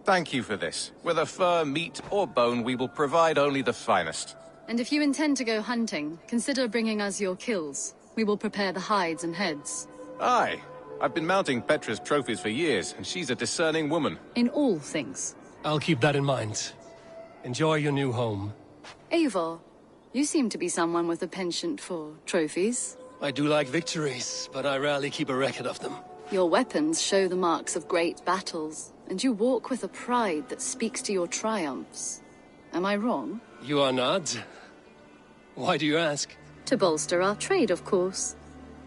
Thank you for this. Whether fur, meat, or bone, we will provide only the finest. And if you intend to go hunting, consider bringing us your kills. We will prepare the hides and heads. Aye. I've been mounting Petra's trophies for years, and she's a discerning woman. In all things. I'll keep that in mind. Enjoy your new home. Eivor, you seem to be someone with a penchant for trophies. I do like victories, but I rarely keep a record of them. Your weapons show the marks of great battles, and you walk with a pride that speaks to your triumphs. Am I wrong? You are not. Why do you ask? To bolster our trade, of course.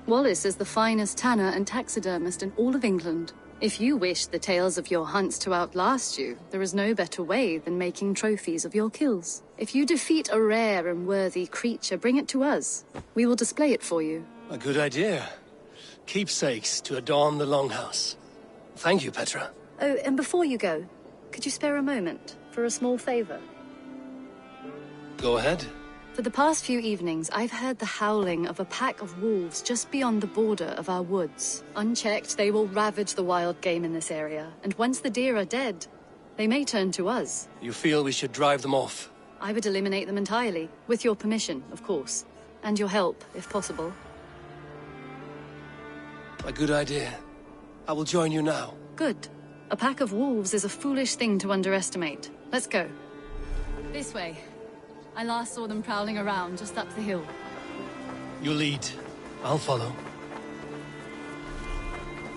Wallace is the finest tanner and taxidermist in all of England. If you wish the tales of your hunts to outlast you, there is no better way than making trophies of your kills. If you defeat a rare and worthy creature, bring it to us. We will display it for you. A good idea. Keepsakes to adorn the longhouse. Thank you, Petra. Oh, and before you go, could you spare a moment for a small favor? Go ahead. For the past few evenings, I've heard the howling of a pack of wolves just beyond the border of our woods. Unchecked, they will ravage the wild game in this area, and once the deer are dead, they may turn to us. You feel we should drive them off? I would eliminate them entirely, with your permission, of course. And your help, if possible. A good idea. I will join you now. Good. A pack of wolves is a foolish thing to underestimate. Let's go. This way. I last saw them prowling around just up the hill. You lead. I'll follow.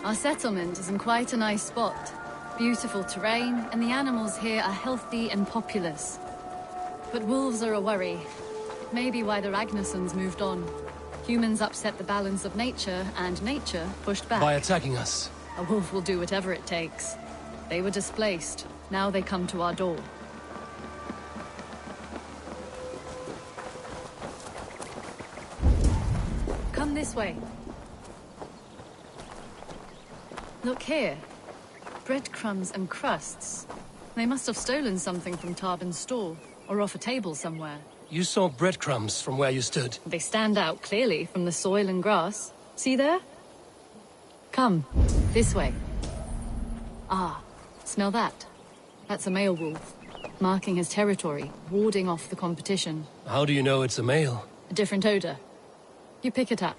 Our settlement is in quite a nice spot. Beautiful terrain, and the animals here are healthy and populous. But wolves are a worry. Maybe why the Ragnarsons moved on. Humans upset the balance of nature, and nature pushed back. By attacking us. A wolf will do whatever it takes. They were displaced. Now they come to our door. Come this way. Look here. Breadcrumbs and crusts. They must have stolen something from Tarbin's store, or off a table somewhere. You saw breadcrumbs from where you stood. They stand out clearly from the soil and grass. See there? Come, this way. Ah, smell that? That's a male wolf, marking his territory, warding off the competition. How do you know it's a male? A different odor. You pick it up.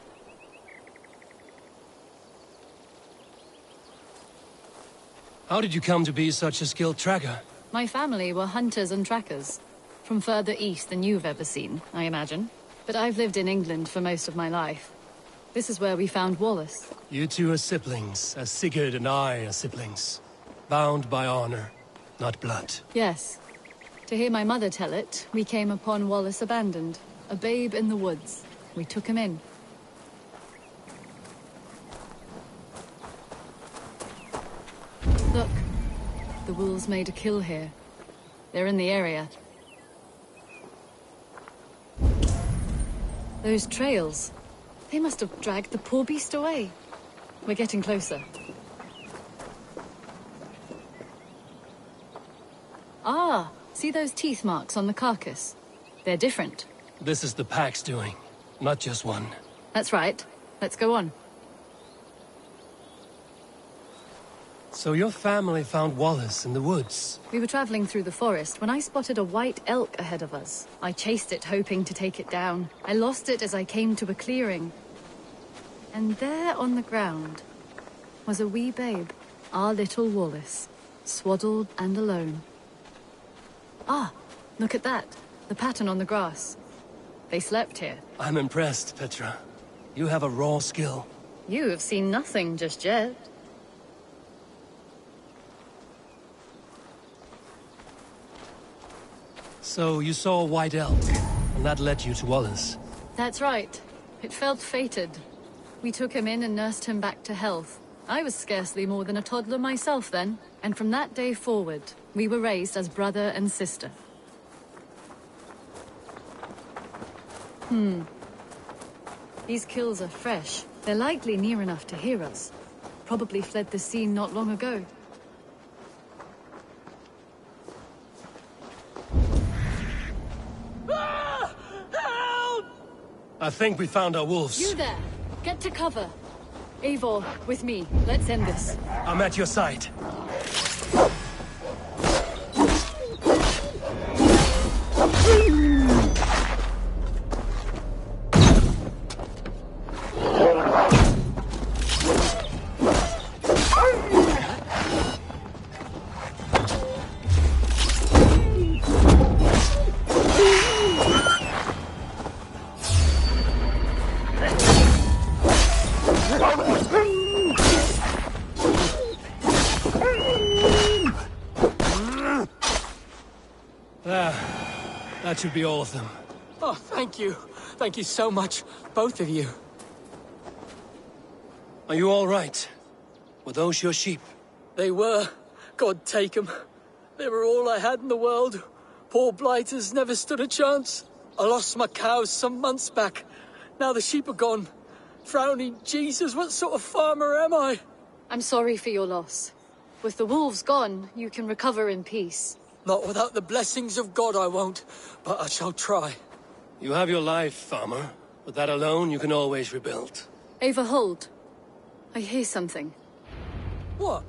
How did you come to be such a skilled tracker? My family were hunters and trackers. From further east than you've ever seen, I imagine. But I've lived in England for most of my life. This is where we found Wallace. You two are siblings, as Sigurd and I are siblings. Bound by honor, not blood. Yes. To hear my mother tell it, we came upon Wallace abandoned. A babe in the woods. We took him in. Look. The wolves made a kill here. They're in the area. Those trails. They must have dragged the poor beast away. We're getting closer. Ah, see those teeth marks on the carcass? They're different. This is the pack's doing, not just one. That's right. Let's go on. So your family found Wallace in the woods? We were traveling through the forest when I spotted a white elk ahead of us. I chased it, hoping to take it down. I lost it as I came to a clearing. And there on the ground was a wee babe, our little Wallace, swaddled and alone. Ah, look at that. The pattern on the grass. They slept here. I'm impressed, Petra. You have a raw skill. You have seen nothing just yet. So you saw a white elk, and that led you to Wallace? That's right. It felt fated. We took him in and nursed him back to health. I was scarcely more than a toddler myself then, and from that day forward, we were raised as brother and sister. These kills are fresh. They're likely near enough to hear us. Probably fled the scene not long ago. Help! I think we found our wolves. You there! Get to cover. Eivor, with me. Let's end this. I'm at your side. There. That should be all of them. Oh, thank you. Thank you so much, both of you. Are you all right? Were those your sheep? They were. God take them. They were all I had in the world. Poor blighters never stood a chance. I lost my cows some months back. Now the sheep are gone. Frowning Jesus, what sort of farmer am I? I'm sorry for your loss. With the wolves gone, you can recover in peace. Not without the blessings of God I won't, but I shall try. You have your life, farmer. With that alone, you can always rebuild. Ava, hold. I hear something. What?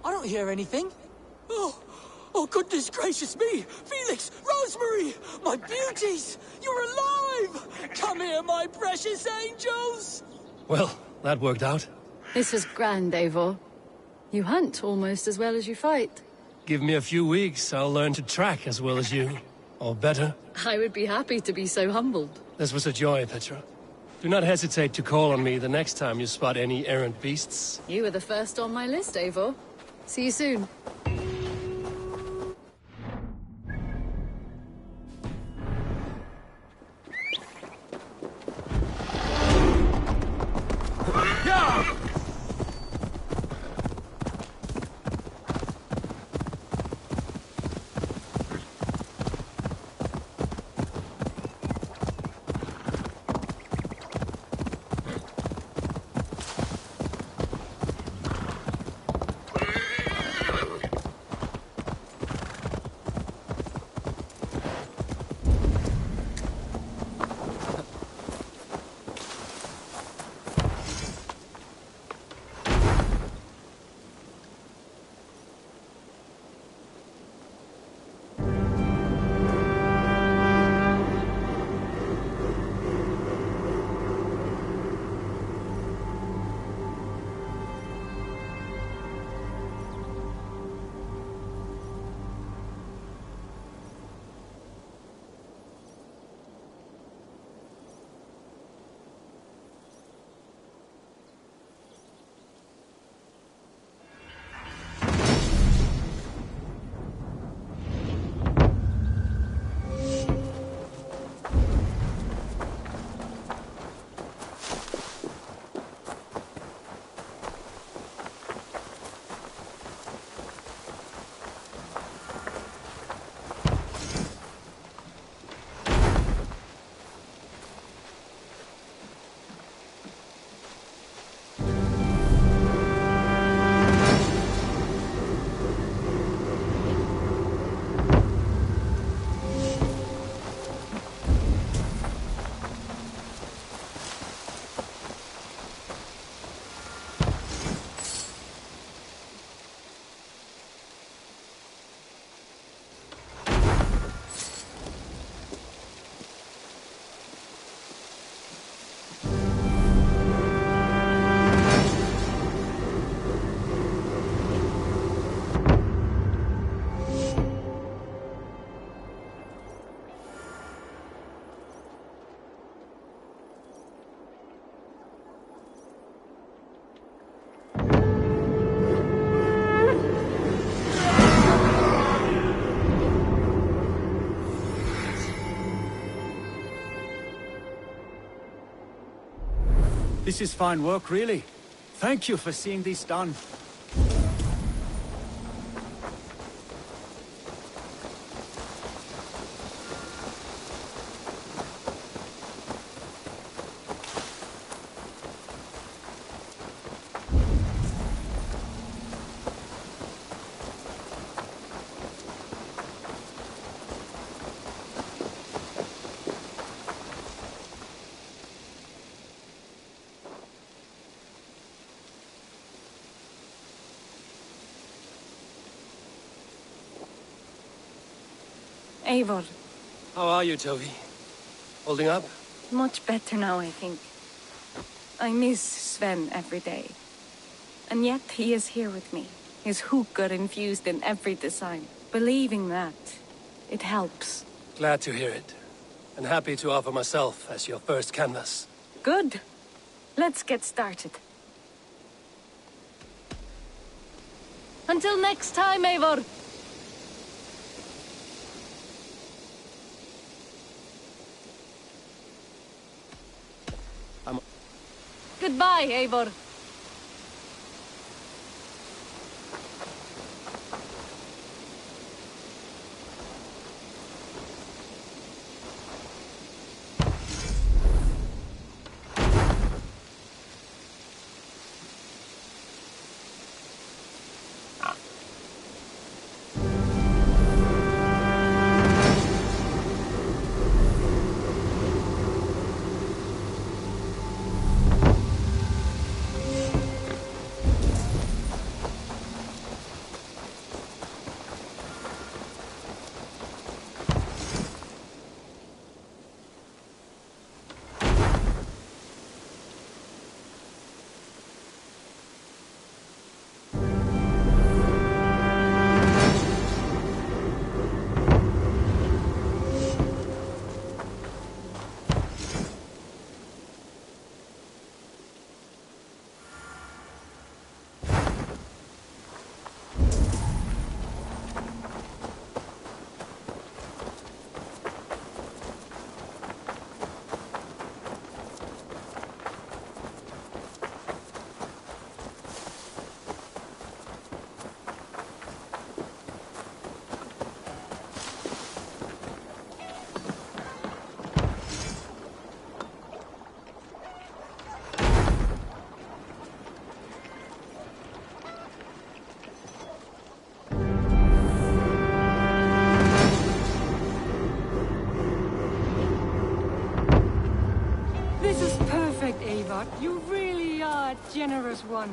I don't hear anything. Oh, goodness gracious me! Felix, Rosemary, my beauties! You're alive! Come here, my precious angels! Well, that worked out. This is grand, Eivor. You hunt almost as well as you fight. Give me a few weeks, I'll learn to track as well as you. Or better. I would be happy to be so humbled. This was a joy, Petra. Do not hesitate to call on me the next time you spot any errant beasts. You were the first on my list, Eivor. See you soon. This is fine work, really. Thank you for seeing this done. Eivor, How are you, Toby? Holding up? much better now, I think. I miss Sven every day. And yet he is here with me. His hooker infused in every design. Believing that, it helps. Glad to hear it. And happy to offer myself as your first canvas. Good. Let's get started. Until next time, Eivor. Goodbye, Eivor. You really are a generous one.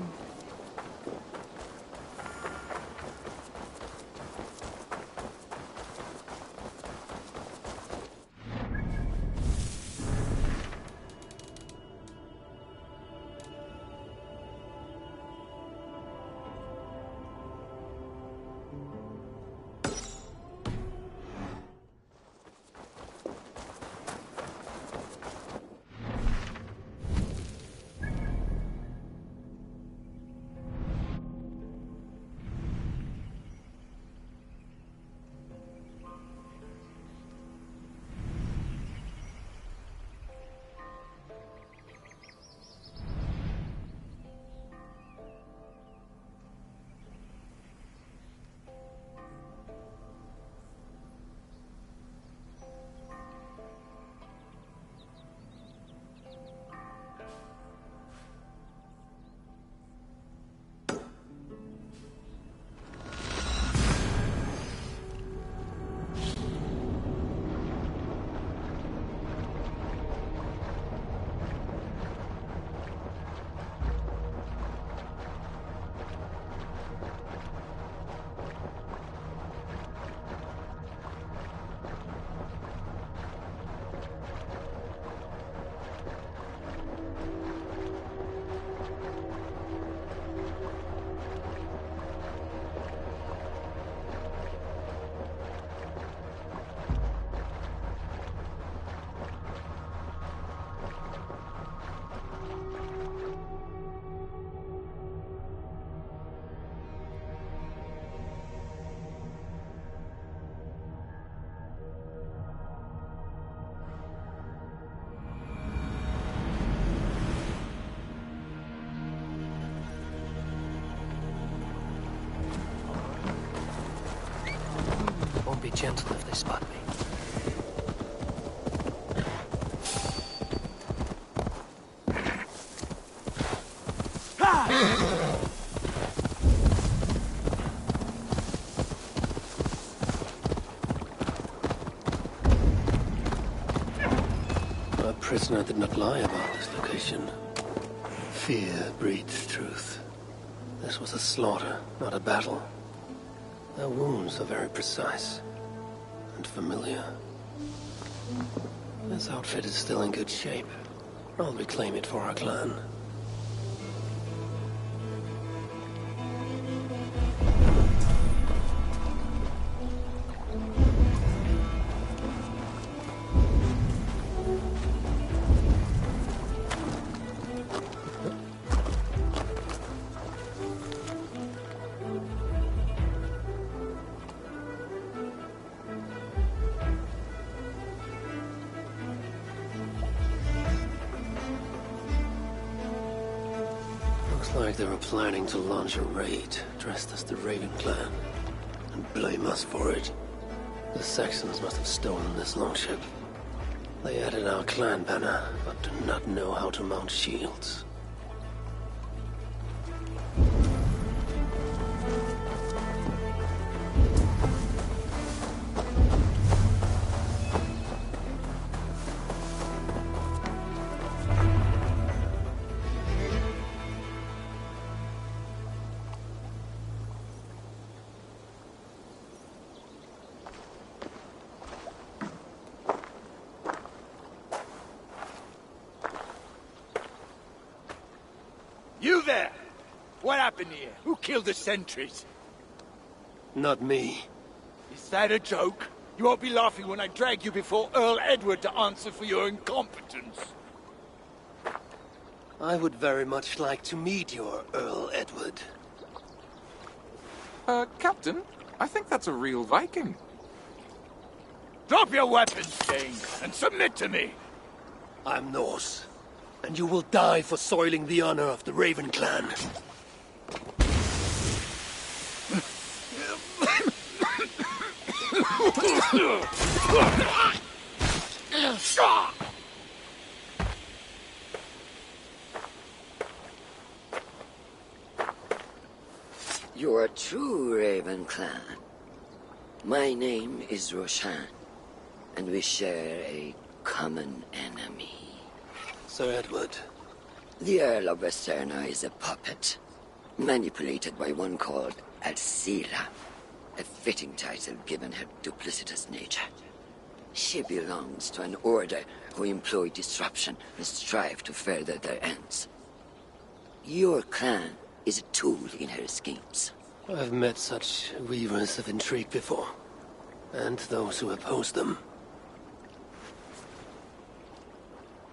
Be gentle if they spot me. A prisoner did not lie about this location. Fear breeds truth. This was a slaughter, not a battle. Their wounds are very precise and familiar. This outfit is still in good shape. I'll reclaim it for our clan. Like they were planning to launch a raid, dressed as the Raven Clan, and blame us for it. The Saxons must have stolen this longship. They added our clan banner, but do not know how to mount shields. You there! What happened here? Who killed the sentries? Not me. Is that a joke? You won't be laughing when I drag you before Earl Edward to answer for your incompetence. I would very much like to meet your Earl Edward. Captain, I think that's a real Viking. Drop your weapons, Dane, and submit to me! I'm Norse, and you will die for soiling the honor of the Raven Clan. You're a true Raven Clan. My name is Roshan, and we share a common enemy. Sir Edward. The Earl of Westerna is a puppet, manipulated by one called Alcila, a fitting title given her duplicitous nature. She belongs to an order who employ disruption and strive to further their ends. Your clan is a tool in her schemes. I've met such weavers of intrigue before, and those who oppose them.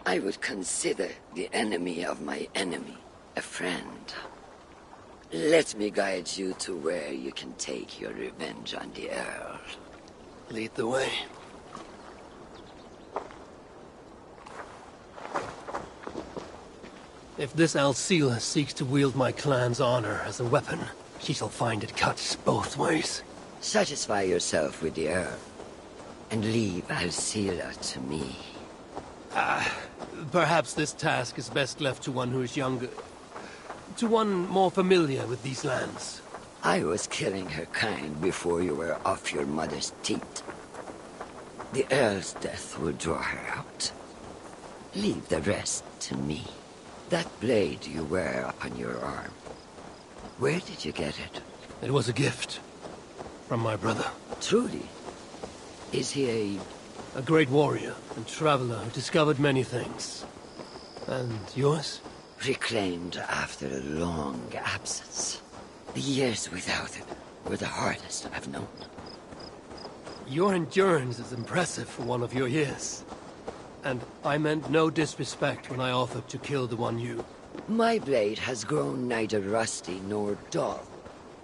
I would consider the enemy of my enemy a friend. Let me guide you to where you can take your revenge on the Earl. Lead the way. If this Alcila seeks to wield my clan's honor as a weapon, she shall find it cuts both ways. Satisfy yourself with the Earl, and leave Alcila to me. Perhaps this task is best left to one who is younger. To one more familiar with these lands. I was killing her kind before you were off your mother's teat. The Earl's death will draw her out. Leave the rest to me. That blade you wear upon your arm, where did you get it? It was a gift. From my brother. Truly? Is he a great warrior and traveler who discovered many things. And yours? Reclaimed after a long absence. The years without it were the hardest I've known. Your endurance is impressive for one of your years. And I meant no disrespect when I offered to kill the one you... My blade has grown neither rusty nor dull.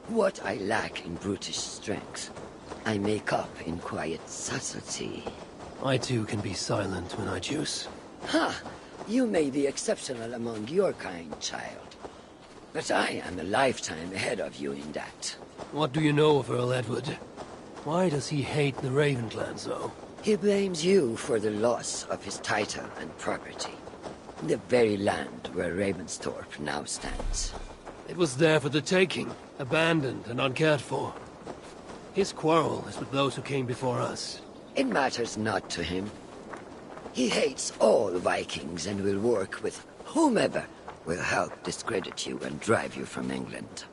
What I lack in brutish strength, I make up in quiet subtlety. I too can be silent when I choose. Ha! You may be exceptional among your kind, child. But I am a lifetime ahead of you in that. What do you know of Earl Edward? Why does he hate the Raven Clan so? He blames you for the loss of his title and property. The very land where Ravensthorpe now stands. It was there for the taking, abandoned and uncared for. His quarrel is with those who came before us. It matters not to him. He hates all Vikings and will work with whomever will help discredit you and drive you from England.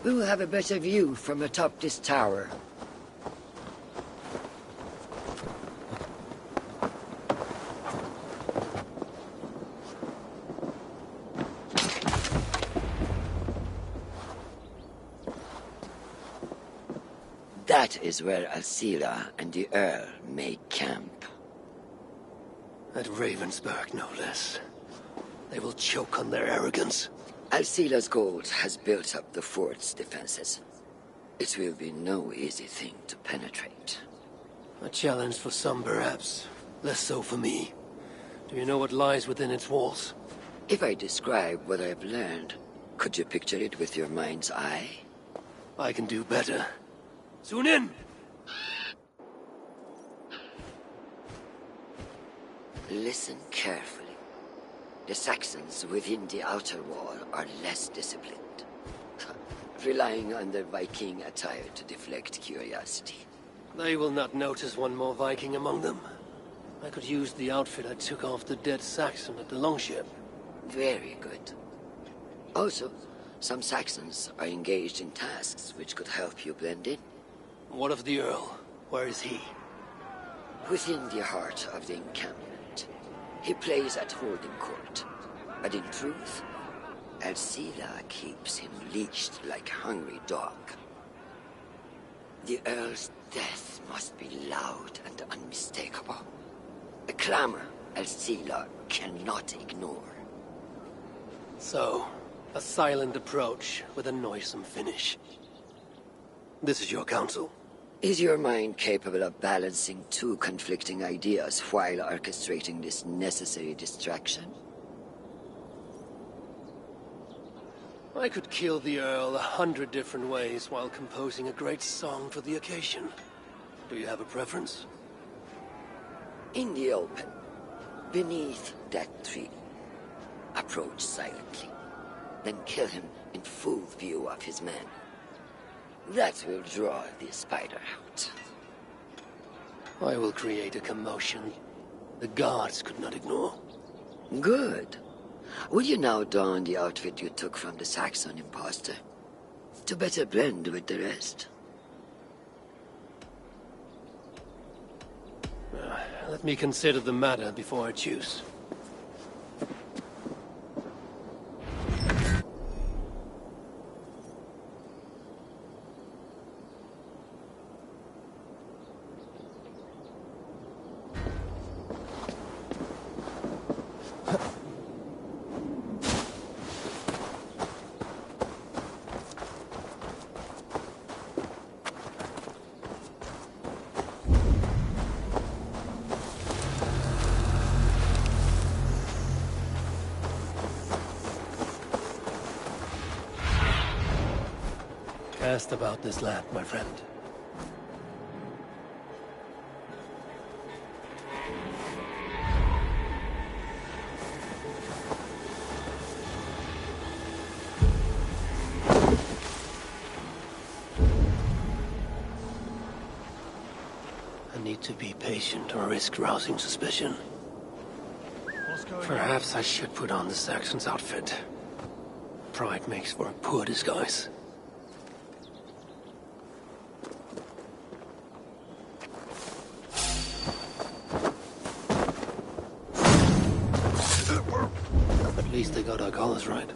We will have a better view from atop this tower. That is where Alcila and the Earl make camp. At Ravensburg, no less. They will choke on their arrogance. Alcila's gold has built up the fort's defenses. It will be no easy thing to penetrate. A challenge for some, perhaps. Less so for me. Do you know what lies within its walls? If I describe what I've learned, could you picture it with your mind's eye? I can do better. Soon in! Listen carefully. The Saxons within the outer wall are less disciplined, relying on their Viking attire to deflect curiosity. They will not notice one more Viking among them. I could use the outfit I took off the dead Saxon at the longship. Very good. Also, some Saxons are engaged in tasks which could help you blend in. What of the Earl? Where is he? Within the heart of the encampment. He plays at holding court. But in truth, Alcila keeps him leashed like a hungry dog. The Earl's death must be loud and unmistakable. A clamor Alcila cannot ignore. So, a silent approach with a noisome finish. This is your counsel. Is your mind capable of balancing two conflicting ideas while orchestrating this necessary distraction? I could kill the Earl 100 different ways while composing a great song for the occasion. Do you have a preference? In the open, beneath that tree. Approach silently, then kill him in full view of his men. That will draw the spider out. I will create a commotion the guards could not ignore. Good. Will you now don the outfit you took from the Saxon imposter? To better blend with the rest. Let me consider the matter before I choose. Cast about this land, my friend. I need to be patient or risk rousing suspicion. Perhaps I should put on the Saxon's outfit. Pride makes for a poor disguise. At least they got our colors right.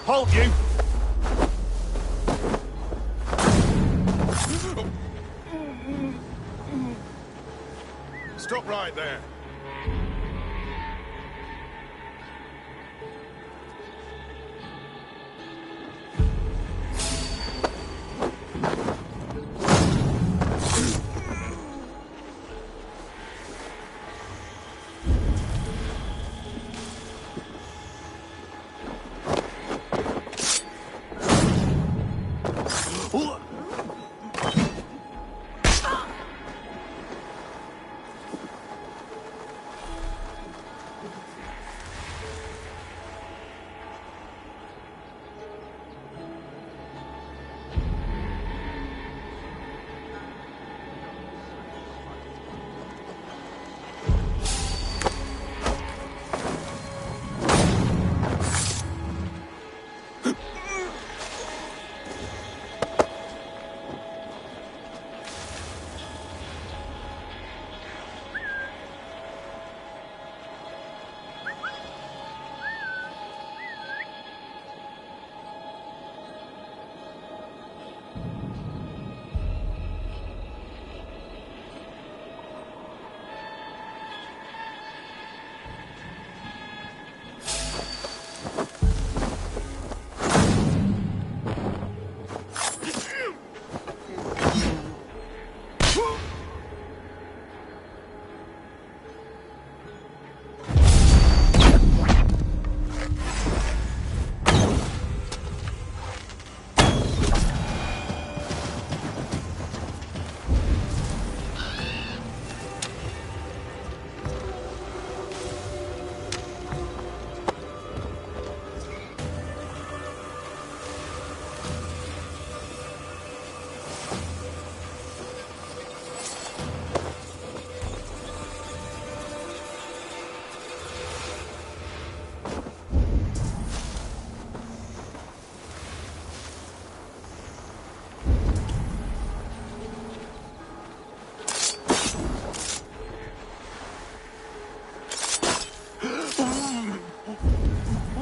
Halt you! Stop right there.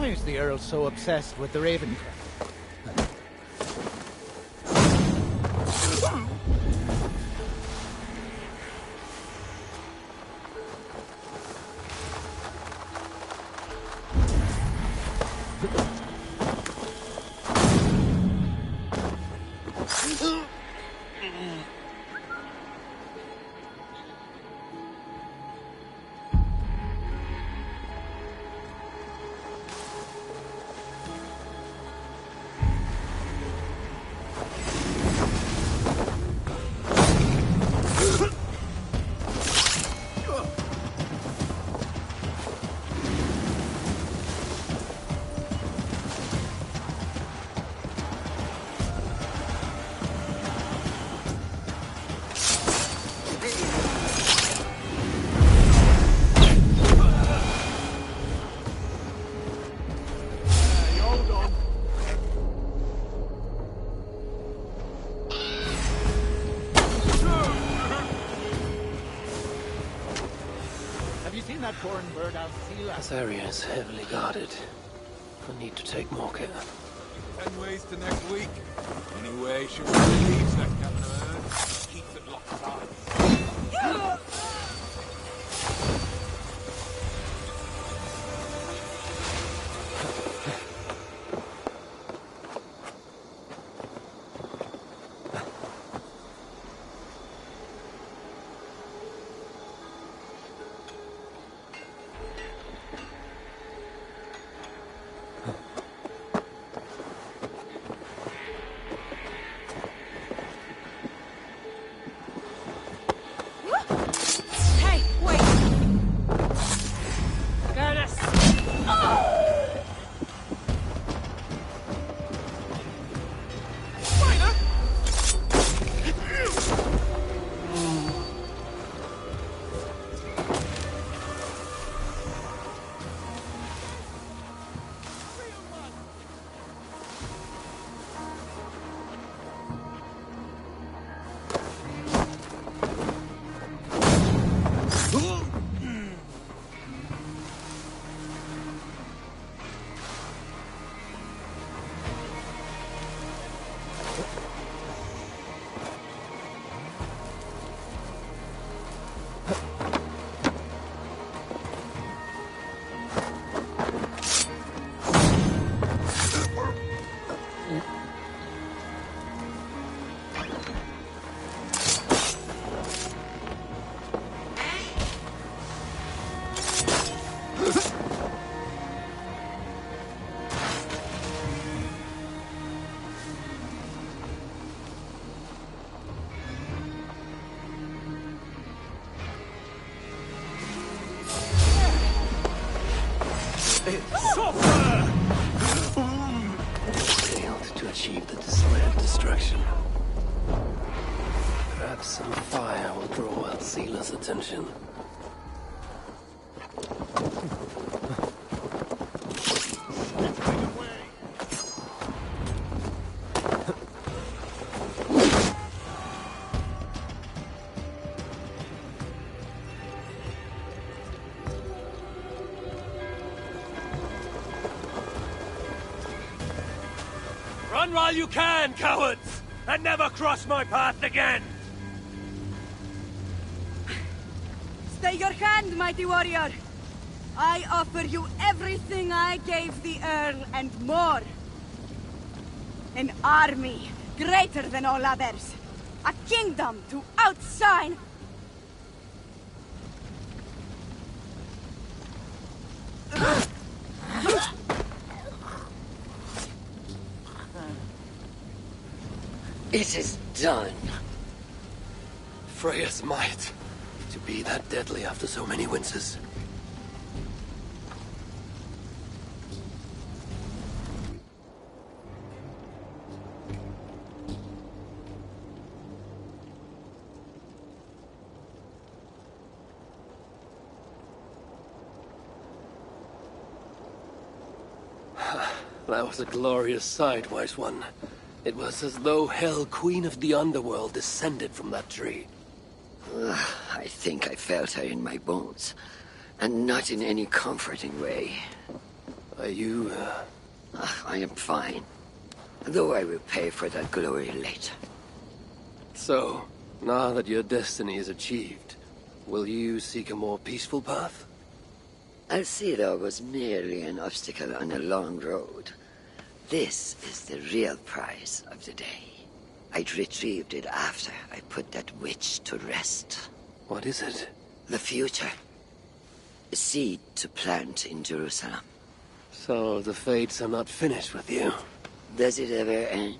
Why is the Earl so obsessed with the Raven? That foreign bird out sea This area is heavily guarded. We'll need to take more care. 10 ways to next week. Anyway, she leaves that cabin of hers. Keeps it locked aside. Failed to achieve the desired destruction. Perhaps some fire will draw Alcila's attention. Run while you can, cowards! And never cross my path again! Stay your hand, mighty warrior! I offer you everything I gave the Earl and more. An army greater than all others. A kingdom to outshine. It is done. Freya's might. To be that deadly after so many winters. That was a glorious sight, Wise One. It was as though Hell, Queen of the Underworld, descended from that tree. I think I felt her in my bones. And not in any comforting way. Are you, I am fine. Though I will pay for that glory later. So, now that your destiny is achieved, will you seek a more peaceful path? Alcira was merely an obstacle on a long road. This is the real prize of the day. I'd retrieved it after I put that witch to rest. What is it? The future. A seed to plant in Jerusalem. So the fates are not finished with you? Does it ever end?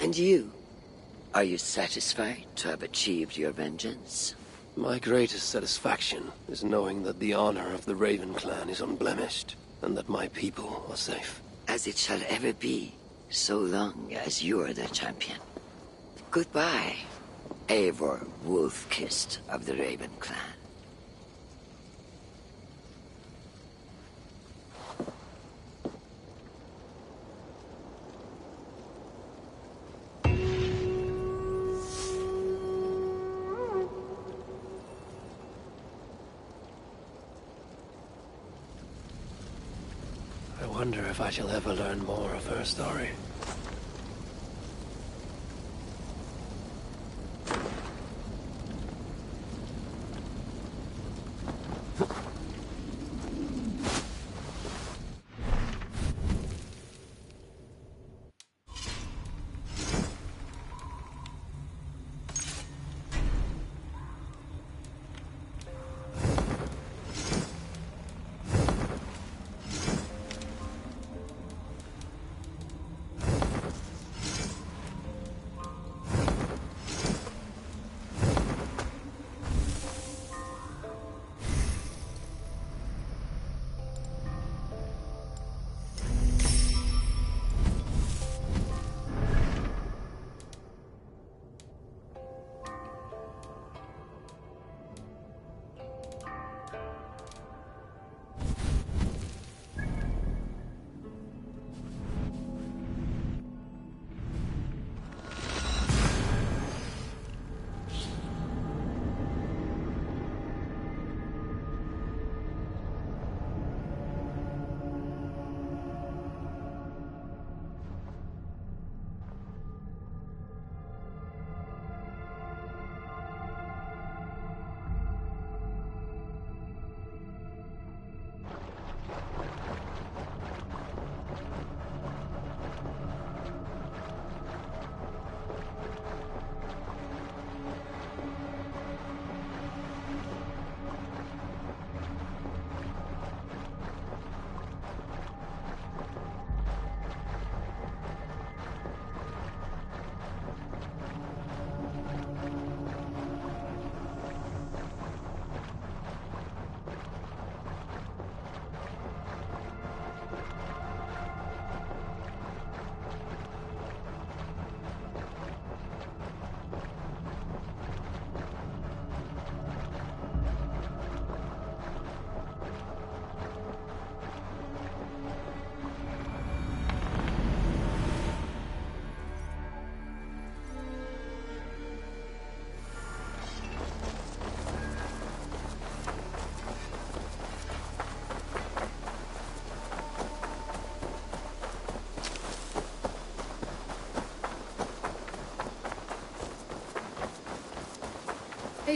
And you? Are you satisfied to have achieved your vengeance? My greatest satisfaction is knowing that the honor of the Raven clan is unblemished, and that my people are safe. As it shall ever be, so long as you are their champion. Goodbye, Eivor Wolf-Kissed of the Raven clan. I wonder if I shall ever learn more of her story.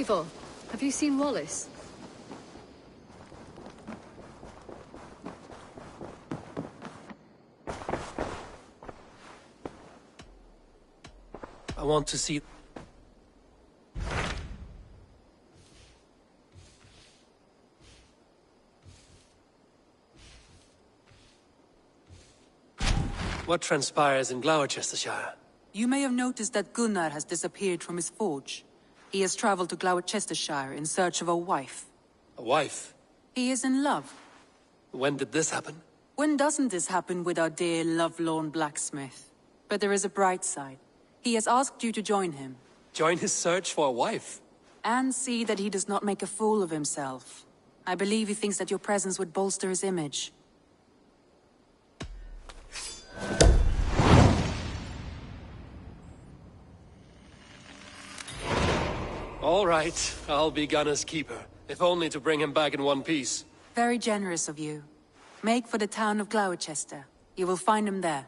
Eivor, have you seen Wallace? I want to see... What transpires in Gloucestershire? You may have noticed that Gunnar has disappeared from his forge. He has traveled to Gloucestershire in search of a wife. A wife? He is in love. When did this happen? When doesn't this happen with our dear lovelorn blacksmith? But there is a bright side. He has asked you to join him. Join his search for a wife? And see that he does not make a fool of himself. I believe he thinks that your presence would bolster his image. All right, I'll be Gunner's keeper, if only to bring him back in one piece. Very generous of you. Make for the town of Gloucester. You will find him there.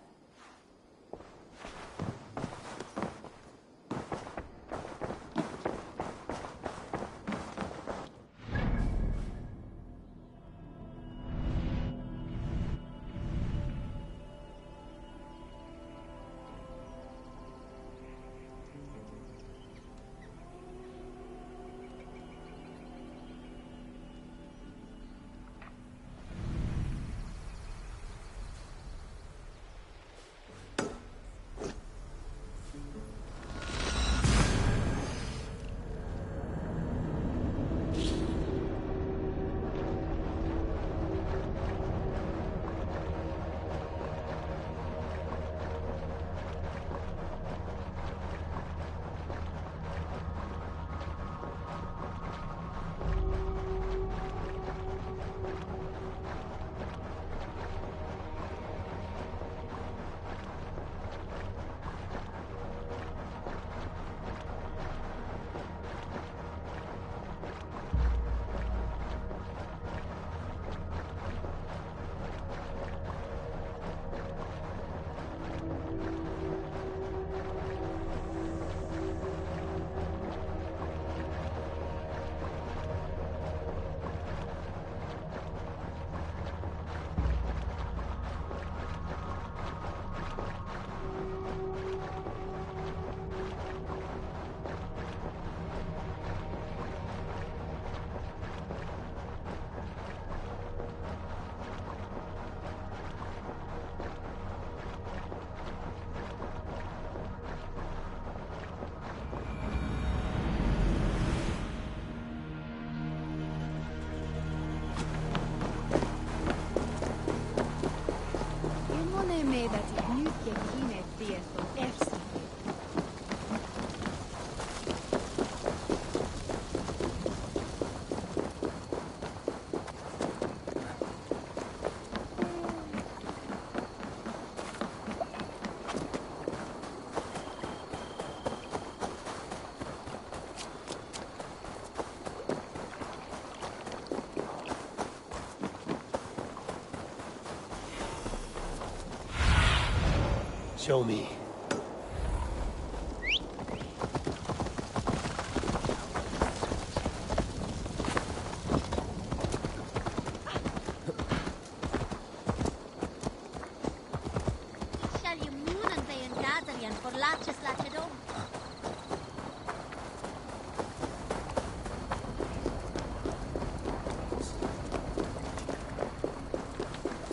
Show me.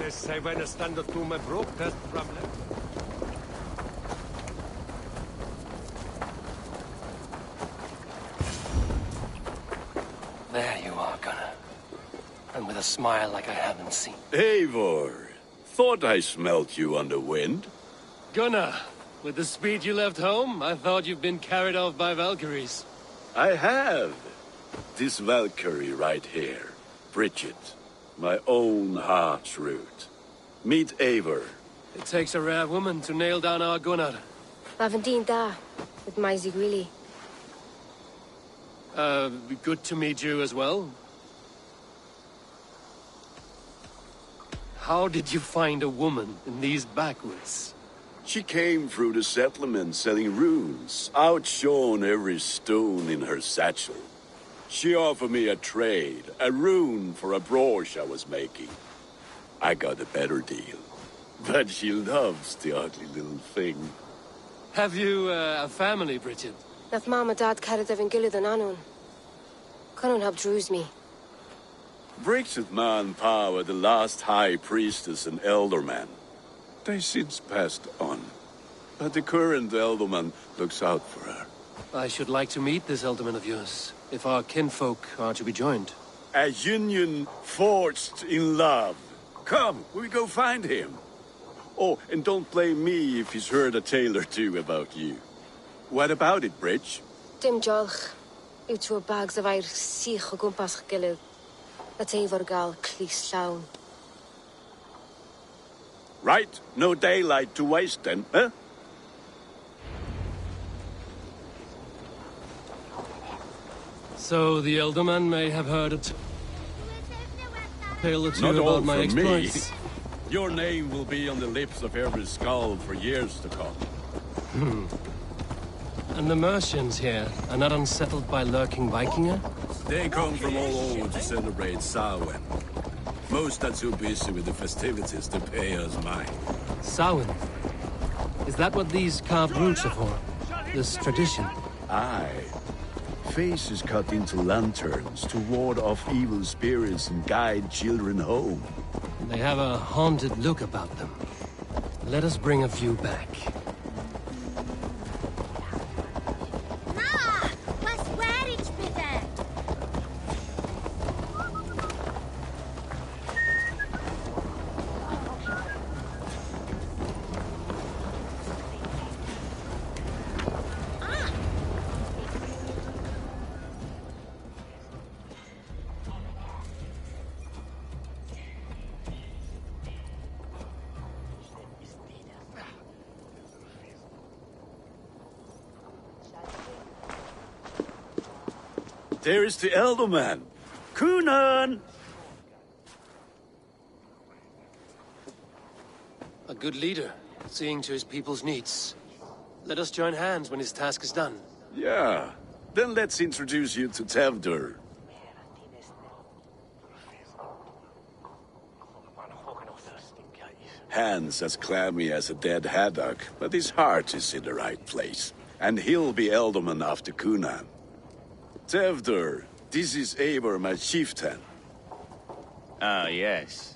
Sei wenn es dann tu me brook test problem. There you are, Gunnar. And with a smile like I haven't seen. Eivor, thought I smelt you on the wind. Gunnar, with the speed you left home, I thought you'd been carried off by Valkyries. I have. This Valkyrie right here, Bridget, my own heart's root. Meet Eivor. It takes a rare woman to nail down our Gunnar. Lavendine da, with my Zigwili. Good to meet you as well. How did you find a woman in these backwoods? She came through the settlement selling runes, outshone every stone in her satchel. She offered me a trade, a rune for a brooch I was making. I got a better deal. But she loves the ugly little thing. Have you a family, Bridget? Naf Mama Dad carried Evan Gillid and Anon. Conan have drews me. Bridget Ma and Pa were the last high priestess and elderman. They since passed on. But the current elderman looks out for her. I should like to meet this elderman of yours, if our kinfolk are to be joined. A union forged in love. Come, we go find him. Oh, and don't blame me if he's heard a tale or two about you. What about it, Bridge? Dim jolch. Ut o'r bags of air sich o gwmpas gilydd. A teifr gael clis llawn. Right, no daylight to waste then, huh? So the elderman may have heard a tale or two Not all about my from me. exploits. Your name will be on the lips of every skull for years to come. And the Mercians here are not unsettled by lurking Vikinger? They come from all over to celebrate Samhain. Most are too busy with the festivities to pay us mind. Samhain? Is that what these carved roots are for? This tradition? Aye. Faces cut into lanterns to ward off evil spirits and guide children home. They have a haunted look about them. Let us bring a few back. There is the elderman. Cunan! A good leader, seeing to his people's needs. Let us join hands when his task is done. Yeah. Then let's introduce you to Tevdur. Hands as clammy as a dead haddock, but his heart is in the right place. And he'll be elderman after Cunan. Tevdur, this is Eivor, my chieftain. Ah, yes.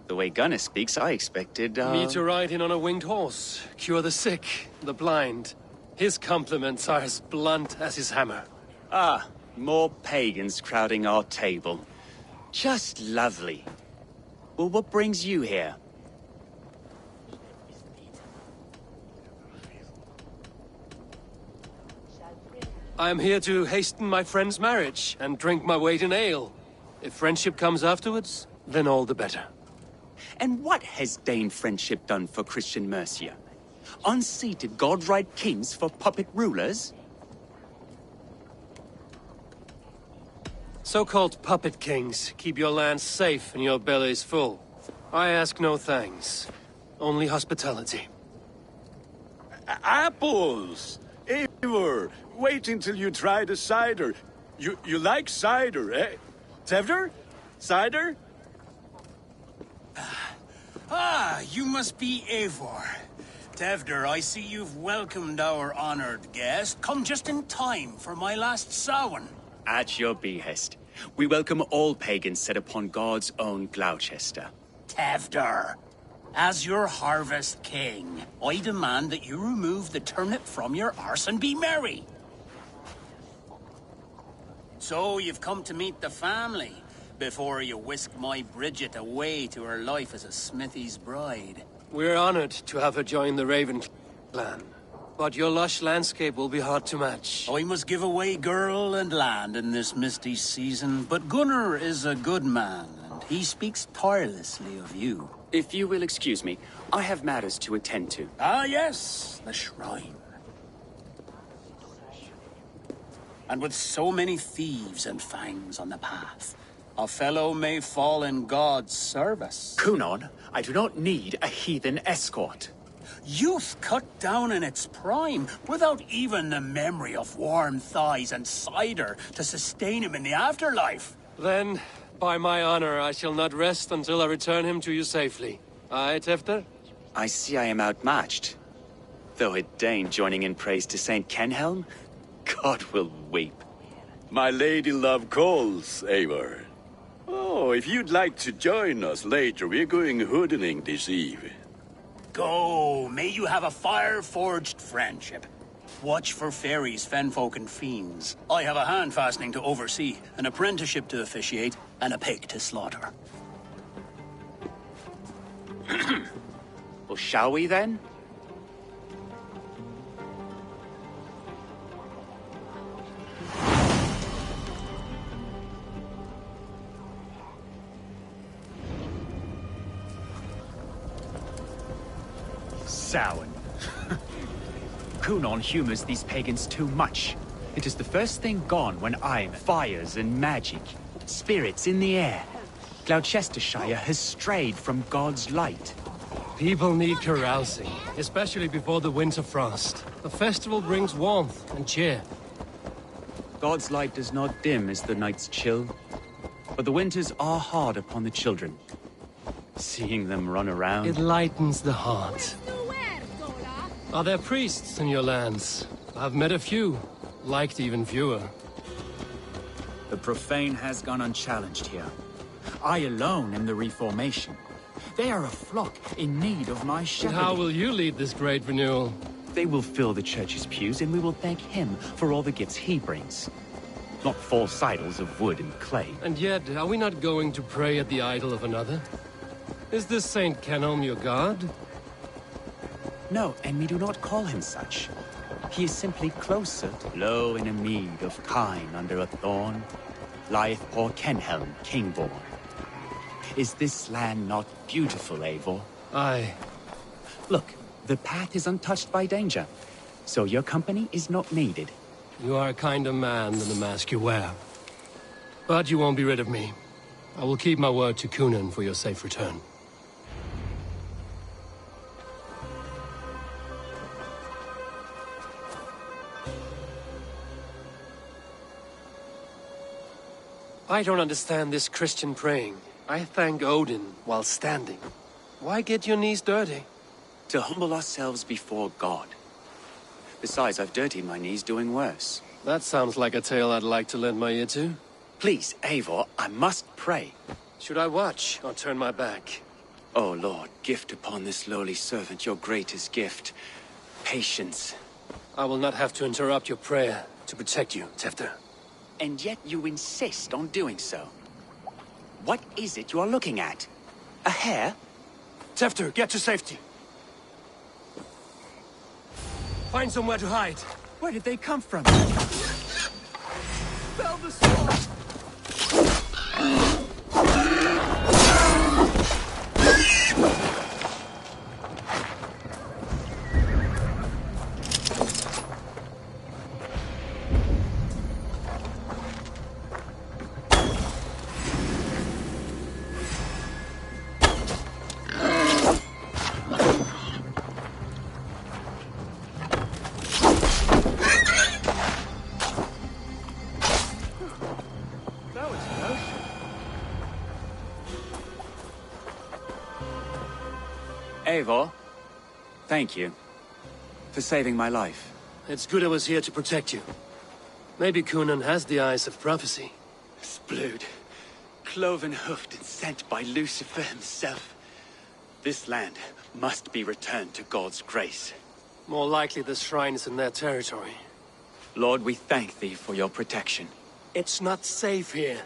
The way Gunnar speaks, I expected, Me to ride in on a winged horse, cure the sick, the blind. His compliments are as blunt as his hammer. Ah, more pagans crowding our table. Just lovely. Well, what brings you here? I am here to hasten my friend's marriage and drink my weight in ale. If friendship comes afterwards, then all the better. And what has Dane friendship done for Christian Mercia? Unseated godright kings for puppet rulers? So-called puppet kings keep your lands safe and your bellies full. I ask no thanks, only hospitality. Apples! Eivor, wait until you try the cider. You like cider, eh? Tevdur? Cider? Ah, you must be Eivor. Tevdur, I see you've welcomed our honored guest. Come just in time for my last Samhain. At your behest. We welcome all pagans set upon God's own Gloucester. Tevdur, as your harvest king, I demand that you remove the turnip from your arse and be merry. So you've come to meet the family before you whisk my Bridget away to her life as a smithy's bride. We're honored to have her join the Raven clan. But your lush landscape will be hard to match. I must give away girl and land in this misty season, but Gunnar is a good man, and he speaks tirelessly of you. If you will excuse me, I have matters to attend to. Ah, yes, the shrine. And with so many thieves and fangs on the path, a fellow may fall in God's service. Cunon, I do not need a heathen escort. Youth cut down in its prime, without even the memory of warm thighs and cider to sustain him in the afterlife. Then, by my honor, I shall not rest until I return him to you safely. Aye, Tefter? I see I am outmatched. Though a Dane joining in praise to Saint Kenhelm, God will weep. My lady love calls, Eivor. Oh, if you'd like to join us later, we're going hoodening this eve. Go, may you have a fire-forged friendship. Watch for fairies, fenfolk, and fiends. I have a hand fastening to oversee, an apprenticeship to officiate, and a pig to slaughter. Well, shall we then? Samhain. Cunon humors these pagans too much. It is the first thing gone when I'm fires and magic, spirits in the air. Gloucestershire has strayed from God's light. People need carousing, especially before the winter frost. The festival brings warmth and cheer. God's light does not dim as the nights chill, but the winters are hard upon the children. Seeing them run around... It lightens the heart. Are there priests in your lands? I've met a few, liked even fewer. The profane has gone unchallenged here. I alone am the Reformation. They are a flock in need of my shepherding. And how will you lead this great renewal? They will fill the church's pews, and we will thank him for all the gifts he brings. Not false idols of wood and clay. And yet, are we not going to pray at the idol of another? Is this Saint Kenhelm your god? No, and we do not call him such. He is simply closer. Low in a mead of kine under a thorn, lieth poor Kenhelm, king-born. Is this land not beautiful, Eivor? Aye. Look, the path is untouched by danger, so your company is not needed. You are a kinder man than the mask you wear. But you won't be rid of me. I will keep my word to Cunon for your safe return. I don't understand this Christian praying. I thank Odin while standing. Why get your knees dirty? To humble ourselves before God. Besides, I've dirtied my knees doing worse. That sounds like a tale I'd like to lend my ear to. Please, Eivor, I must pray. Should I watch or turn my back? Oh, Lord, gift upon this lowly servant your greatest gift. Patience. I will not have to interrupt your prayer to protect you, Tefter. And yet you insist on doing so. What is it you are looking at? A hare? Tefter, get to safety. Find somewhere to hide. Where did they come from? Fell the sword! Eivor, thank you for saving my life. It's good I was here to protect you. Maybe Cunon has the eyes of prophecy. Splood, cloven-hoofed and sent by Lucifer himself. This land must be returned to God's grace. More likely the shrine is in their territory. Lord, we thank thee for your protection. It's not safe here.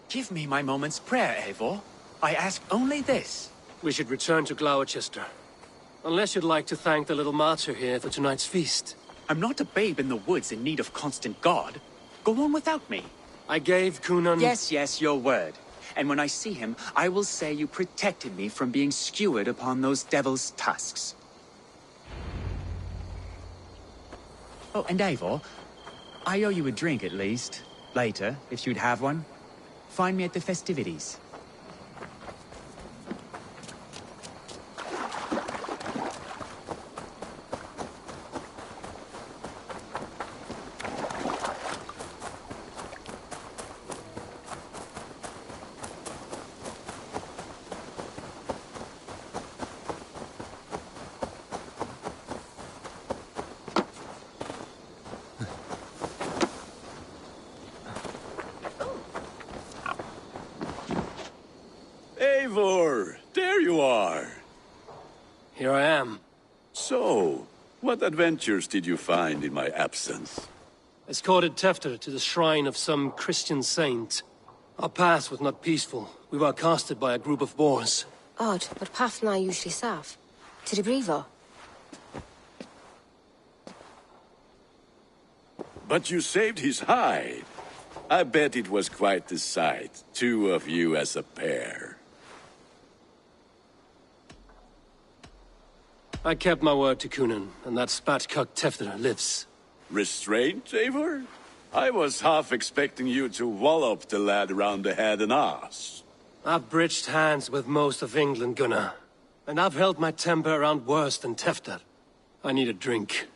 Give me my moment's prayer, Eivor. I ask only this. We should return to Gloucester. Unless you'd like to thank the little martyr here for tonight's feast. I'm not a babe in the woods in need of constant guard. Go on without me. I gave Cunon... Yes, your word. And when I see him, I will say you protected me from being skewered upon those devil's tusks. Oh, and Eivor, I owe you a drink at least. Later, if you'd have one. Find me at the festivities. here I am. So, what adventures did you find in my absence? Escorted Tefter to the shrine of some Christian saint. Our path was not peaceful. We were accosted by a group of boars. Odd, but path na usually safe. To the brievo. But you saved his hide. I bet it was quite the sight, two of you as a pair. I kept my word to Kunin, and that spatchcock Tefter lives. Restraint, Eivor? I was half expecting you to wallop the lad around the head and ass. I've bridged hands with most of England, Gunnar. And I've held my temper around worse than Tefter. I need a drink.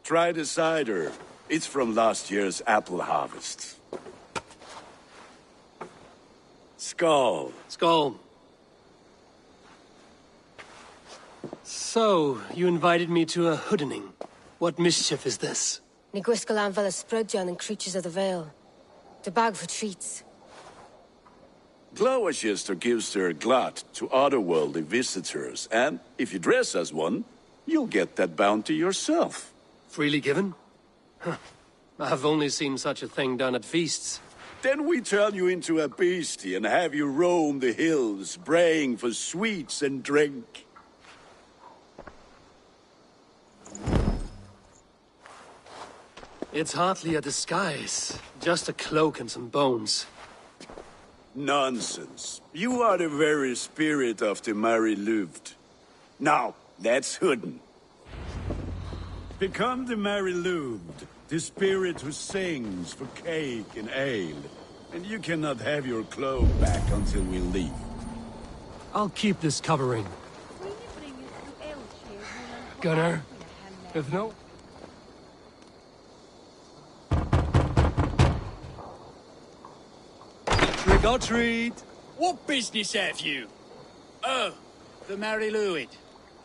Try the cider. It's from last year's apple harvest. Skull. Skull. So, you invited me to a hoodening. What mischief is this? Ni gwisgal an fel ysbrydion and creatures of the Vale. The bag for treats. Gloucester gives their glut to otherworldly visitors, and if you dress as one, you'll get that bounty yourself. Freely given? Huh. I've only seen such a thing done at feasts. Then we turn you into a beastie and have you roam the hills, braying for sweets and drink. It's hardly a disguise. Just a cloak and some bones. Nonsense. You are the very spirit of the Mary Louved. Now, let's hooden. Become the Mary Louved, the spirit who sings for cake and ale. And you cannot have your cloak back until we leave. I'll keep this covering. Gunnar, if no... Trick or treat! What business have you? Oh, the Mary Louid.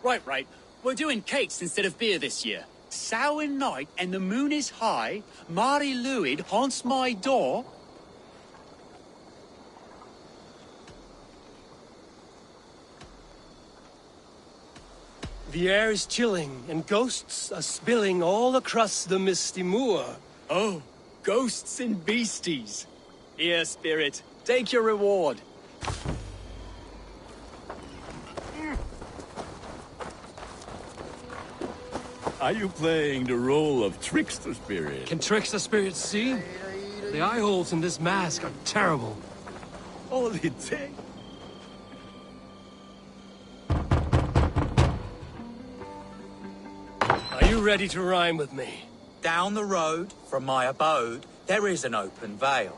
Right. We're doing cakes instead of beer this year. Samhain night and the moon is high. Mary Louid haunts my door. The air is chilling, and ghosts are spilling all across the misty moor. Oh, ghosts and beasties. Here, spirit, take your reward. Are you playing the role of trickster spirit? Can trickster spirits see? The eye holes in this mask are terrible. All it takes. Are you ready to rhyme with me? Down the road from my abode, there is an open vale.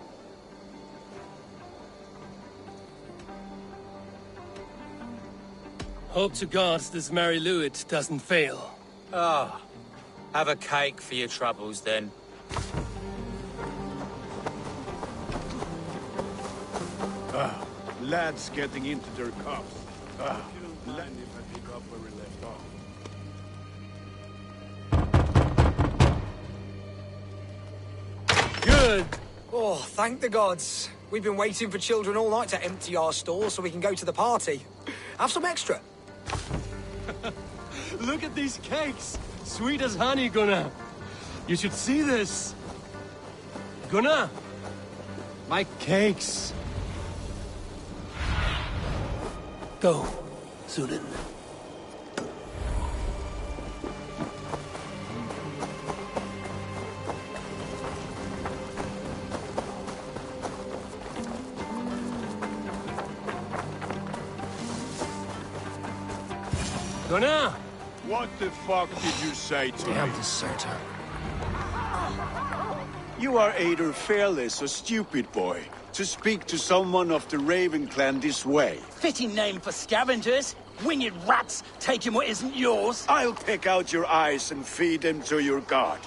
Hope to God this Mary Louid doesn't fail. Ah, have a cake for your troubles then. Lads getting into their cups. Land if I pick up where we left off. Good! Oh, thank the gods. We've been waiting for children all night to empty our stalls so we can go to the party. Have some extra. Look at these cakes! Sweet as honey, Gunnar. You should see this. Gunnar! My cakes. Go, Zulin. Gunnar! What the fuck did you say to me? Damn deserter. You are either fearless or stupid, boy, to speak to someone of the Raven clan this way. Fitting name for scavengers. Winged rats taking what isn't yours. I'll pick out your eyes and feed them to your god.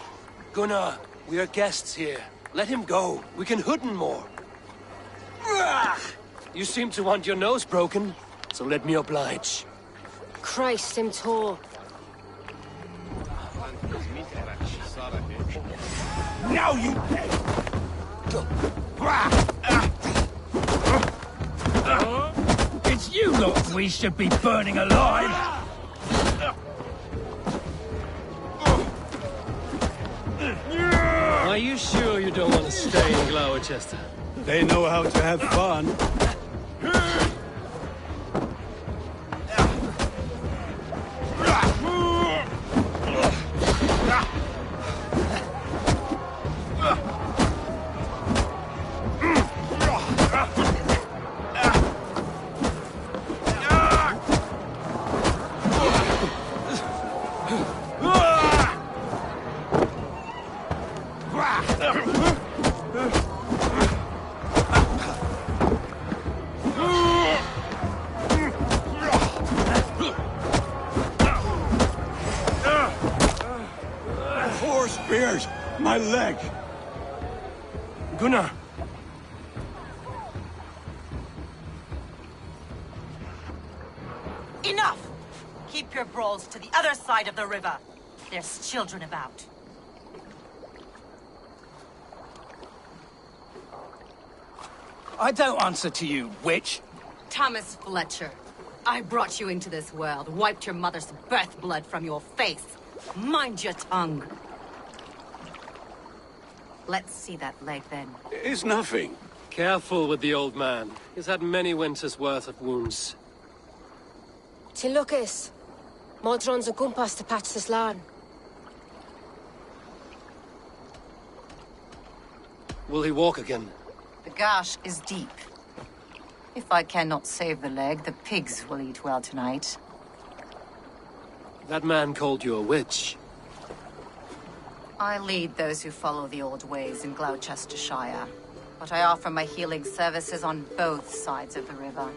Gunnar, we are guests here. Let him go. We can hooden more. You seem to want your nose broken, so let me oblige. Christ, him tall. Now you It's you lot we should be burning alive! Are you sure you don't want to stay in Gloucester? They know how to have fun. Four spears! My leg! Gunnar! Enough! Keep your brawls to the other side of the river. There's children about. I don't answer to you, witch. Thomas Fletcher, I brought you into this world, wiped your mother's birth blood from your face. Mind your tongue. Let's see that leg, then. It's nothing. Careful with the old man. He's had many winters' worth of wounds. Till Lucas. Modron's a gumpas to patch this land. Will he walk again? The gash is deep. If I cannot save the leg, the pigs will eat well tonight. That man called you a witch. I lead those who follow the old ways in Gloucestershire, but I offer my healing services on both sides of the river.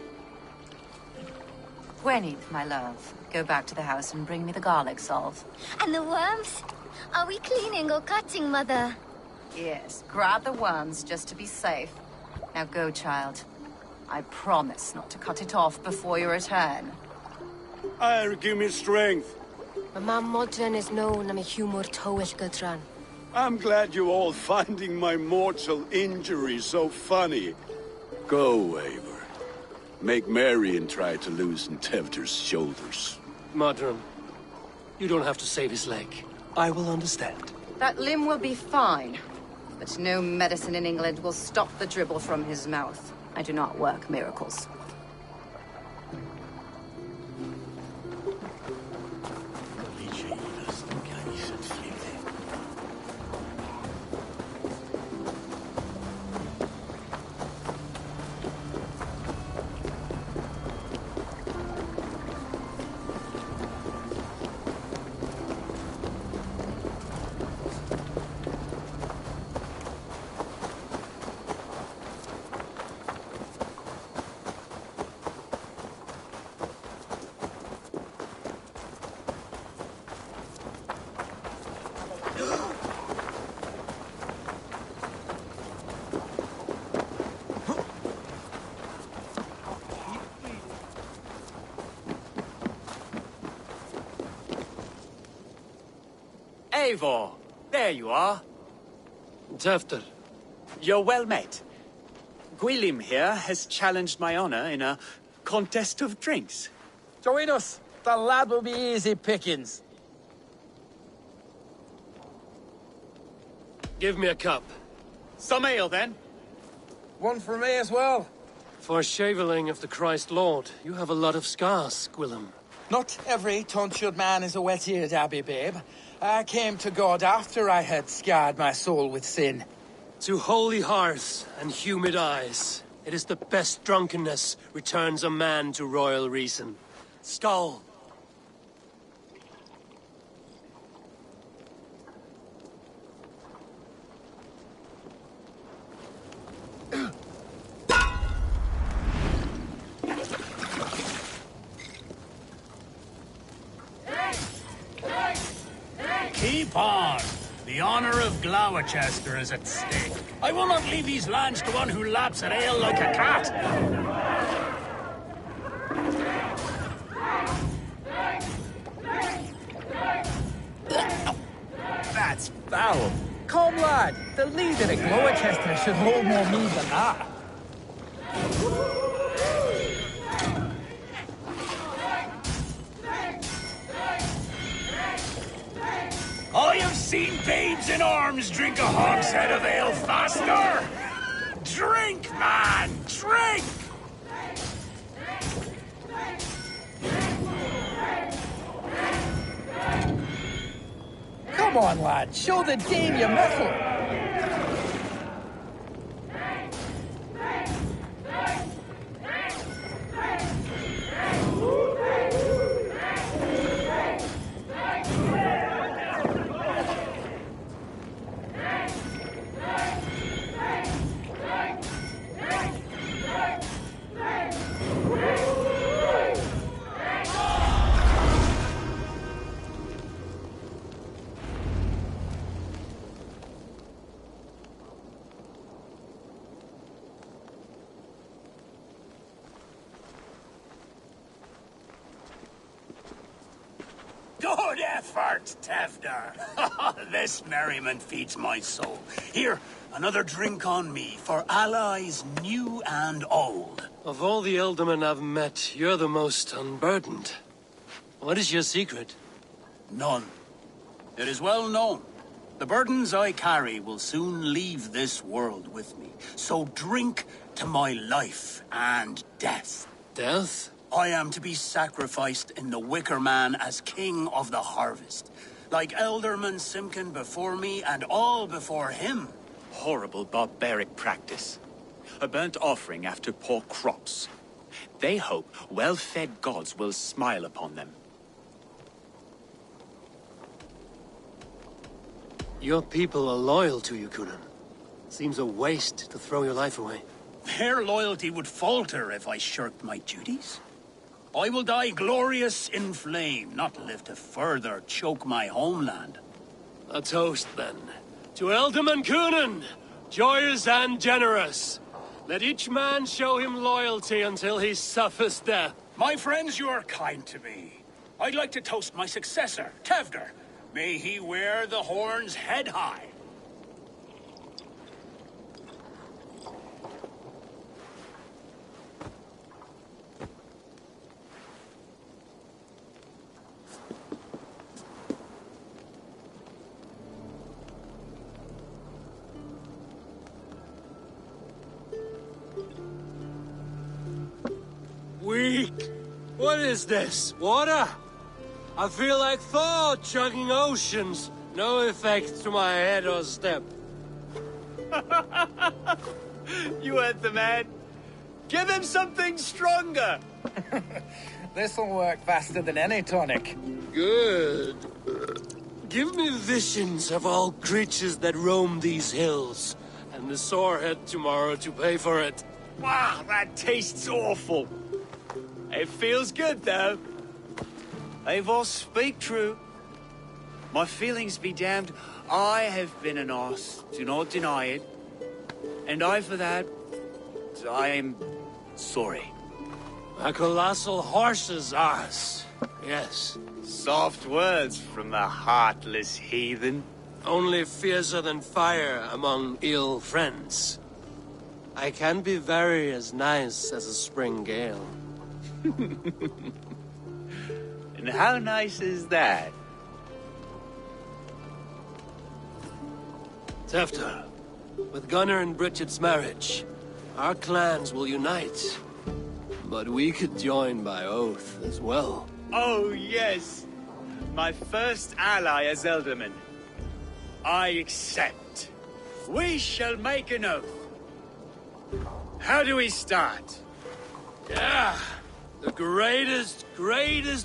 Gwyneth, my love, go back to the house and bring me the garlic salve. And the worms? Are we cleaning or cutting, Mother? Yes, grab the worms just to be safe. Now go, child. I promise not to cut it off before you return. Give me strength. My mam Modron is known am a humor towill gudran. I'm glad you're all finding my mortal injury so funny. Go, Eivor. Make Marion try to loosen Tevder's shoulders. Modron, you don't have to save his leg. I will understand. That limb will be fine, but no medicine in England will stop the dribble from his mouth. I do not work miracles. Eivor, there you are. Tevder. You're well met. Gwilym here has challenged my honor in a contest of drinks. Join us. The lad will be easy pickings. Give me a cup. Some ale, then. One for me as well. For shaveling of the Christ Lord, you have a lot of scars, Gwilym. Not every tonsured man is a wet-eared Abbey, babe. I came to God after I had scarred my soul with sin. To holy hearths and humid eyes, it is the best drunkenness returns a man to royal reason. Skull. Keep on. The honor of Gloucester is at stake. I will not leave these lands to one who laps at ale like a cat. That's foul. Come, lad. The leader of Gloucester should hold more mead than that. I have seen seen babes in arms drink a hogshead of ale faster? Drink, man! Drink! Come on, lad. Show the dame your mettle. Good effort, Tevder. This merriment feeds my soul. Here, another drink on me for allies new and old. Of all the Eldermen I've met, you're the most unburdened. What is your secret? None. It is well known. The burdens I carry will soon leave this world with me. So drink to my life and death. Death? I am to be sacrificed in the Wicker Man as king of the harvest. Like Elderman Simkin before me and all before him. Horrible barbaric practice. A burnt offering after poor crops. They hope well-fed gods will smile upon them. Your people are loyal to you, Kunan. Seems a waste to throw your life away. Their loyalty would falter if I shirked my duties. I will die glorious in flame, not live to further choke my homeland. A toast, then. To Elderman Kunan, joyous and generous. Let each man show him loyalty until he suffers death. My friends, you are kind to me. I'd like to toast my successor, Tevder. May he wear the horns head high. Weak. What is this? Water? I feel like Thor chugging oceans. No effect to my head or step. You heard the man. Give him something stronger. This'll work faster than any tonic. Good. Give me visions of all creatures that roam these hills, and the sorehead tomorrow to pay for it. Wow, that tastes awful. It feels good, though. Eivor, speak true. My feelings be damned. I have been an arse, do not deny it. And I for that, I am sorry. A colossal horse's arse, yes. Soft words from the heartless heathen. Only fiercer than fire among ill friends. I can be very as nice as a spring gale. And how nice is that? Tefter, with Gunnar and Bridget's marriage, our clans will unite. But we could join by oath as well. Oh, yes. My first ally as Elderman. I accept. We shall make an oath. How do we start? Yeah, the greatest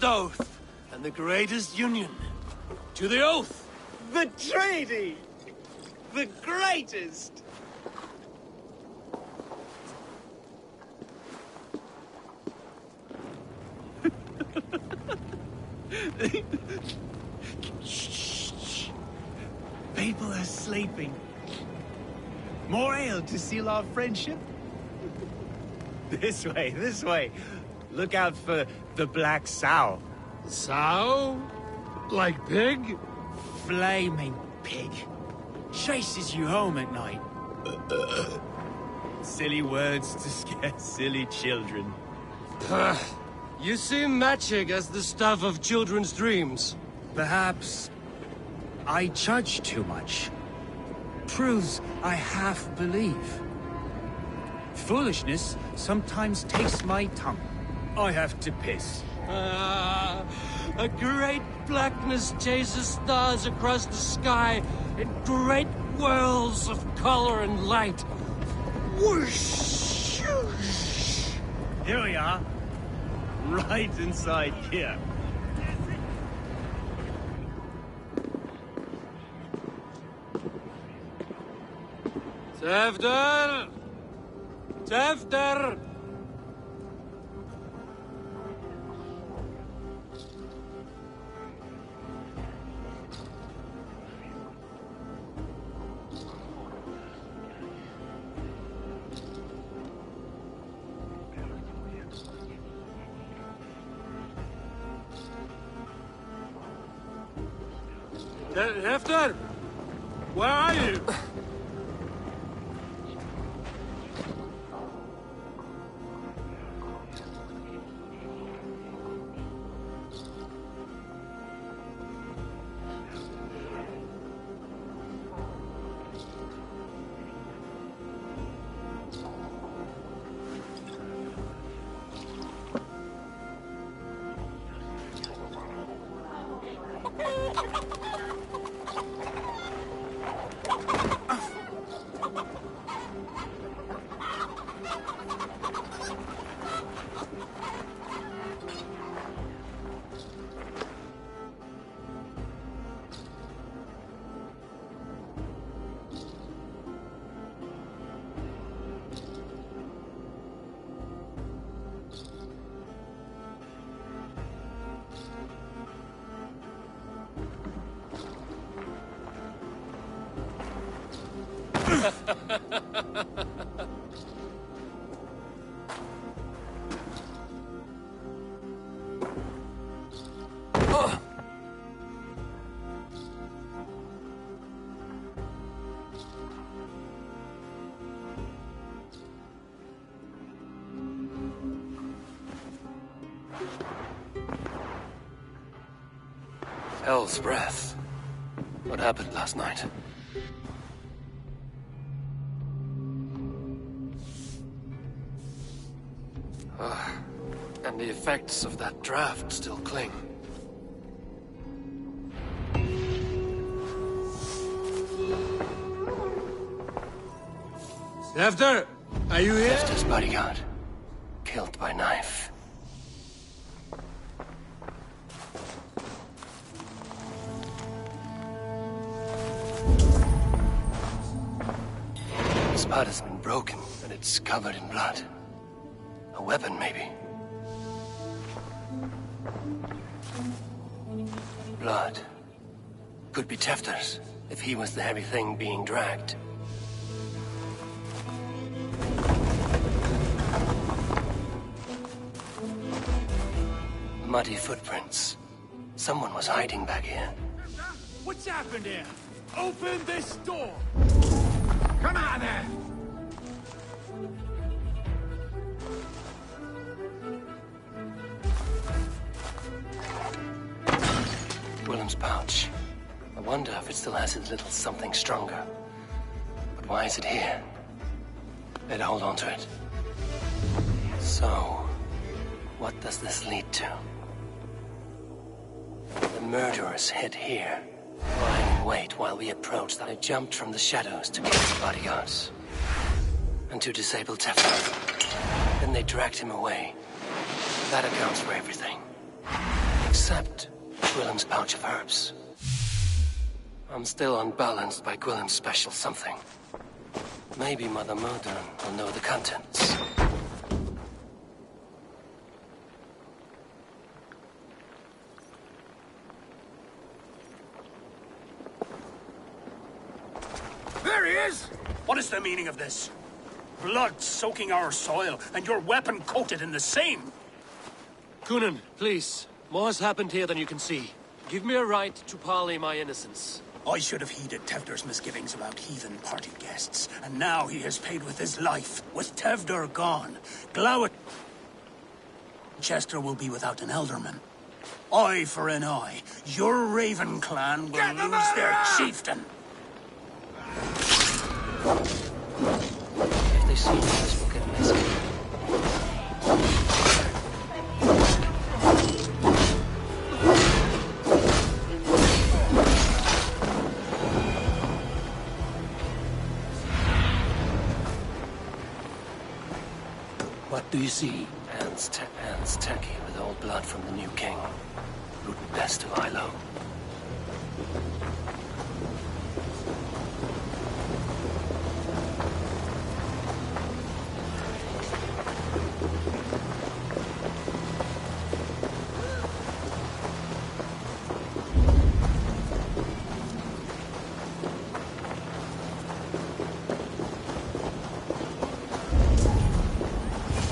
oath, and the greatest union. To the oath! The treaty! The greatest! Shh. People are sleeping. More ale to seal our friendship? This way. Look out for the black sow. Sow? Like pig? Flaming pig. Chases you home at night. Silly words to scare silly children. You see magic as the stuff of children's dreams. Perhaps. I judge too much. Truths I half believe. Foolishness sometimes takes my tongue. I have to piss. A great blackness chases stars across the sky in great whirls of color and light. Whoosh! Here we are. Right inside here. Tevder! Tevder! Hefter! Where are you? Hell's breath. What happened last night? And the effects of that draft still cling. Hefter, are you here? Hefter's bodyguard. Killed by knife. His part has been broken, and it's covered in blood. A weapon, maybe. Blood. Could be Tefter's, if he was the heavy thing being dragged. Muddy footprints. Someone was hiding back here. What's happened here? Open this door! Come out there! Willem's pouch. I wonder if it still has his little something stronger. But why is it here? Better hold on to it. So, what does this lead to? The murderers hid here, lying in wait while we approached. I jumped from the shadows to kill the bodyguards. And to disable Tefter. Then they dragged him away. That accounts for everything. Except Gwillem's pouch of herbs. I'm still unbalanced by Gwillem's special something. Maybe Mother Modern will know the contents. There he is! What is the meaning of this? Blood soaking our soil, and your weapon coated in the same! Kunan, please. More has happened here than you can see. Give me a right to parley my innocence. I should have heeded Tevder's misgivings about heathen party guests, and now he has paid with his life. With Tevder gone, Chester will be without an elderman. Eye for an eye. Your Raven clan will lose their chieftain. If they see us, we'll get messy. What do you see? Hands tacky with old blood from the new king. Root and pest of Ilo.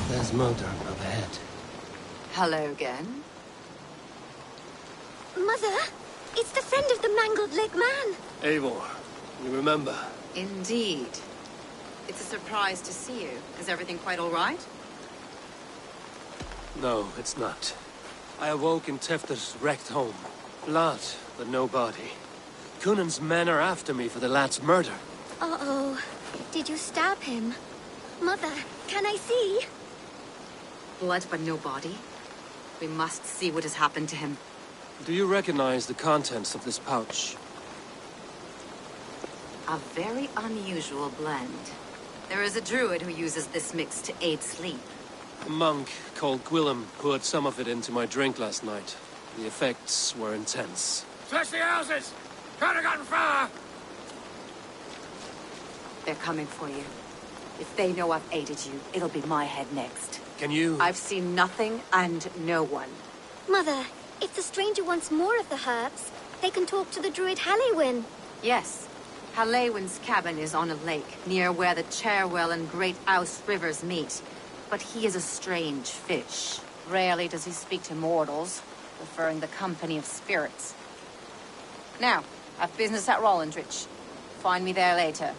There's Mulder up ahead. Hello again. Mother, it's the friend of the mangled leg man. Eivor, you remember? Indeed. It's a surprise to see you. Is everything quite all right? No, it's not. I awoke in Tefter's wrecked home. Blood, but no body. Cunan's men are after me for the lad's murder. Uh-oh. Did you stab him? Mother, can I see? Blood but no body? We must see what has happened to him. Do you recognize the contents of this pouch? A very unusual blend. There is a druid who uses this mix to aid sleep. A monk called Gwillem poured some of it into my drink last night. The effects were intense. Search the houses! Could have gotten far! They're coming for you. If they know I've aided you, it'll be my head next. Can you... I've seen nothing and no one. Mother, if the stranger wants more of the herbs, they can talk to the druid Halewyn. Yes. Halewyn's cabin is on a lake, near where the Cherwell and Great Ouse rivers meet. But he is a strange fish. Rarely does he speak to mortals, preferring the company of spirits. Now, I've business at Rollindrich. Find me there later.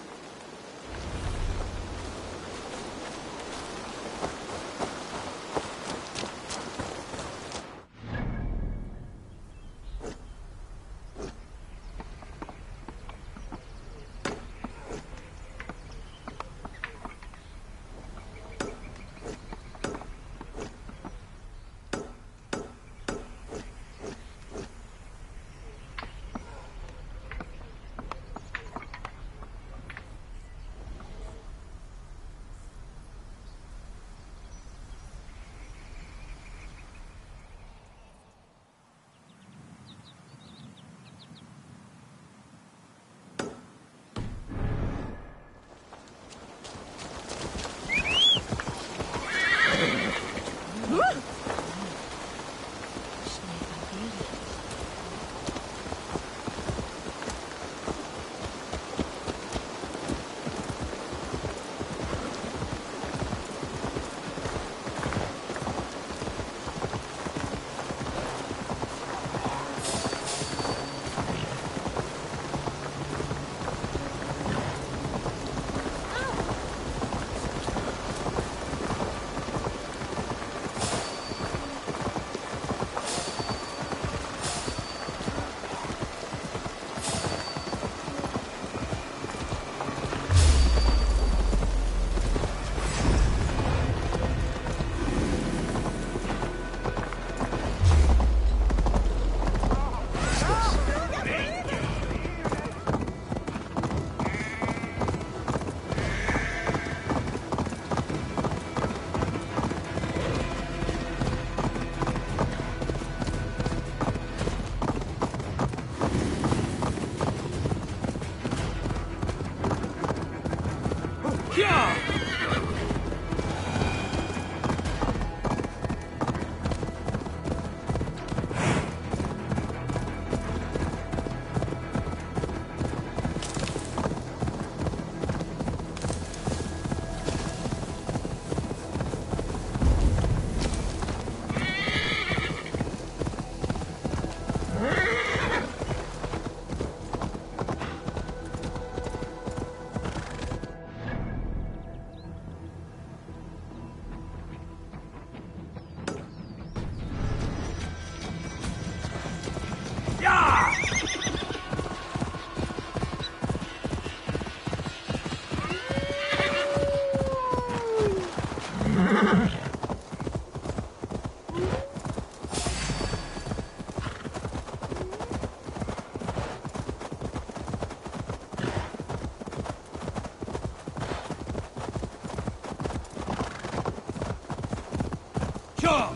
Yeah!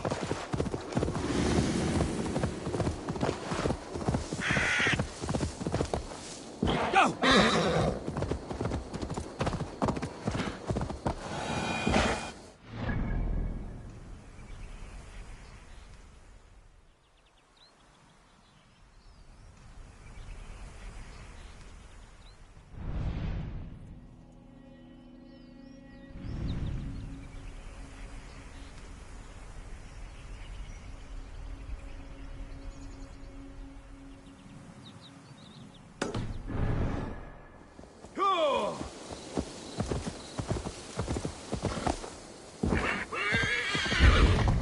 Go!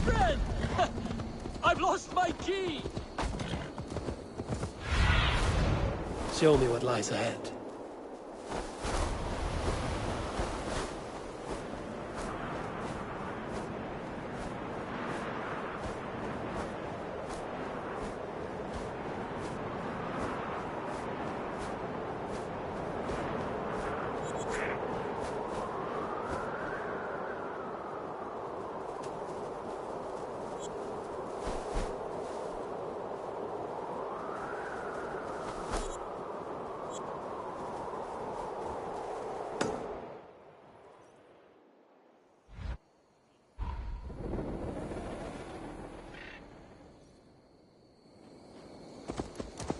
Fred! I've lost my key! Show me what lies ahead.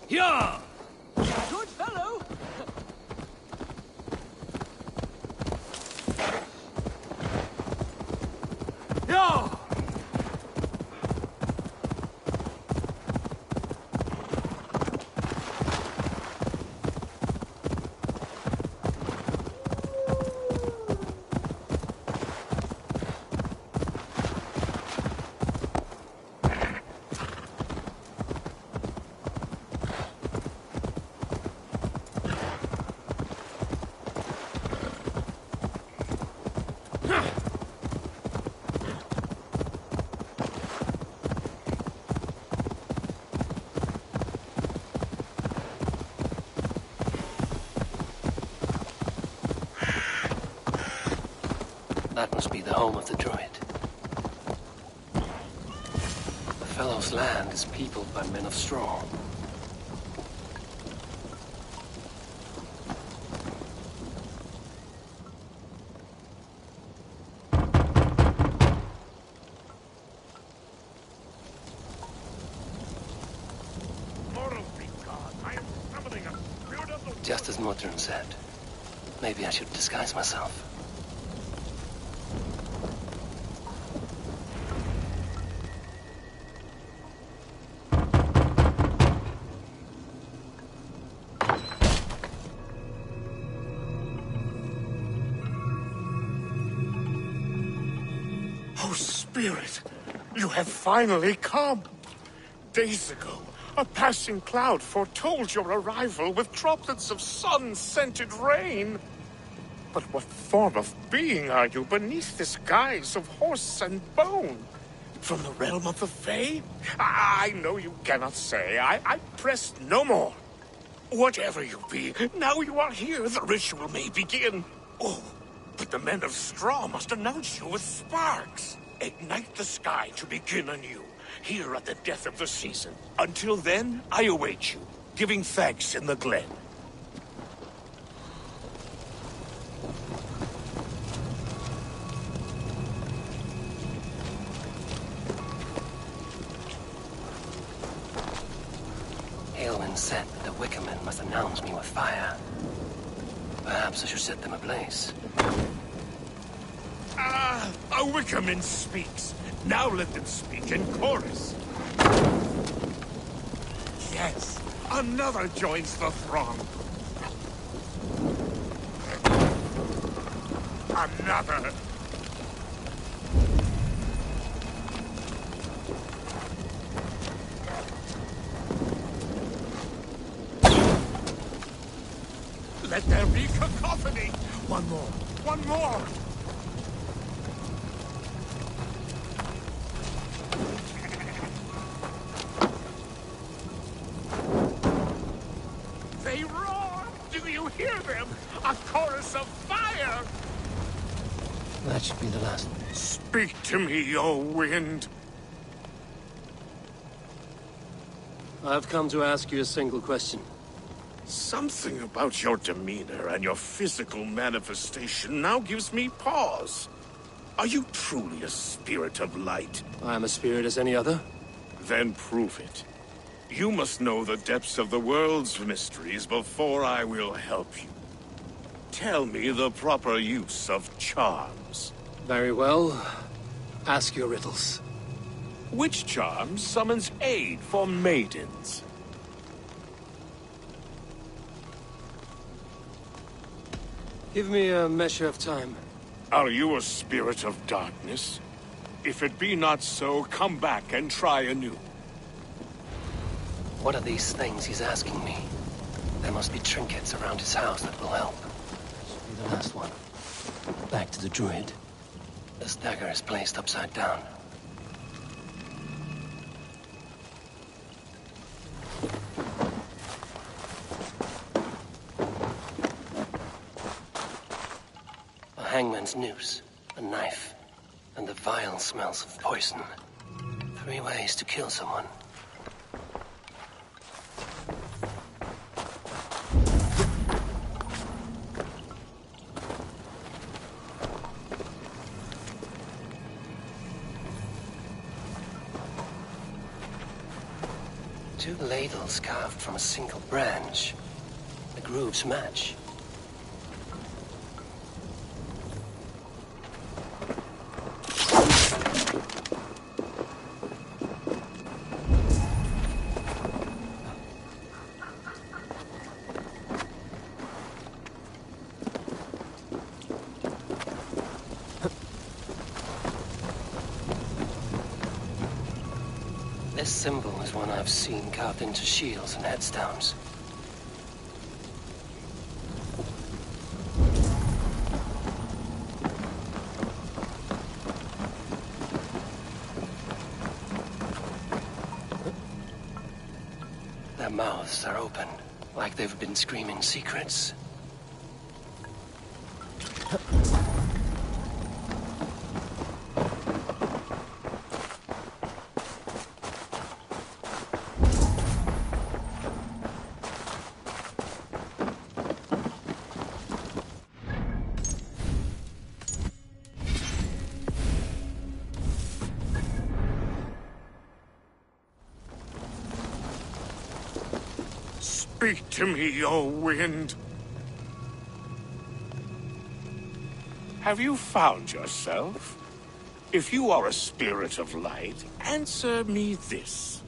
Yeah! Good fellow! Yeah! That must be the home of the druid. The fellow's land is peopled by men of straw. Just as Modron said. Maybe I should disguise myself. Oh, Spirit, you have finally come. Days ago, a passing cloud foretold your arrival with droplets of sun-scented rain. But what form of being are you beneath this guise of horse and bone? From the realm of the Fae? I know you cannot say. I press no more. Whatever you be, now you are here, the ritual may begin. Oh, but the men of straw must announce you with sparks. Ignite the sky to begin anew, here at the death of the season. Until then, I await you, giving thanks in the glen. Aelwyn said that the Wickermen must announce me with fire. Perhaps I should set them ablaze. Ah, a Wickerman speaks. Now let them speak in chorus. Yes, another joins the throng. Another. Let there be cacophony. One more. One more. They roar! Do you hear them? A chorus of fire! That should be the last. Speak to me, O wind. I've come to ask you a single question. Something about your demeanor and your physical manifestation now gives me pause. Are you truly a spirit of light? I am a spirit as any other. Then prove it. You must know the depths of the world's mysteries before I will help you. Tell me the proper use of charms. Very well. Ask your riddles. Which charm summons aid for maidens? Give me a measure of time. Are you a spirit of darkness? If it be not so, come back and try anew. What are these things he's asking me? There must be trinkets around his house that will help. Should be the last one. Back to the druid. This dagger is placed upside down. A hangman's noose, a knife, and the vile smells of poison. 3 ways to kill someone. Two ladles carved from a single branch. The grooves match. This symbol is one I've seen carved into shields and headstones. Their mouths are open, like they've been screaming secrets. Speak to me, O wind. Have you found yourself? If you are a spirit of light, answer me this.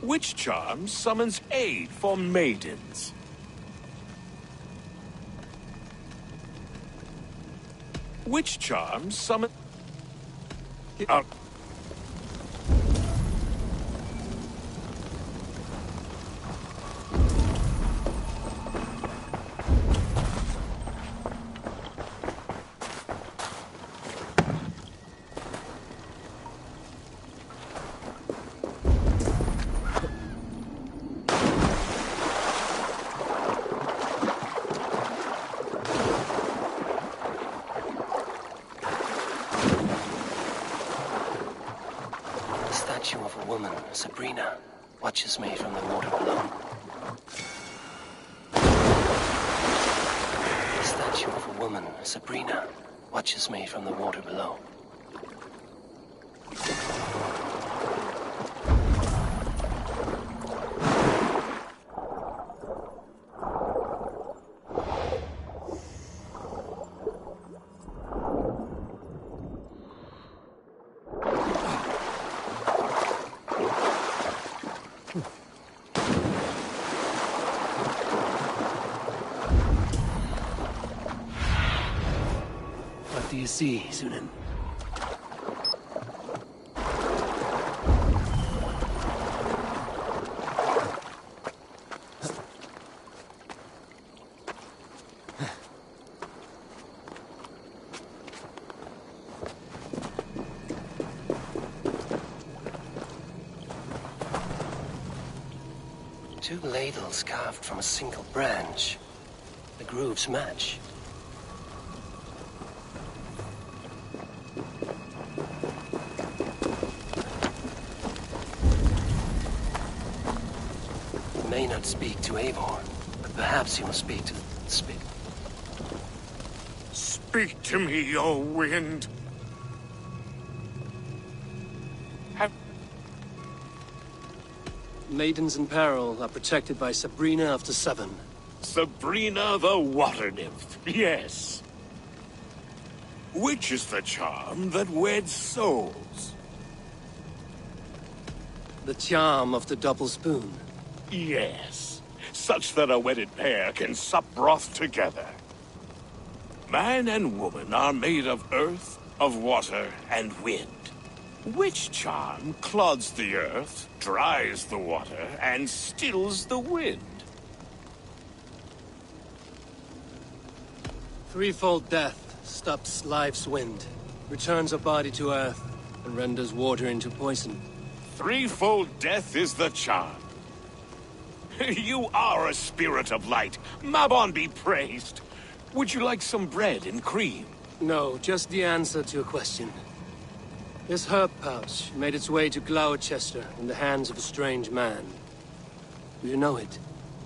Which charm summons aid for maidens? Which charm summon... Statue of a woman, Sabrina, watches me from the water below. The statue of a woman, Sabrina, watches me from the water below. What do you see, Sunan? Two ladles carved from a single branch. The grooves match. may not speak to Eivor, but perhaps he will speak to the Spit. Speak to me, O wind. Maidens in peril are protected by Sabrina of the Seven. Sabrina the water nymph, yes. Which is the charm that weds souls? The charm of the double spoon. Yes, such that a wedded pair can sup broth together. Man and woman are made of earth, of water, and wind. Which charm clods the earth, dries the water, and stills the wind? Threefold death stops life's wind, returns a body to earth, and renders water into poison. Threefold death is the charm. You are a spirit of light. Mabon be praised. Would you like some bread and cream? No, just the answer to a question. This herb pouch made its way to Gloucester in the hands of a strange man. Do you know it?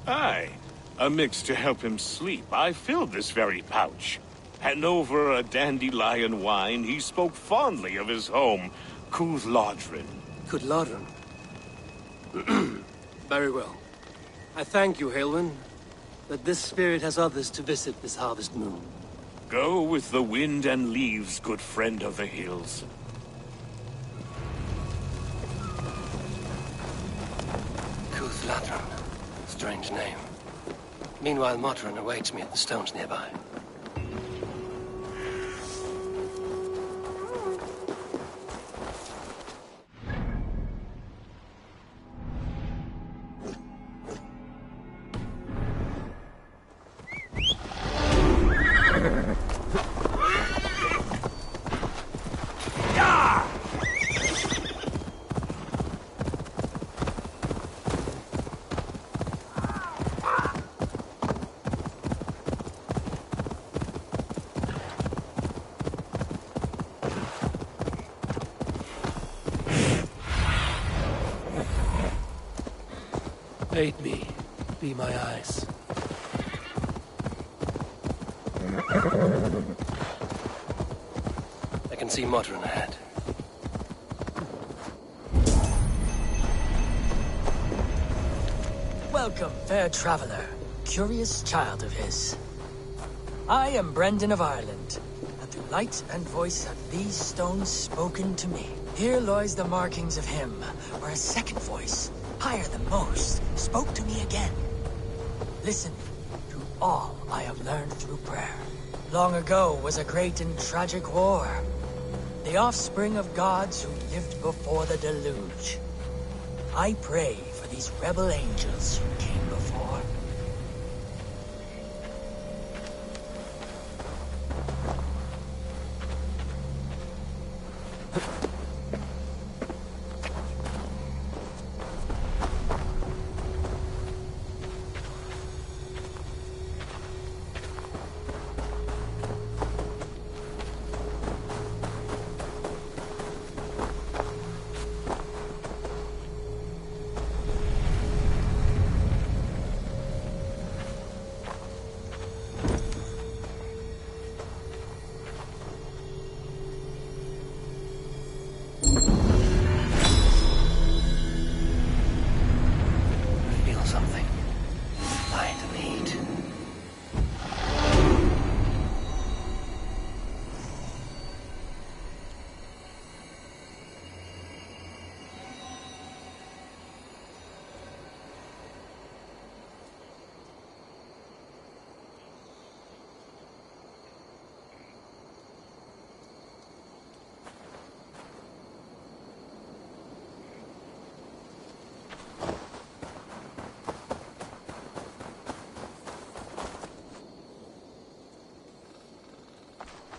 Aye. A mix to help him sleep. I filled this very pouch. And over a dandelion wine, he spoke fondly of his home, Cúth-Lodrin. Cúth-Lodrin? Very well. I thank you, Halwyn, that this spirit has others to visit this harvest moon. Go with the wind and leaves, good friend of the hills. Cúth-Lodrin. Strange name. Meanwhile, Modron awaits me at the stones nearby. Aid me. Be my eyes. I can see Modron ahead. Welcome, fair traveler, curious child of his. I am Brendan of Ireland, and through light and voice have these stones spoken to me. Here lies the markings of him, where a second voice, higher than most, spoke to me again. Listen to all I have learned through prayer. Long ago was a great and tragic war. The offspring of gods who lived before the deluge. I pray for these rebel angels who came before.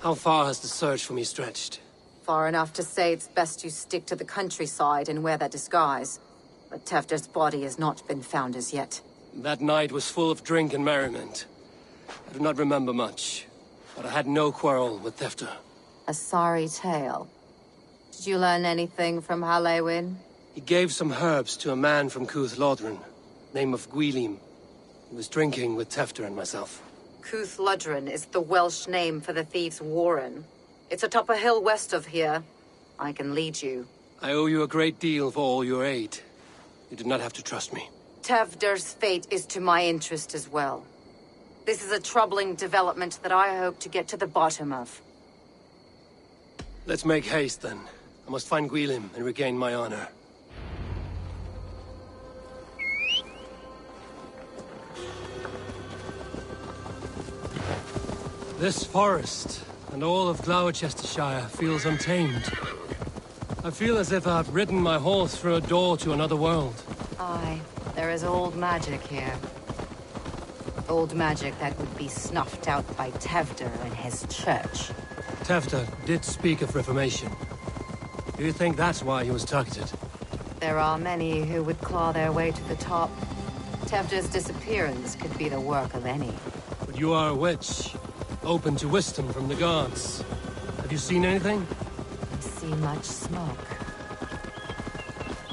How far has the search for me stretched? Far enough to say it's best you stick to the countryside and wear that disguise. But Tefter's body has not been found as yet. That night was full of drink and merriment. I do not remember much, but I had no quarrel with Tefter. A sorry tale. Did you learn anything from Halewin? He gave some herbs to a man from Cúth-Lodrin. Name of Gwylim. He was drinking with Tefter and myself. Cúth Ludren is the Welsh name for the thieves' warren. It's atop a hill west of here. I can lead you. I owe you a great deal for all your aid. You do not have to trust me. Tevder's fate is to my interest as well. This is a troubling development that I hope to get to the bottom of. Let's make haste, then. I must find Gwylim and regain my honor. This forest, and all of Gloucestershire, feels untamed. I feel as if I've ridden my horse through a door to another world. Aye, there is old magic here. Old magic that would be snuffed out by Tevder and his church. Tefter did speak of reformation. Do you think that's why he was targeted? There are many who would claw their way to the top. Tevder's disappearance could be the work of any. But you are a witch, open to wisdom from the gods. Have you seen anything? I see much smoke.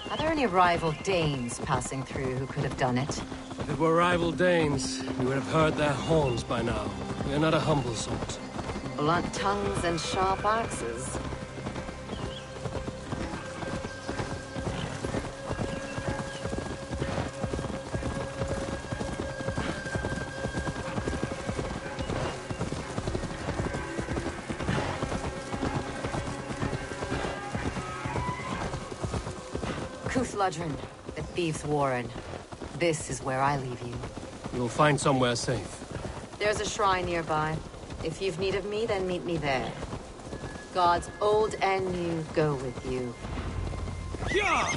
Are there any rival Danes passing through who could have done it? If it were rival Danes, we would have heard their horns by now. We are not a humble sort. Blunt tongues and sharp axes. Cúth Ludren, the thieves' warren. This is where I leave you. You will find somewhere safe. There's a shrine nearby. If you've need of me, then meet me there. Gods old and new go with you. Yeah!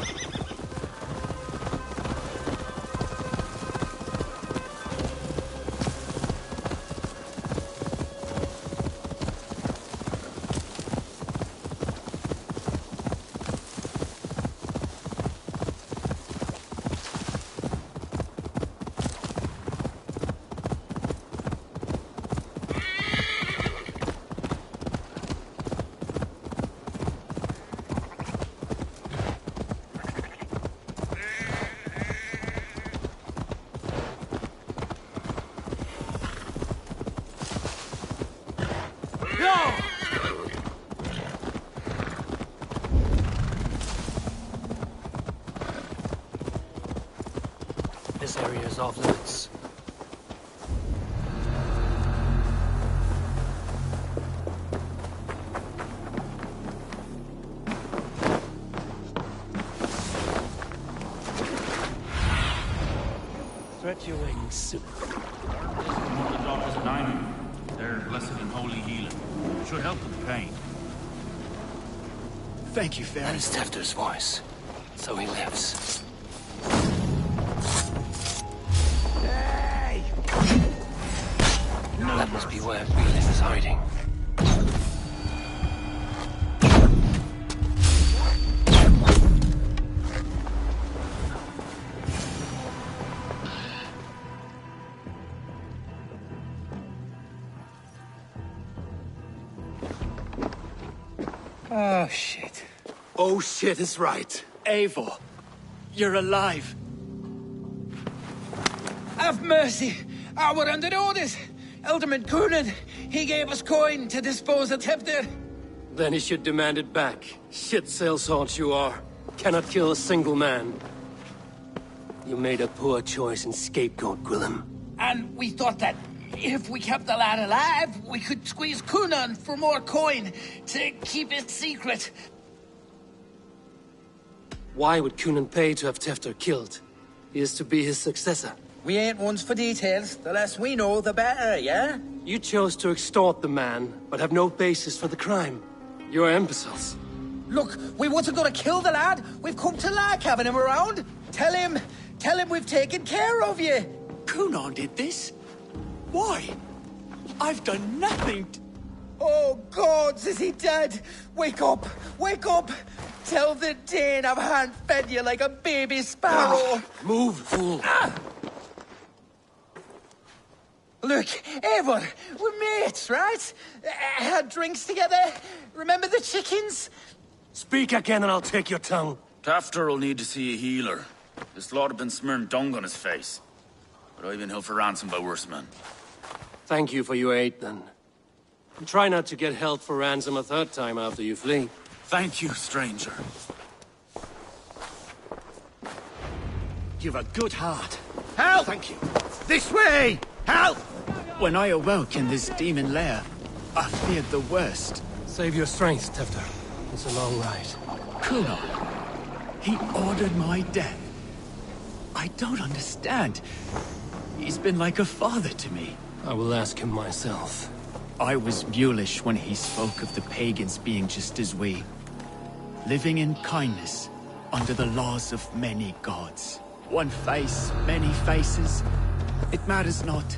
This area is off limits. Stretch your wings. More the doctors at Diamond. They're blessed and holy healing. Should help with the pain. Thank you, Fair. That is Tefter's voice. So he lives. That must be where Gwylim is hiding. Oh, shit. Oh, shit is right. Eivor, you're alive. Have mercy. We're under orders. Alderman Coonan, he gave us coin to dispose of Tefter. Then he should demand it back. Shit sellsword you are. Cannot kill a single man. You made a poor choice in scapegoat, Gwylim. And we thought that if we kept the lad alive, we could squeeze Coonan for more coin to keep it secret. Why would Coonan pay to have Tefter killed? He is to be his successor. We ain't ones for details. The less we know, the better, yeah? You chose to extort the man, but have no basis for the crime. You're imbeciles. Look, we wasn't gonna kill the lad. We've come to like having him around. Tell him we've taken care of you. Coonan did this? Why? I've done nothing. Oh, gods, is he dead? Wake up! Wake up! Tell the Dane I've hand-fed you like a baby sparrow. Move, fool. Look, Eivor, we're mates, right? Had drinks together. Remember the chickens? Speak again and I'll take your tongue. Tafter will need to see a healer. This lord have been smearing dung on his face. But I've been held for ransom by worse men. Thank you for your aid, then. And try not to get held for ransom a third time after you flee. Thank you, stranger. You've a good heart. Help! Thank you. This way! Help! When I awoke in this demon lair, I feared the worst. Save your strength, Tefter. It's a long ride. Kuno. He ordered my death. I don't understand. He's been like a father to me. I will ask him myself. I was mulish when he spoke of the pagans being just as we. Living in kindness, under the laws of many gods. One face, many faces. It matters not.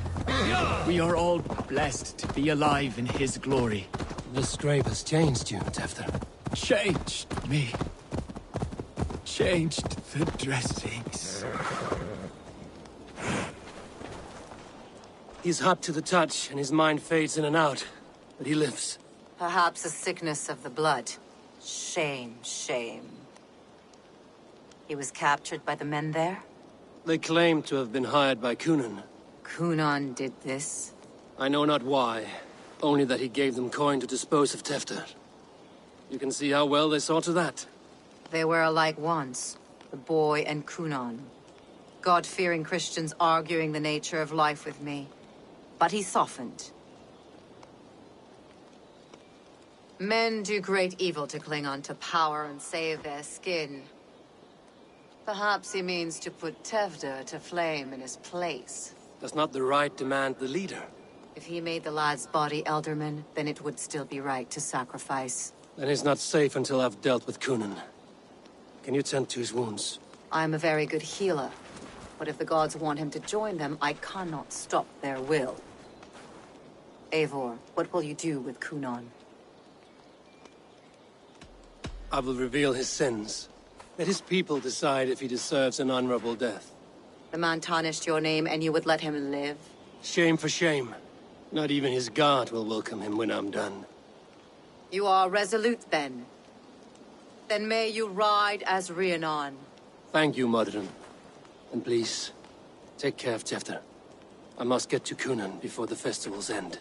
We are all blessed to be alive in his glory. This scrape has changed you, Tefter. Changed me. Changed the dressings. He's hot to the touch, and his mind fades in and out. But he lives. Perhaps a sickness of the blood. Shame, shame. He was captured by the men there? They claim to have been hired by Kunan. Kunan did this? I know not why. Only that he gave them coin to dispose of Tefter. You can see how well they saw to that. They were alike once, the boy and Kunan. God-fearing Christians arguing the nature of life with me. But he softened. Men do great evil to cling on to power and save their skin. Perhaps he means to put Tefter to flame in his place. Does not the right demand the leader? If he made the lad's body Elderman, then it would still be right to sacrifice. Then he's not safe until I've dealt with Kunan. Can you tend to his wounds? I am a very good healer. But if the gods want him to join them, I cannot stop their will. Eivor, what will you do with Kunan? I will reveal his sins. Let his people decide if he deserves an honorable death. The man tarnished your name and you would let him live? Shame for shame. Not even his guard will welcome him when I'm done. You are resolute, then. Then may you ride as Rhiannon. Thank you, Modern. And please, take care of Tefter. I must get to Kunan before the festival's end.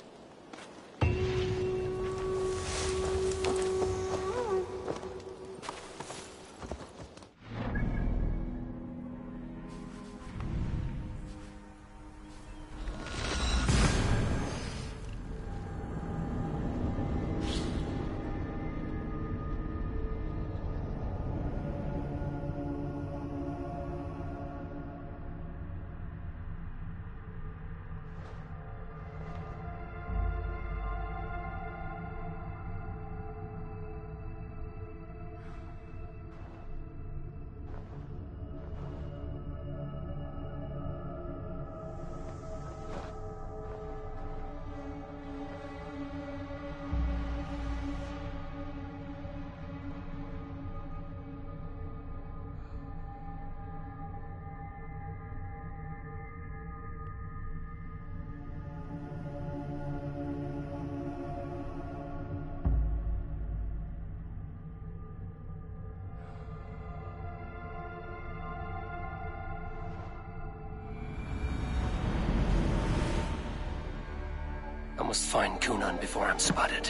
I must find Kunan before I'm spotted.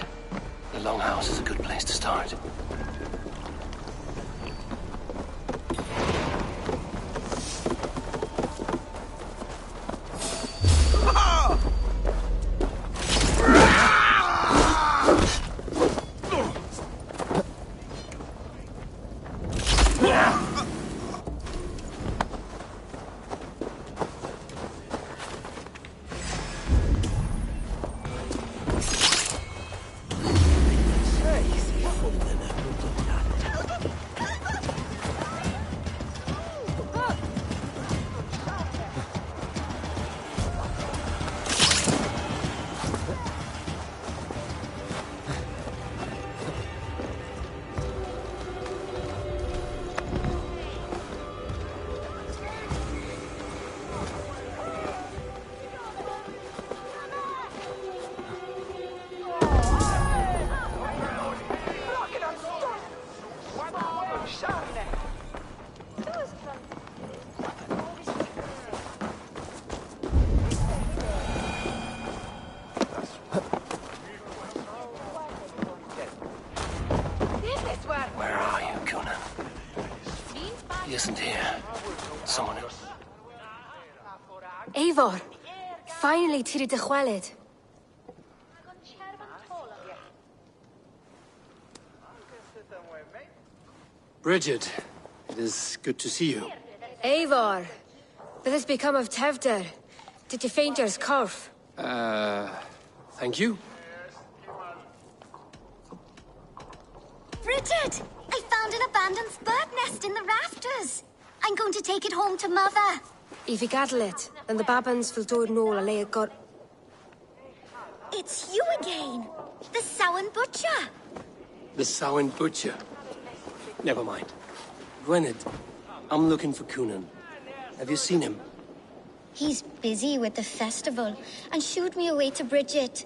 The Longhouse is a good place to start. Eivor, finally tiri de chwaled. Bridget, it is good to see you. Eivor, what has become of Tevder? Did you faint your scarf? Thank you. Bridget! I found an abandoned bird nest in the rafters. I'm going to take it home to Mother. If you gather it, then the babans will do it all a lay got. It's you again! The Samhain Butcher! The Samhain Butcher. Never mind. Gwynedd, I'm looking for Coonan. Have you seen him? He's busy with the festival and shooed me away to Bridget.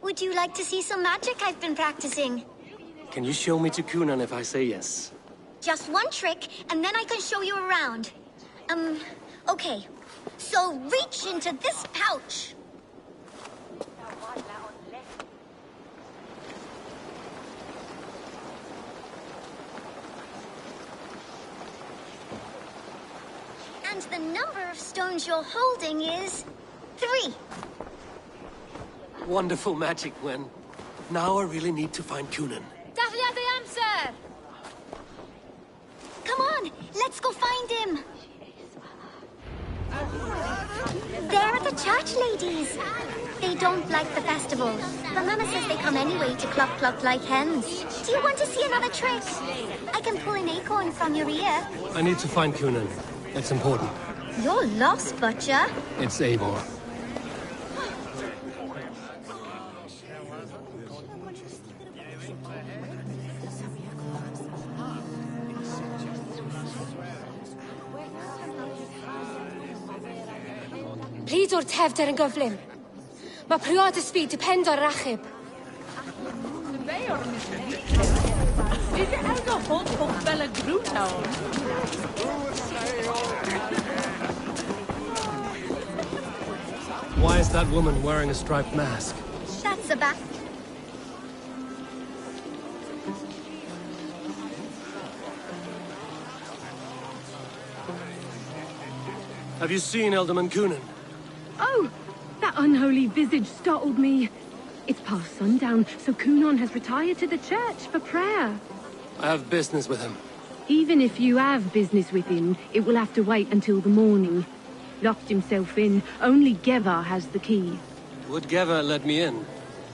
Would you like to see some magic I've been practicing? Can you show me to Coonan if I say yes? Just one trick, and then I can show you around. Okay. So reach into this pouch. And the number of stones you're holding is 3. Wonderful magic, Gwen. Now I really need to find Coonan. Dahlia the answer! Come on, let's go find him. There are the church ladies. They don't like the festival, but Mama says they come anyway to cluck cluck like hens. Do you want to see another trick? I can pull an acorn from your ear. I need to find Coonan. It's important. You're lost, Butcher. It's Eivor. Please o'r Tevder yn gyflym. Mae priod y speed depend o'r rachub. Why is that woman wearing a striped mask? That's a bat. Have you seen Alderman Coonan? Oh, that unholy visage startled me. It's past sundown, so Coonan has retired to the church for prayer. I have business with him. Even if you have business with him, it will have to wait until the morning. Locked himself in. Only Geva has the key. Would Geva let me in?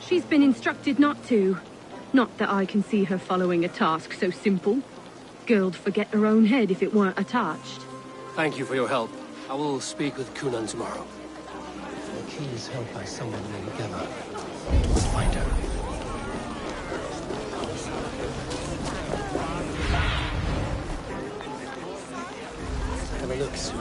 She's been instructed not to. Not that I can see her following a task so simple. Girl'd forget her own head if it weren't attached. Thank you for your help. I will speak with Coonan tomorrow. The key is held by someone named Geva. Let's find her. Have a look, Sue.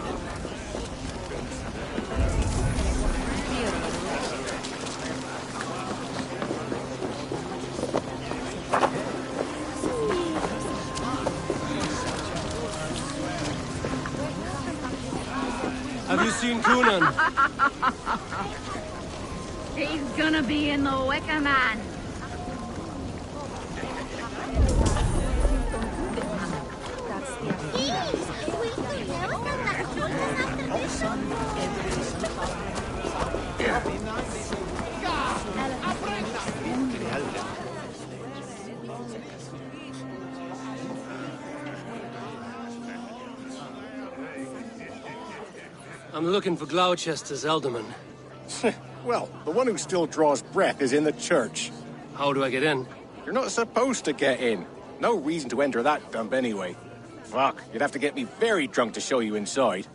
Have you seen Coonan? He's gonna be in the Wicker Man. I'm looking for Gloucester's alderman. Well, the one who still draws breath is in the church. How do I get in? You're not supposed to get in. No reason to enter that dump anyway. Fuck, you'd have to get me very drunk to show you inside.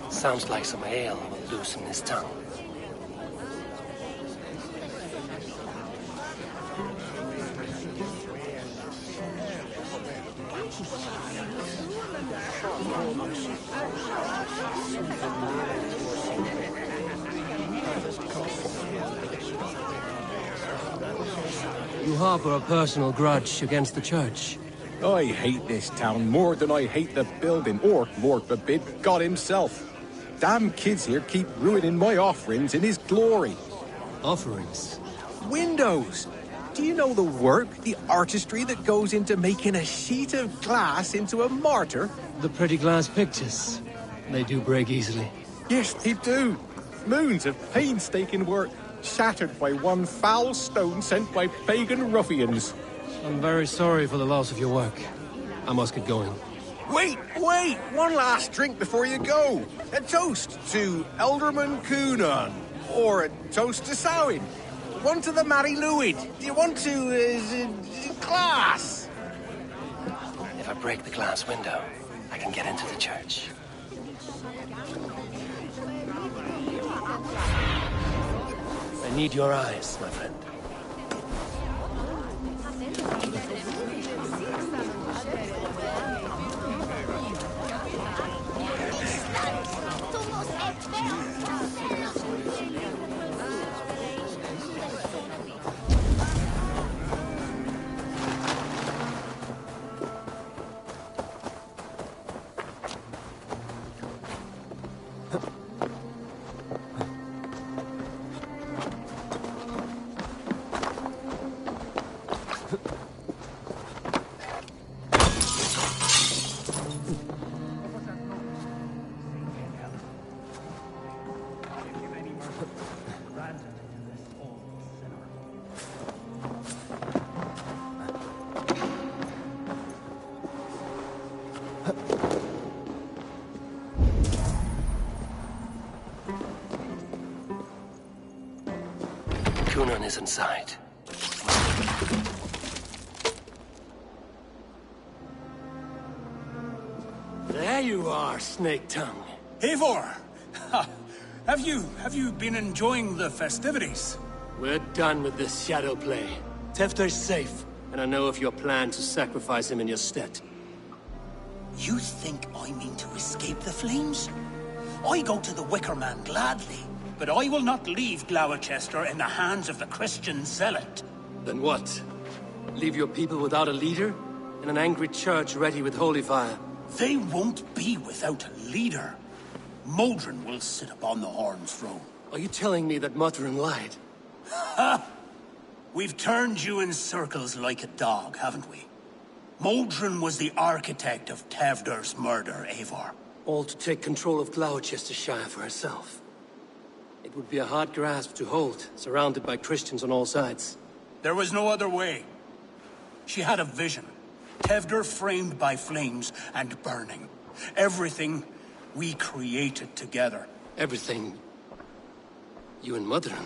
Sounds like some ale will loosen his tongue. You harbor a personal grudge against the church. I hate this town more than I hate the building, or, Lord forbid, God himself. Damn kids here keep ruining my offerings in his glory. Offerings? Windows! Do you know the work, the artistry that goes into making a sheet of glass into a martyr? The pretty glass pictures. They do break easily. Yes, they do. Moons of painstaking work, shattered by one foul stone sent by pagan ruffians. I'm very sorry for the loss of your work. I must get going. Wait! One last drink before you go. A toast to Elderman Coonan. Or a toast to Samhain. One to the Mary Lwyd. Do you want to, glass? If I break the glass window, I can get into the church. I need your eyes, my friend. Coonan is inside. There you are, Snake Tongue. Eivor! Have you been enjoying the festivities? We're done with this shadow play. Tefter's safe, and I know of your plan to sacrifice him in your stead. You think I mean to escape the flames? I go to the Wicker Man gladly, but I will not leave Gloucester in the hands of the Christian zealot. Then what? Leave your people without a leader? And an angry church ready with holy fire? They won't be without a leader. Modron will sit upon the Horn's throne. Are you telling me that Modron lied? Ha! We've turned you in circles like a dog, haven't we? Modron was the architect of Tevder's murder, Eivor. All to take control of Gloucestershire for herself. It would be a hard grasp to hold, surrounded by Christians on all sides. There was no other way. She had a vision. Tevder framed by flames and burning. Everything we created together. Everything? You and Modron?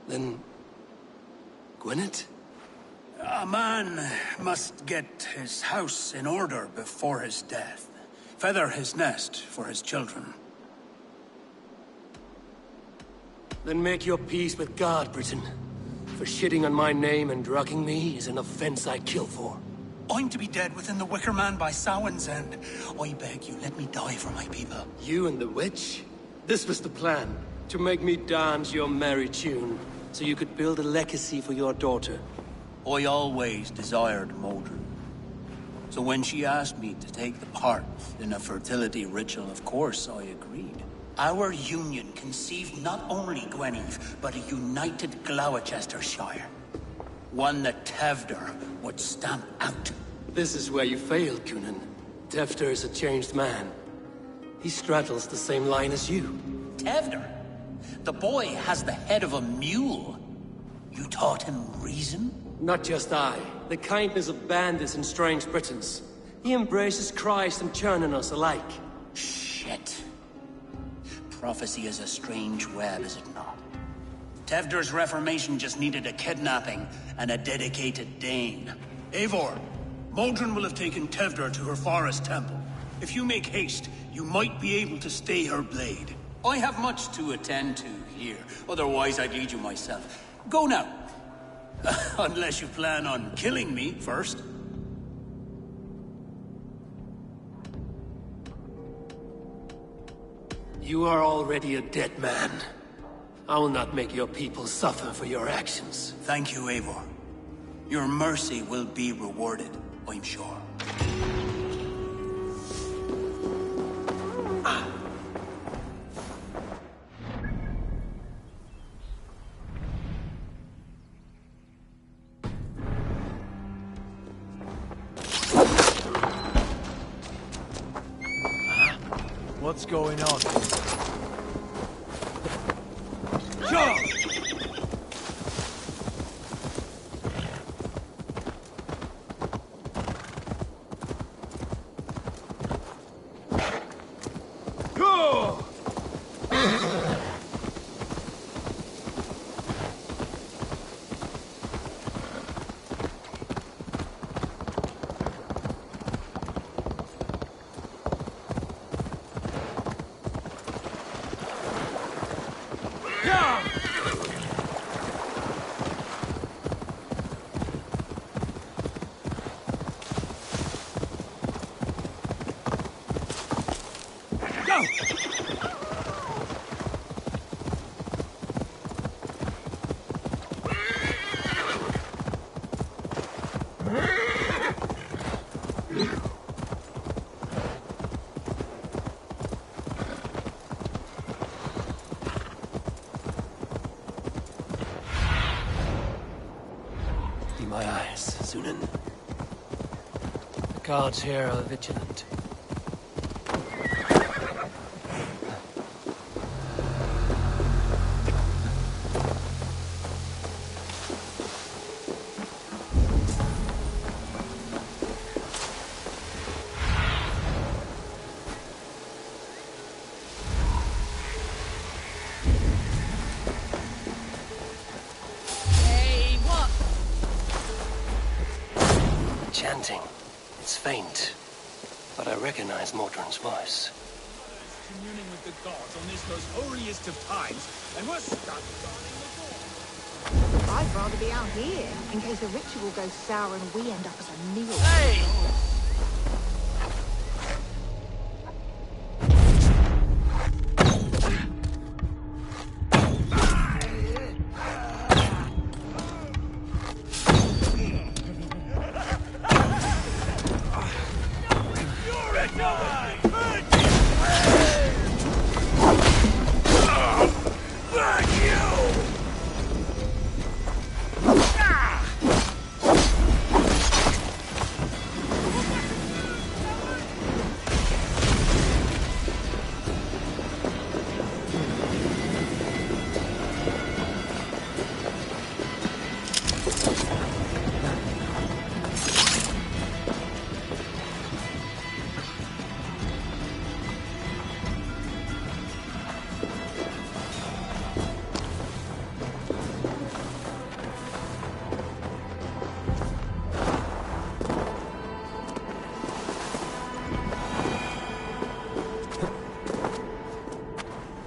Then... Gwynedd? A man must get his house in order before his death. Feather his nest for his children. Then make your peace with God, Britain. For shitting on my name and drugging me is an offense I kill for. I'm to be dead within the Wicker Man by Samhain's end. I beg you, let me die for my people. You and the witch? This was the plan. To make me dance your merry tune, so you could build a legacy for your daughter. I always desired Modron. So when she asked me to take the part in a fertility ritual, of course I agreed. Our union conceived not only Gweneve, but a united Gloucestershire. One that Tevder would stamp out. This is where you failed, Coonan. Tefter is a changed man. He straddles the same line as you. Tevder? The boy has the head of a mule. You taught him reason? Not just I. The kindness of bandits and strange Britons. He embraces Christ and churn in us alike. Shit. Prophecy is a strange web, is it not? Tevder's reformation just needed a kidnapping and a dedicated Dane. Eivor, Modron will have taken Tevder to her forest temple. If you make haste, you might be able to stay her blade. I have much to attend to here, otherwise I'd lead you myself. Go now. Unless you plan on killing me first. You are already a dead man. I will not make your people suffer for your actions. Thank you, Eivor. Your mercy will be rewarded, I'm sure. What's going on? Be my eyes, Sunan. The guards here are vigilant. Chanting. It's faint, but I recognize Mordrin's voice. Communing with the gods on this most holiest of times, and we're stuck guarding the door. I'd rather be out here, in case the ritual goes sour and we end up as a meal. Hey!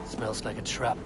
Smells like a trap.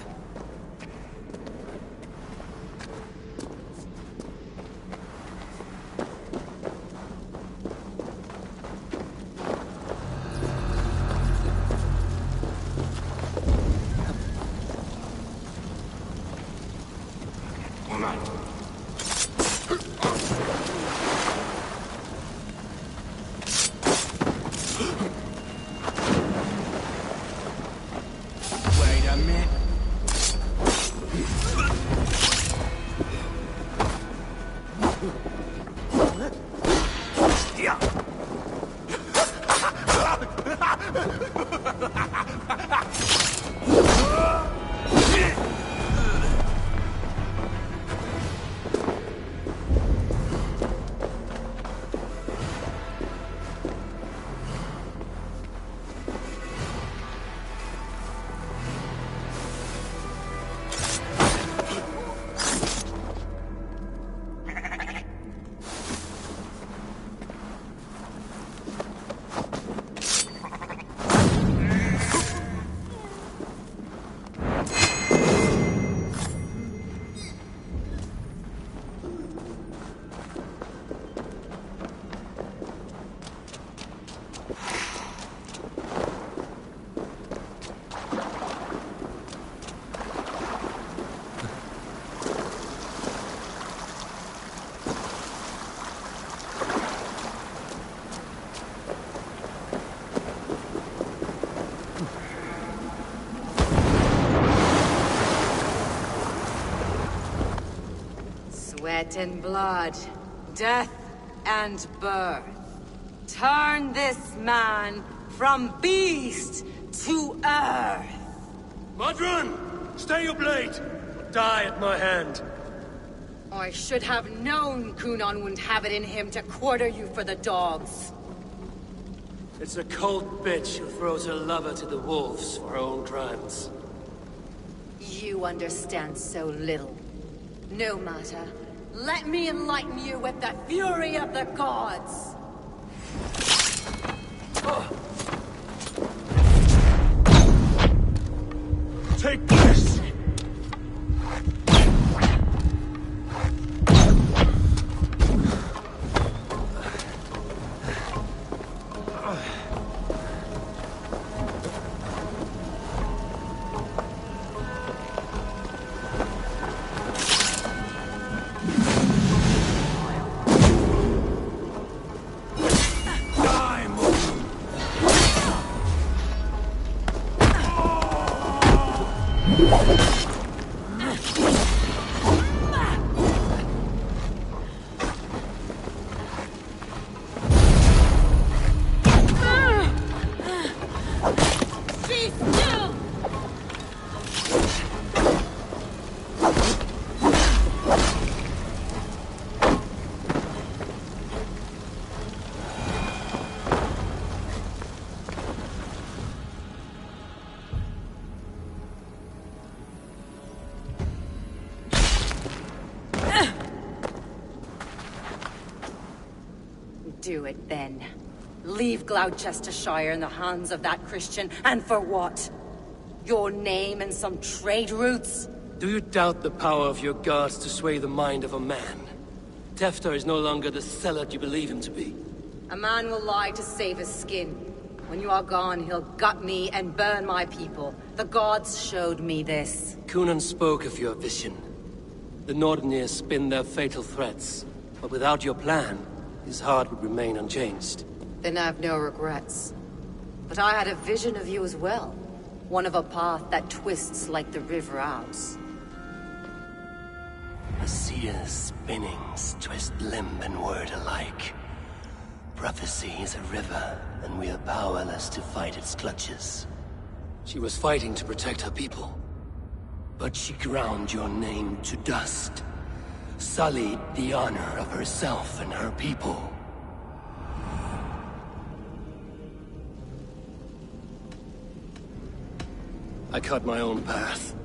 Sweat and blood, death and birth. Turn this man from beast to Modron! Stay your blade! Die at my hand. I should have known Kunon wouldn't have it in him to quarter you for the dogs. It's a cold bitch who throws her lover to the wolves for her own crimes. You understand so little. No matter. Let me enlighten you with the fury of the gods! Take this! Do it then. Leave Gloucestershire in the hands of that Christian, and for what? Your name and some trade routes? Do you doubt the power of your gods to sway the mind of a man? Tefter is no longer the zealot you believe him to be. A man will lie to save his skin. When you are gone, he'll gut me and burn my people. The gods showed me this. Kunan spoke of your vision. The Nordenir spin their fatal threats, but without your plan, his heart would remain unchanged. Then I have no regrets. But I had a vision of you as well. One of a path that twists like the river Ouse. A seer's spinnings twist limb and word alike. Prophecy is a river, and we are powerless to fight its clutches. She was fighting to protect her people. But she ground your name to dust. Sullied the honor of herself and her people. I cut my own path.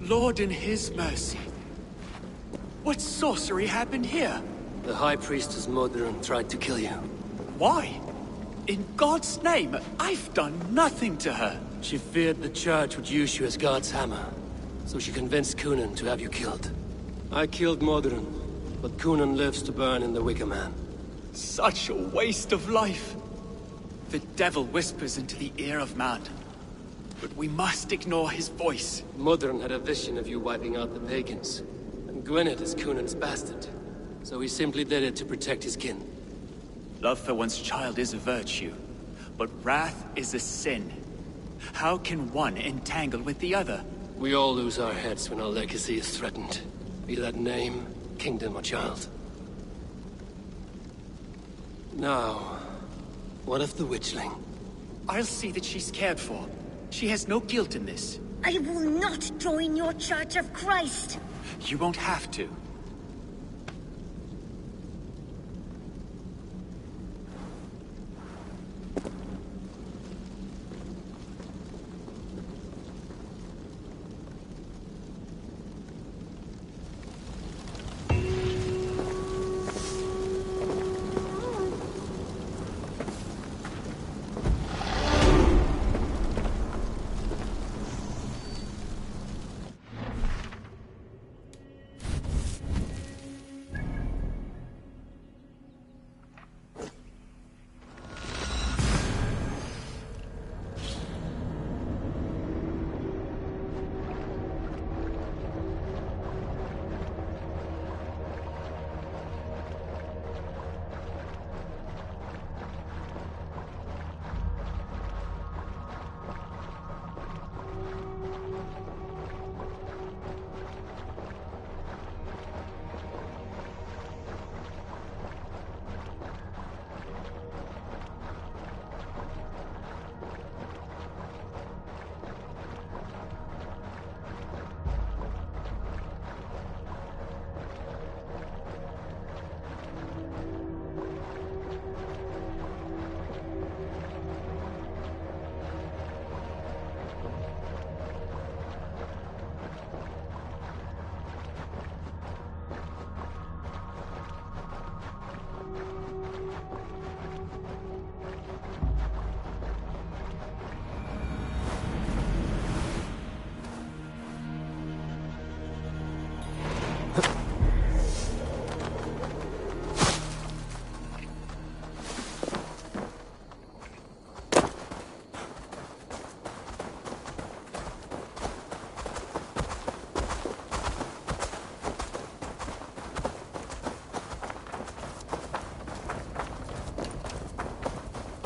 Lord in his mercy. What sorcery happened here? The High Priestess Modron tried to kill you. Why? In God's name, I've done nothing to her. She feared the Church would use you as God's hammer, so she convinced Kunan to have you killed. I killed Modron, but Kunan lives to burn in the Wicker Man. Such a waste of life. The devil whispers into the ear of man. But we must ignore his voice. Modron had a vision of you wiping out the pagans. And Gwynedd is Kunan's bastard. So he simply did it to protect his kin. Love for one's child is a virtue, but wrath is a sin. How can one entangle with the other? We all lose our heads when our legacy is threatened. Be that name, kingdom, or child. Now, what of the witchling? I'll see that she's cared for. She has no guilt in this. I will not join your Church of Christ. You won't have to.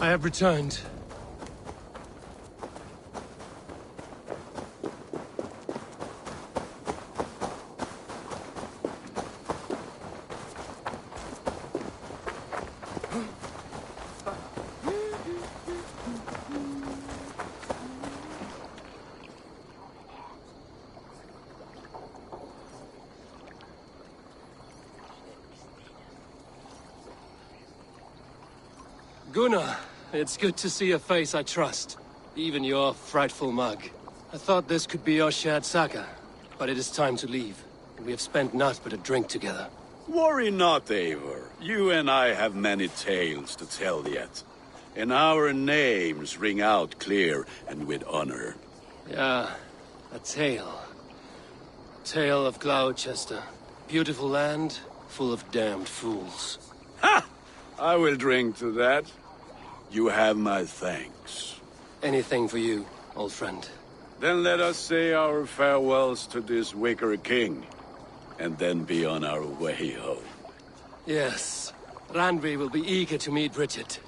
I have returned. Gunnar, it's good to see a face I trust. Even your frightful mug. I thought this could be our shared saga, but it is time to leave. We have spent naught but a drink together. Worry not, Eivor. You and I have many tales to tell yet. And our names ring out clear and with honor. Yeah, a tale. A tale of Gloucester. Beautiful land, full of damned fools. Ha! I will drink to that. You have my thanks. Anything for you, old friend. Then let us say our farewells to this wicker king, and then be on our way home. Yes, Randvi will be eager to meet Bridget.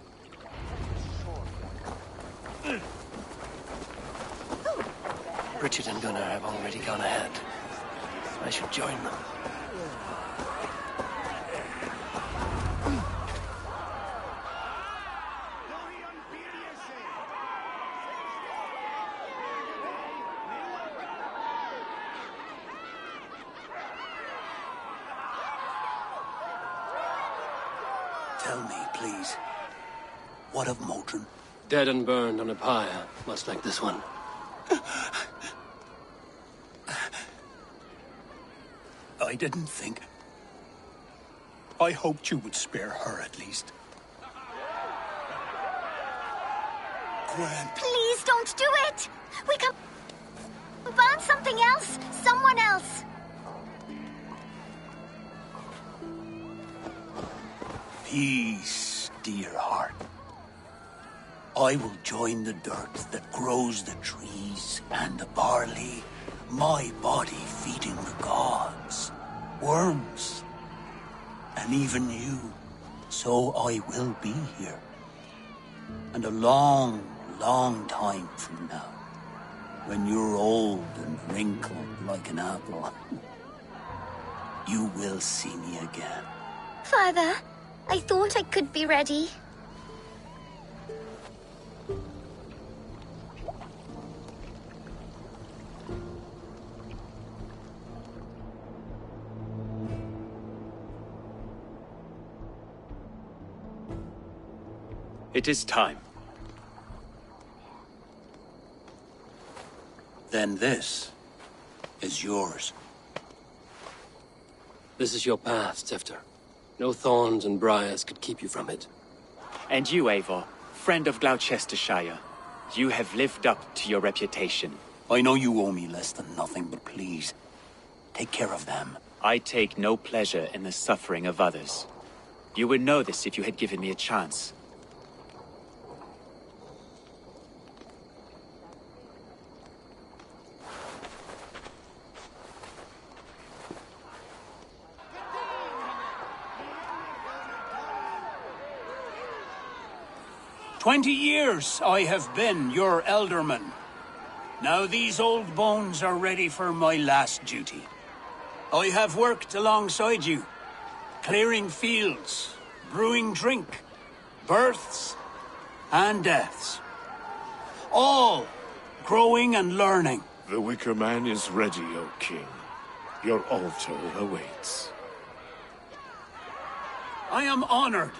Bridget and Gunnar have already gone ahead. I should join them. Tell me, please, what of Modron? Dead and burned on a pyre, much like this one. I didn't think. I hoped you would spare her at least. Gwen. Please don't do it! We can find something else, someone else. Peace, dear heart. I will join the dirt that grows the trees and the barley, my body feeding the gods, worms, and even you. So I will be here. And a long, long time from now, when you're old and wrinkled like an apple, you will see me again. Father, I thought I could be ready. It is time. Then this is yours. This is your path, Tifter. No thorns and briars could keep you from it. And you, Eivor, friend of Gloucestershire, you have lived up to your reputation. I know you owe me less than nothing, but please, take care of them. I take no pleasure in the suffering of others. You would know this if you had given me a chance. "20 years I have been your elderman. Now these old bones are ready for my last duty. I have worked alongside you, clearing fields, brewing drink, births and deaths. All growing and learning. The Wicker Man is ready, O King. Your altar awaits. I am honored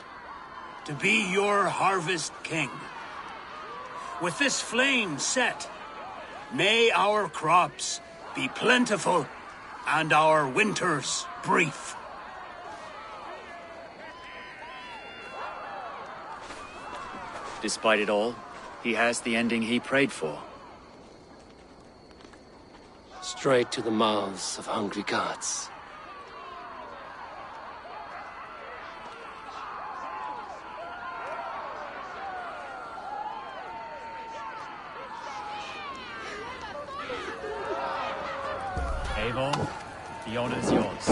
to be your Harvest King. With this flame set, may our crops be plentiful and our winters brief. Despite it all, he has the ending he prayed for. Straight to the mouths of hungry gods. Eivor, the honor is yours.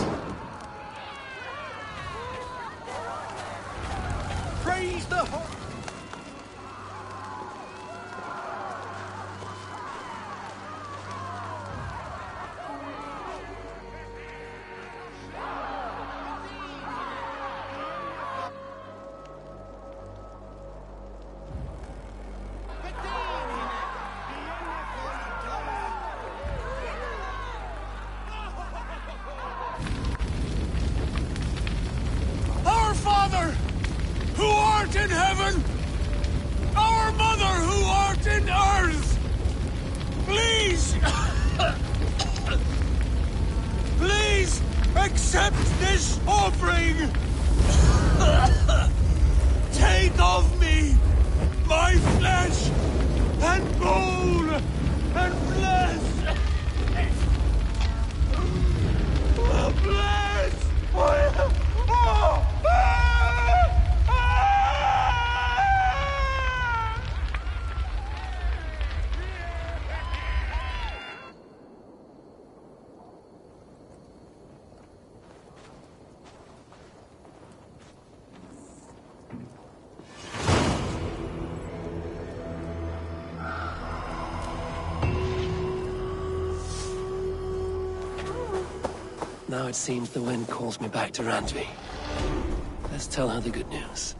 Praise the Accept this offering! Take of me my flesh and bone and flesh! Flesh! Now it seems the wind calls me back to Randvi. Let's tell her the good news.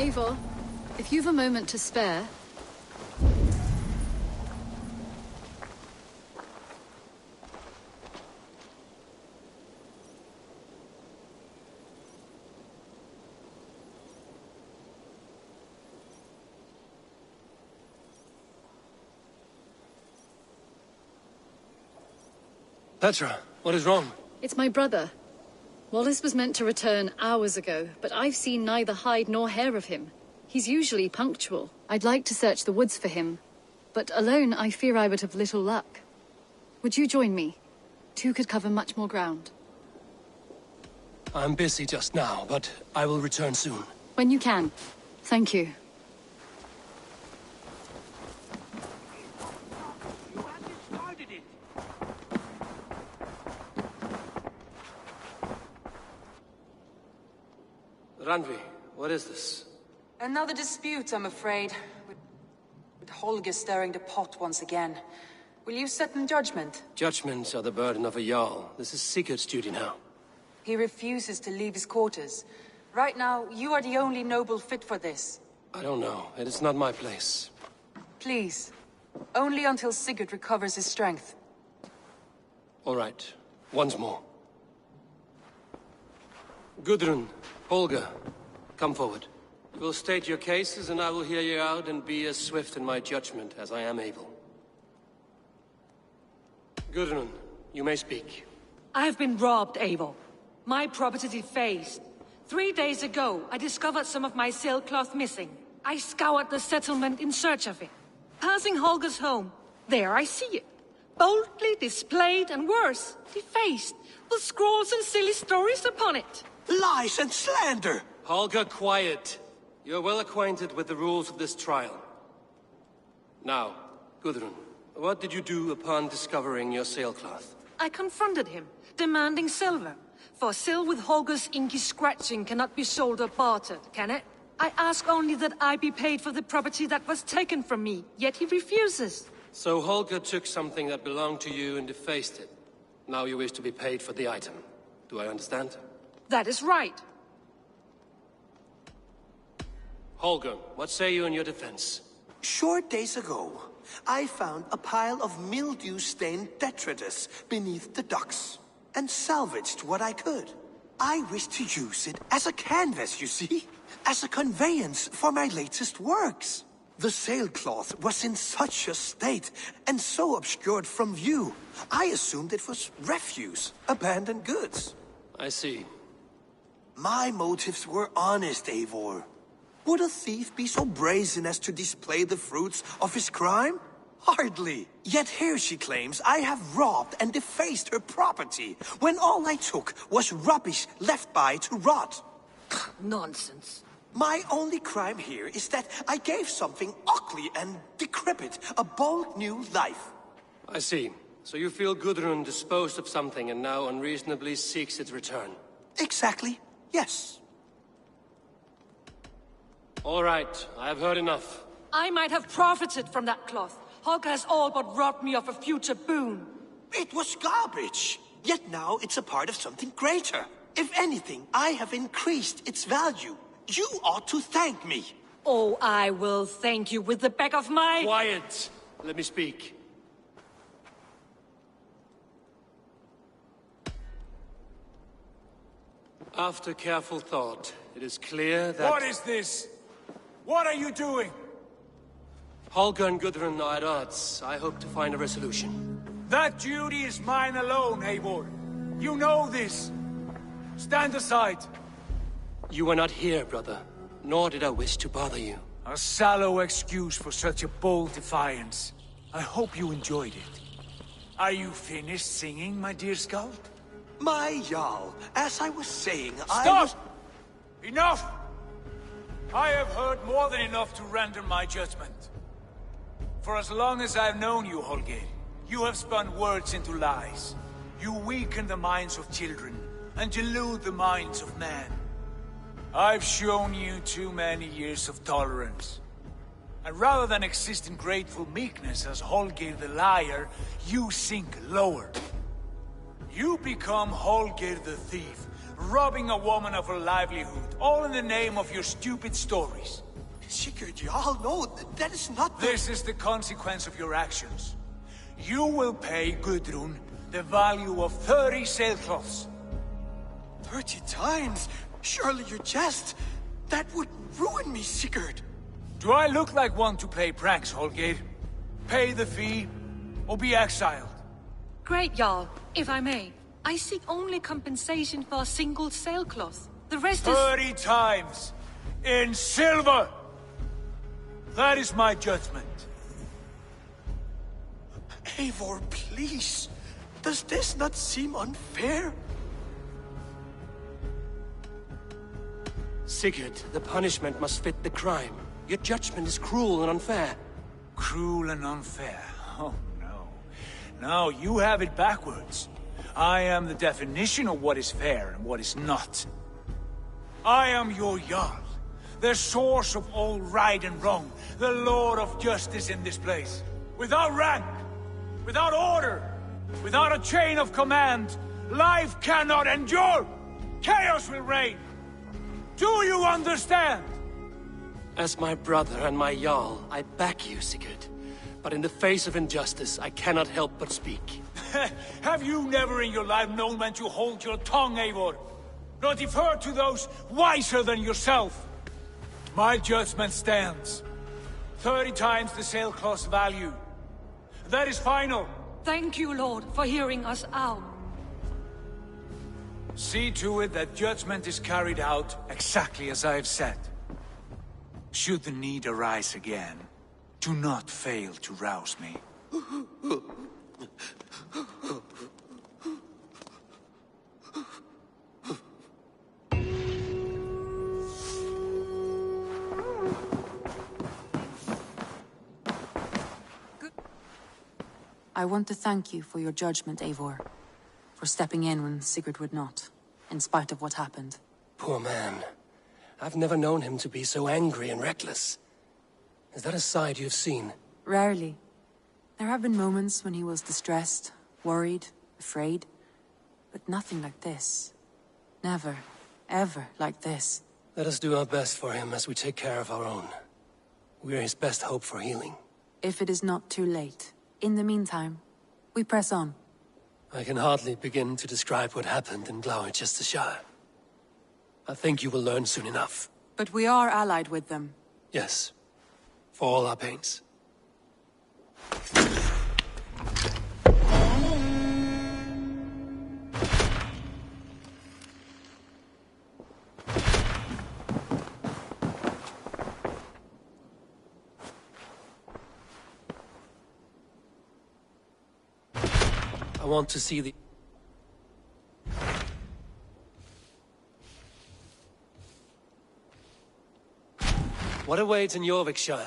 Eivor, if you've a moment to spare... Petra, what is wrong? It's my brother. Wallace was meant to return hours ago, but I've seen neither hide nor hair of him. He's usually punctual. I'd like to search the woods for him, but alone I fear I would have little luck. Would you join me? Two could cover much more ground. I'm busy just now, but I will return soon. When you can. Thank you. Randvi, what is this? Another dispute, I'm afraid. With Holger stirring the pot once again. Will you sit in judgment? Judgments are the burden of a Jarl. This is Sigurd's duty now. He refuses to leave his quarters. Right now, you are the only noble fit for this. I don't know. It is not my place. Please. Only until Sigurd recovers his strength. All right. Once more. Gudrun, Holger, come forward. You will state your cases, and I will hear you out and be as swift in my judgment as I am able. Gudrun, you may speak. I have been robbed, Eivor. My property defaced. 3 days ago, I discovered some of my sailcloth missing. I scoured the settlement in search of it. Passing Holger's home, there I see it. Boldly displayed and worse, defaced, with scrolls and silly stories upon it. Lies and slander! Holger, quiet. You're well acquainted with the rules of this trial. Now, Gudrun, what did you do upon discovering your sailcloth? I confronted him, demanding silver. For sil with Holger's inky scratching cannot be sold or bartered, can it? I ask only that I be paid for the property that was taken from me, yet he refuses. So Holger took something that belonged to you and defaced it. Now you wish to be paid for the item. Do I understand? That is right. Holger, what say you in your defense? Short days ago, I found a pile of mildew-stained detritus beneath the docks, and salvaged what I could. I wish to use it as a canvas, you see? As a conveyance for my latest works. The sailcloth was in such a state, and so obscured from view, I assumed it was refuse, abandoned goods. I see. My motives were honest, Eivor. Would a thief be so brazen as to display the fruits of his crime? Hardly. Yet here she claims I have robbed and defaced her property, when all I took was rubbish left by to rot. Nonsense. My only crime here is that I gave something ugly and decrepit a bold new life. I see. So you feel Gudrun disposed of something and now unreasonably seeks its return? Exactly, yes. All right, I have heard enough. I might have profited from that cloth. Holger has all but robbed me of a future boon. It was garbage. Yet now it's a part of something greater. If anything, I have increased its value. You ought to thank me. Oh, I will thank you with the back of my... Quiet! Let me speak. After careful thought, it is clear that... What is this? What are you doing? Holger and Gudrun are at odds. I hope to find a resolution. That duty is mine alone, Eivor. You know this. Stand aside. You were not here, brother. Nor did I wish to bother you. A sallow excuse for such a bold defiance. I hope you enjoyed it. Are you finished singing, my dear Skald? My Jarl, as I was saying, Stop! Enough! I have heard more than enough to render my judgment. For as long as I've known you, Holger, you have spun words into lies. You weaken the minds of children, and delude the minds of men. I've shown you too many years of tolerance. And rather than exist in grateful meekness as Holger the liar, you sink lower. You become Holger the thief, robbing a woman of her livelihood, all in the name of your stupid stories. Sigurd, Jarl, no, that is not the... This is the consequence of your actions. You will pay Gudrun the value of 30 sailcloths. 30 times? Surely you jest. That would ruin me, Sigurd. Do I look like one to play pranks, Holger? Pay the fee, or be exiled. Great, Jarl. If I may, I seek only compensation for a single sailcloth. The rest is... 30 times! In silver! That is my judgment. Eivor, please. Does this not seem unfair? Sigurd, the punishment must fit the crime. Your judgment is cruel and unfair. Cruel and unfair? Oh, no. No, you have it backwards. I am the definition of what is fair and what is not. I am your Jarl, the source of all right and wrong, the Lord of justice in this place. Without rank, without order, without a chain of command, life cannot endure! Chaos will reign! Do you understand? As my brother and my Jarl, I back you, Sigurd. But in the face of injustice, I cannot help but speak. Have you never in your life known when to hold your tongue, Eivor? Nor defer to those wiser than yourself? My judgment stands. 30 times the sailcloth's value. That is final. Thank you, Lord, for hearing us out. See to it that judgment is carried out exactly as I have said. Should the need arise again, do not fail to rouse me. I want to thank you for your judgment, Eivor. For stepping in when Sigurd would not, in spite of what happened. Poor man. I've never known him to be so angry and reckless. Is that a side you've seen? Rarely. There have been moments when he was distressed, worried, afraid. But nothing like this. Never. ever like this. Let us do our best for him as we take care of our own. We're his best hope for healing. If it is not too late. In the meantime, we press on. I can hardly begin to describe what happened in Gloucestershire. I think you will learn soon enough. But we are allied with them. Yes. For all our pains. I want to see the... What awaits in Jorvikshire?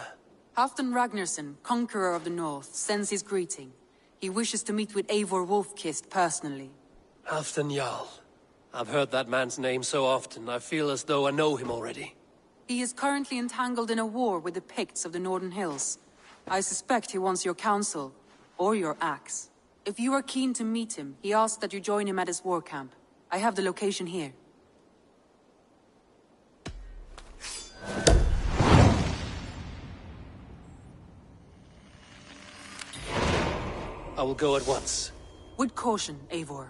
Halfdan Ragnarsson, conqueror of the north, sends his greeting. He wishes to meet with Eivor Wolfkist personally. Halfdan Jarl. I've heard that man's name so often, I feel as though I know him already. He is currently entangled in a war with the Picts of the Northern Hills. I suspect he wants your counsel, or your axe. If you are keen to meet him, he asks that you join him at his war camp. I have the location here. I will go at once. With caution, Eivor.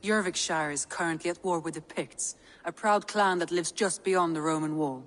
Jorvikshire is currently at war with the Picts, a proud clan that lives just beyond the Roman wall.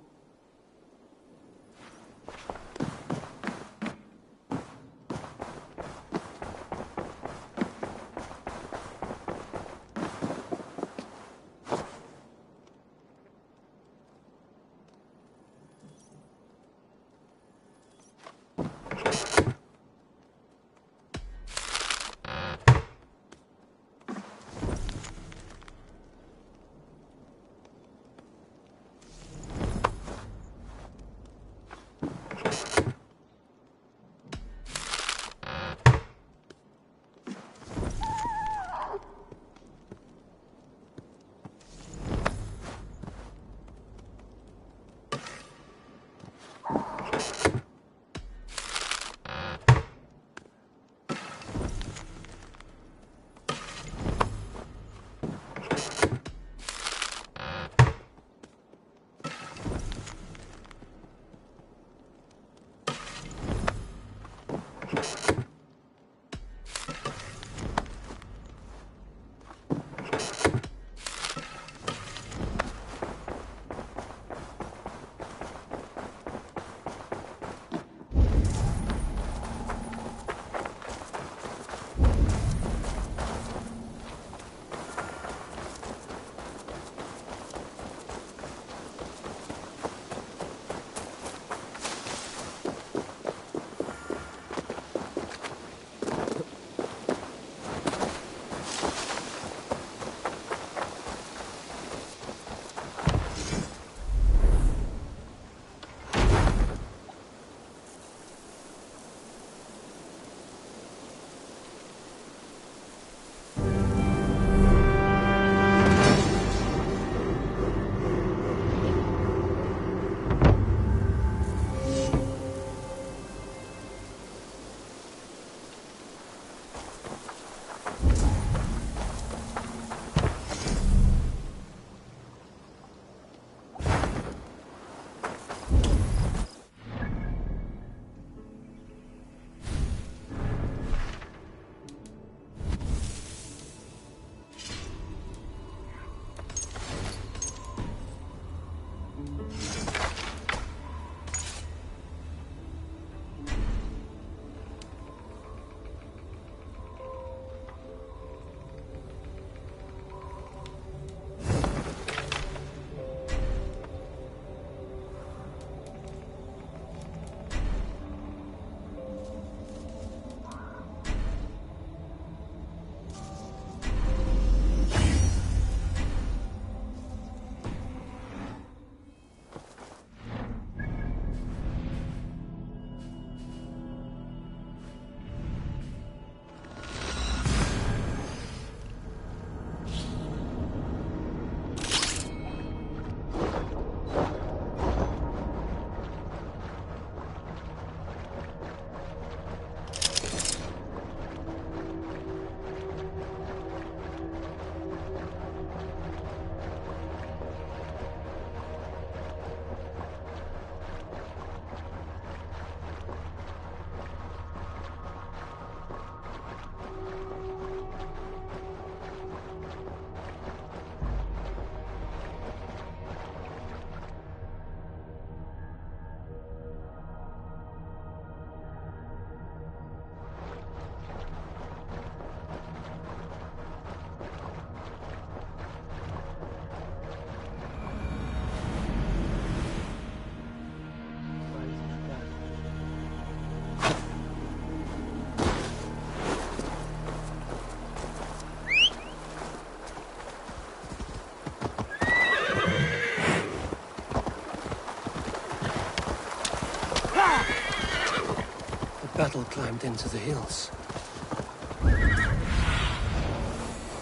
climbed into the hills.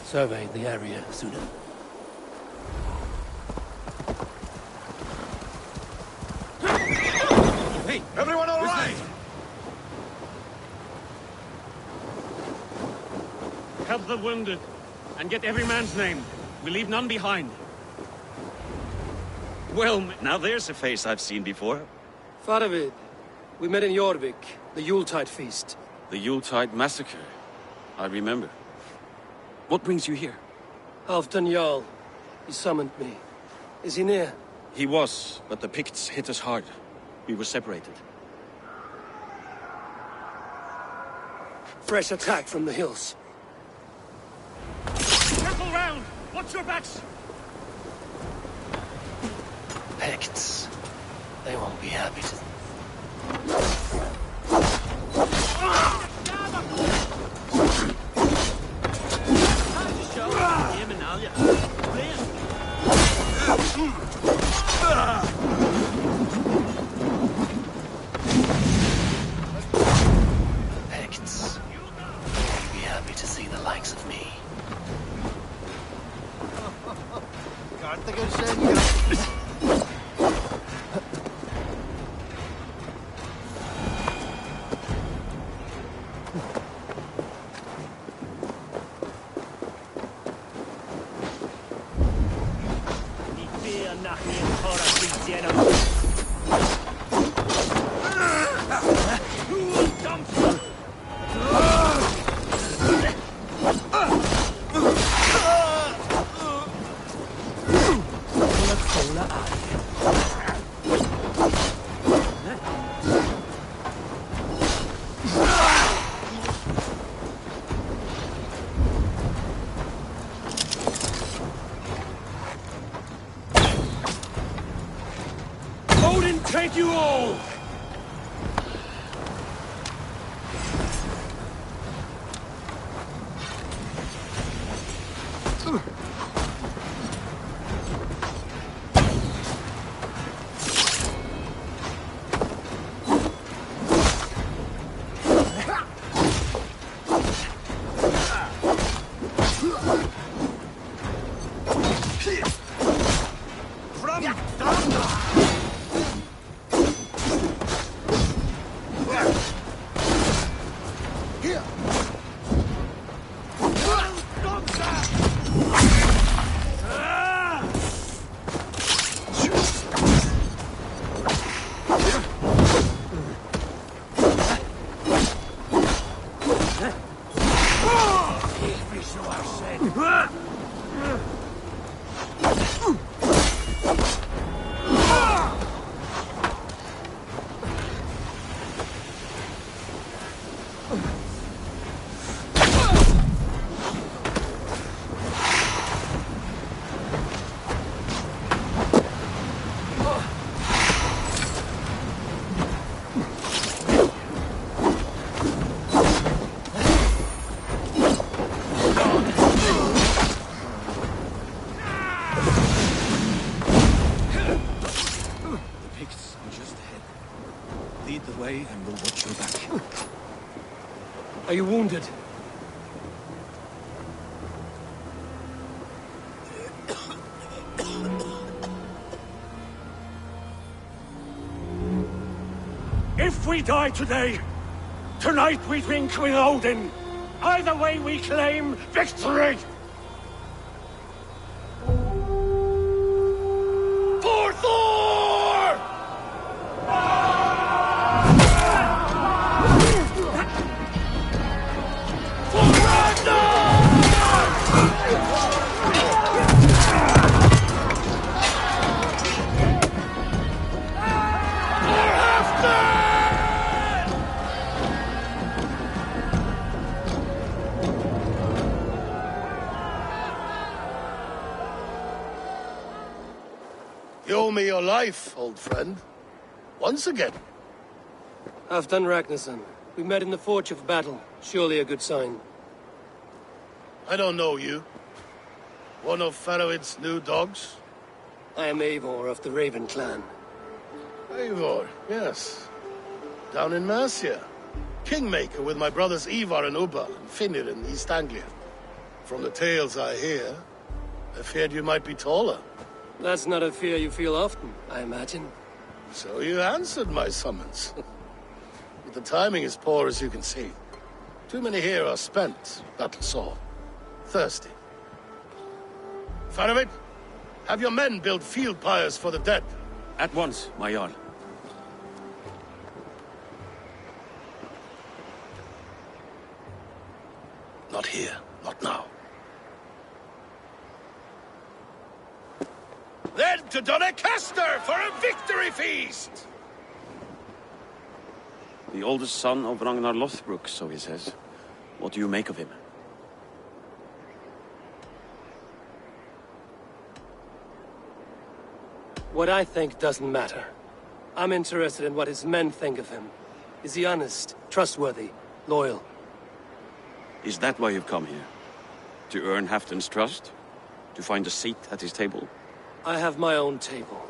Surveyed the area sooner. Hey, everyone all right? Help the wounded, and get every man's name. We leave none behind. Well, now there's a face I've seen before. Faravid, we met in Jorvik, the Yuletide feast. The Yuletide massacre. I remember. What brings you here? Halfdan Jarl. He summoned me. Is he near? He was, but the Picts hit us hard. We were separated. Fresh attack from the hills. Circle round! Watch your backs! Picts. They won't be happy to... Picts. They won't be happy to see the likes of me. Odin, take you all! And we'll watch your back. Are you wounded? If we die today, tonight we drink with Odin. Either way we claim victory! For Thor! You owe me your life, old friend. Once again. Halfdan Ragnarsson. We met in the Forge of Battle. Surely a good sign. I don't know you. One of Faravid's new dogs? I am Eivor of the Raven clan. Eivor, yes. Down in Mercia. Kingmaker with my brothers Ivar and Ubba and Finnir in East Anglia. From the tales I hear, I feared you might be taller. That's not a fear you feel often, I imagine. So you answered my summons. But the timing is poor, as you can see. Too many here are spent, battle-sore, thirsty. Faramir, have your men build field pyres for the dead. At once, my Jarl. Not here, not now. Then to Doncaster for a victory feast! The oldest son of Ragnar Lothbrok, so he says. What do you make of him? What I think doesn't matter. I'm interested in what his men think of him. Is he honest, trustworthy, loyal? Is that why you've come here? To earn Halfdan's trust? To find a seat at his table? I have my own table.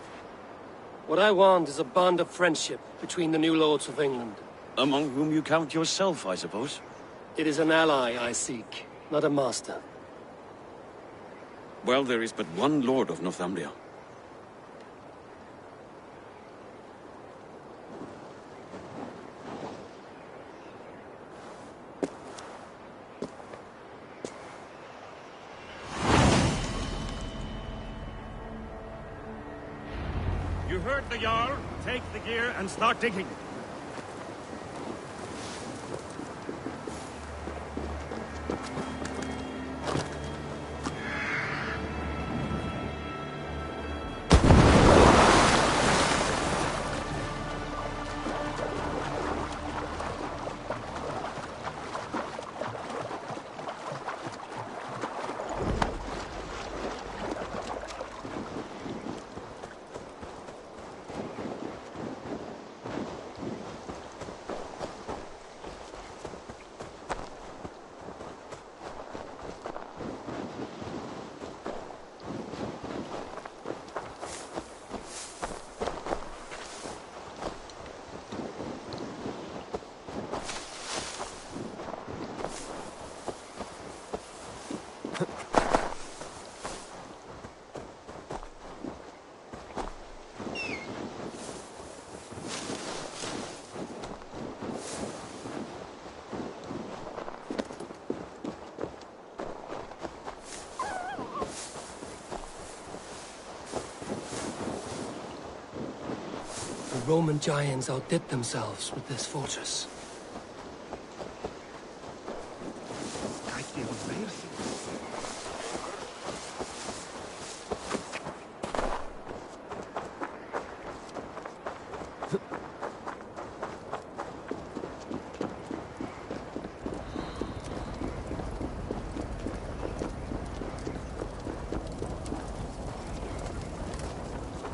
What I want is a bond of friendship between the new lords of England. Among whom you count yourself, I suppose? It is an ally I seek, not a master. Well, there is but one lord of Northumbria. You heard the Jarl. Take the gear and start digging. The Roman giants outdid themselves with this fortress.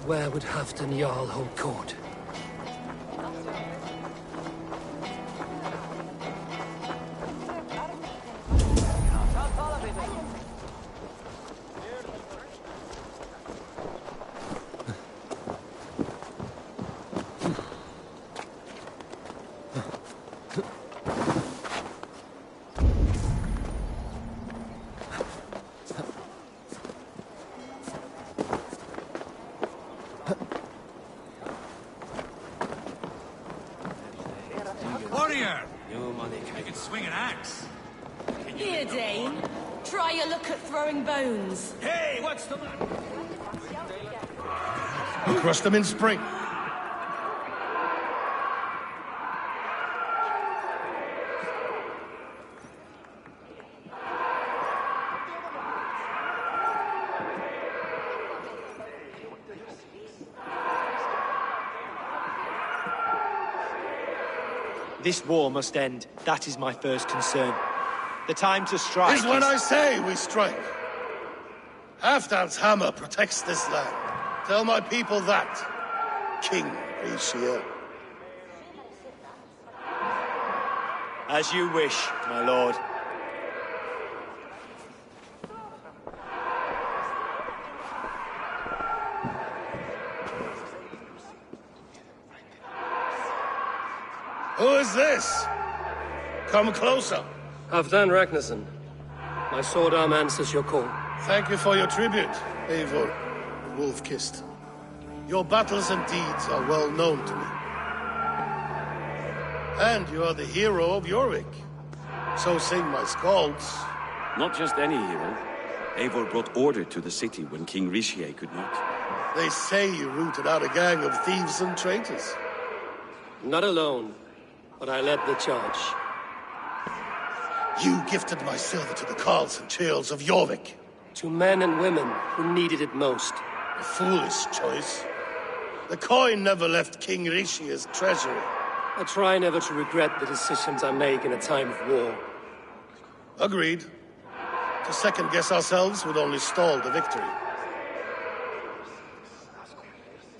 Where would Halfdan Jarl hold court? Warrior! I can swing an axe. Here, Dane. Try your luck at throwing bones. Hey, what's the matter? I'll crush them in spring. This war must end. That is my first concern. The time to strike is when I say we strike. Halfdan's hammer protects this land. Tell my people that, King Aesir. As you wish, my lord. Who is this? Come closer. Halfdan Ragnarsson. My sword arm answers your call. Thank you for your tribute, Eivor, Wolf-Kissed. Your battles and deeds are well known to me. And you are the hero of Jorvik. So sing my skalds. Not just any hero. Eivor brought order to the city when King Rishi could not. They say you rooted out a gang of thieves and traitors. Not alone, but I led the charge. You gifted my silver to the carls and churls of Jorvik. To men and women who needed it most. A foolish choice. The coin never left King Rishi's treasury. I try never to regret the decisions I make in a time of war. Agreed. To second-guess ourselves would only stall the victory.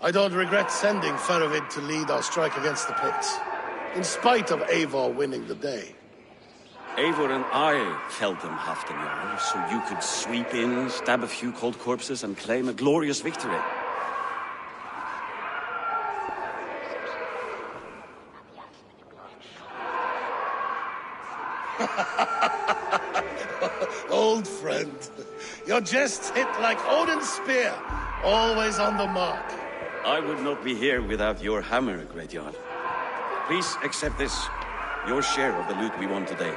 I don't regret sending Faravid to lead our strike against the Picts, in spite of Eivor winning the day. Eivor and I felled them half an hour, so you could sweep in, stab a few cold corpses, and claim a glorious victory. Old friend, your jests hit like Odin's spear, always on the mark. I would not be here without your hammer, Great Jarl. Please accept this, your share of the loot we won today.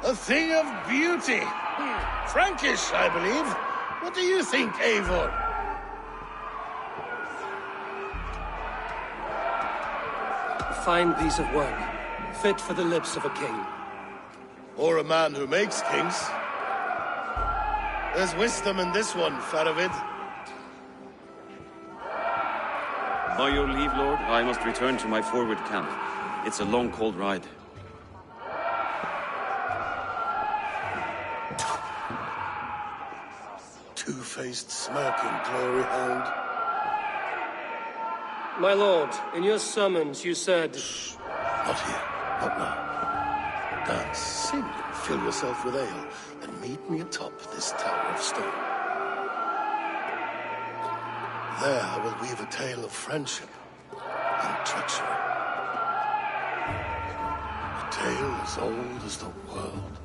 A thing of beauty. Frankish, I believe. What do you think, Eivor? A fine piece of work, fit for the lips of a king. Or a man who makes kings. There's wisdom in this one, Faravid. By your leave, Lord, I must return to my forward camp. It's a long, cold ride. Two-faced smirking glory hound. My lord, in your summons you said... Shh. Not here. Not now. Dance, sing, and fill yourself with ale, and meet me atop this tower of stone. There I will weave a tale of friendship and treachery. A tale as old as the world.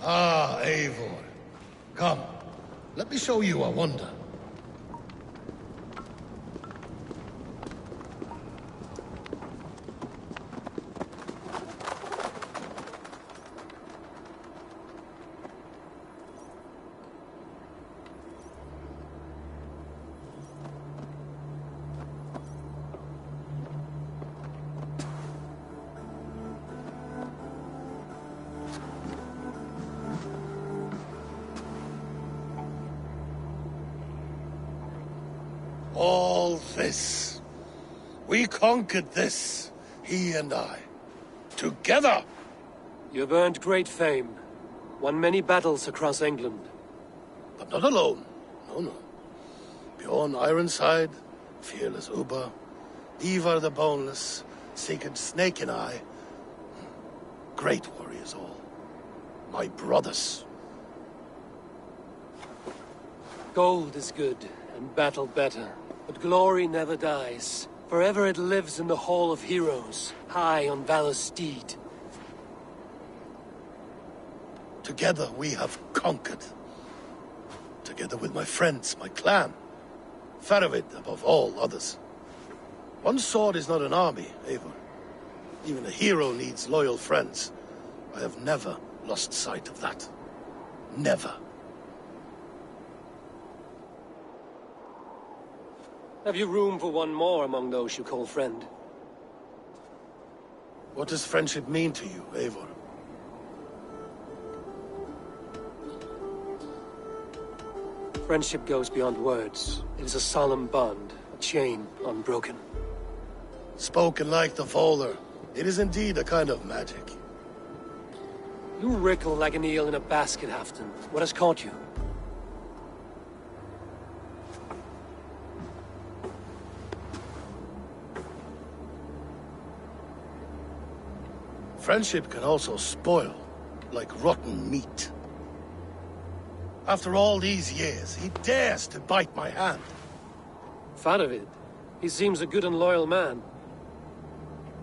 Ah, Eivor. Come, let me show you a wonder. All this. We conquered this, he and I. Together! You've earned great fame. Won many battles across England. But not alone. No, no. Bjorn Ironside, fearless Uber, Ivar the Boneless, Sigurd Snake and I. Great warriors all. My brothers. Gold is good, and battle better. But glory never dies. Forever it lives in the Hall of Heroes, high on Valor's steed. Together we have conquered. Together with my friends, my clan. Faravid above all others. One sword is not an army, Eivor. Even a hero needs loyal friends. I have never lost sight of that. Never. Have you room for one more among those you call friend? What does friendship mean to you, Eivor? Friendship goes beyond words. It is a solemn bond, a chain unbroken. Spoken like the Volar, it is indeed a kind of magic. You wrickle like an eel in a basket, Halfton. What has caught you? Friendship can also spoil, like rotten meat. After all these years, he dares to bite my hand. Faravid? He seems a good and loyal man.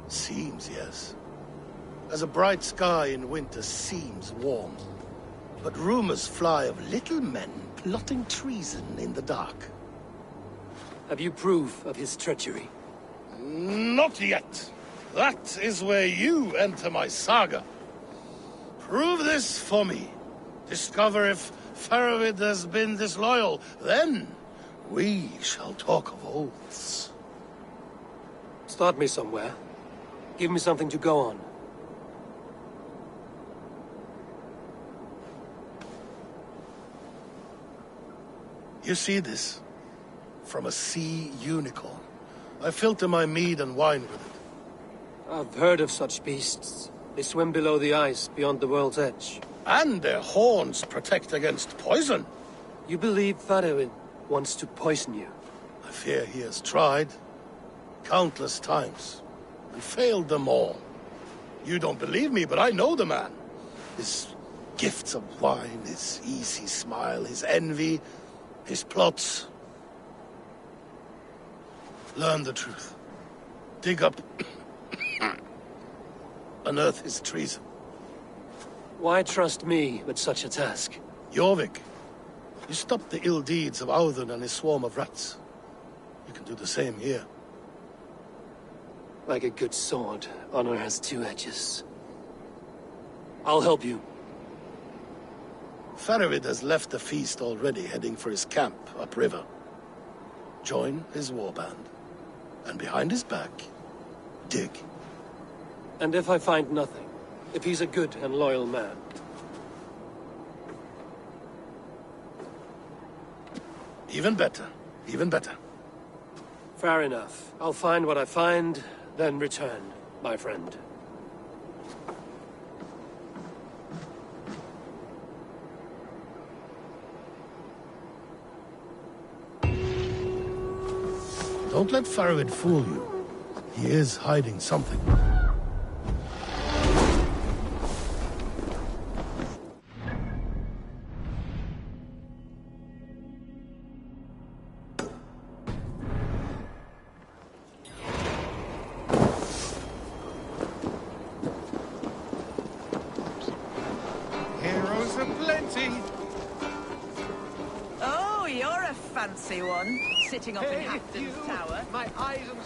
Seems, yes. As a bright sky in winter seems warm. But rumors fly of little men plotting treason in the dark. Have you proof of his treachery? Not yet. That is where you enter my saga. Prove this for me. Discover if Faravid has been disloyal. Then we shall talk of oaths. Start me somewhere. Give me something to go on. You see this? From a sea unicorn. I filter my mead and wine with it. I've heard of such beasts. They swim below the ice, beyond the world's edge. And their horns protect against poison. You believe Faravid wants to poison you? I fear he has tried. Countless times. And failed them all. You don't believe me, but I know the man. His gifts of wine, his easy smile, his envy, his plots. Learn the truth. Dig up... unearth his treason. Why trust me with such a task? Jorvik, you stopped the ill deeds of Audun and his swarm of rats. You can do the same here. Like a good sword, honor has two edges. I'll help you. Faravid has left the feast already, heading for his camp upriver. Join his warband. And behind his back, dig. And if I find nothing? If he's a good and loyal man? Even better. Even better. Fair enough. I'll find what I find, then return, my friend. Don't let Faravid fool you. He is hiding something. Heroes aplenty. Oh, you're a fancy one, sitting up in Hafton's tower. My eyes and...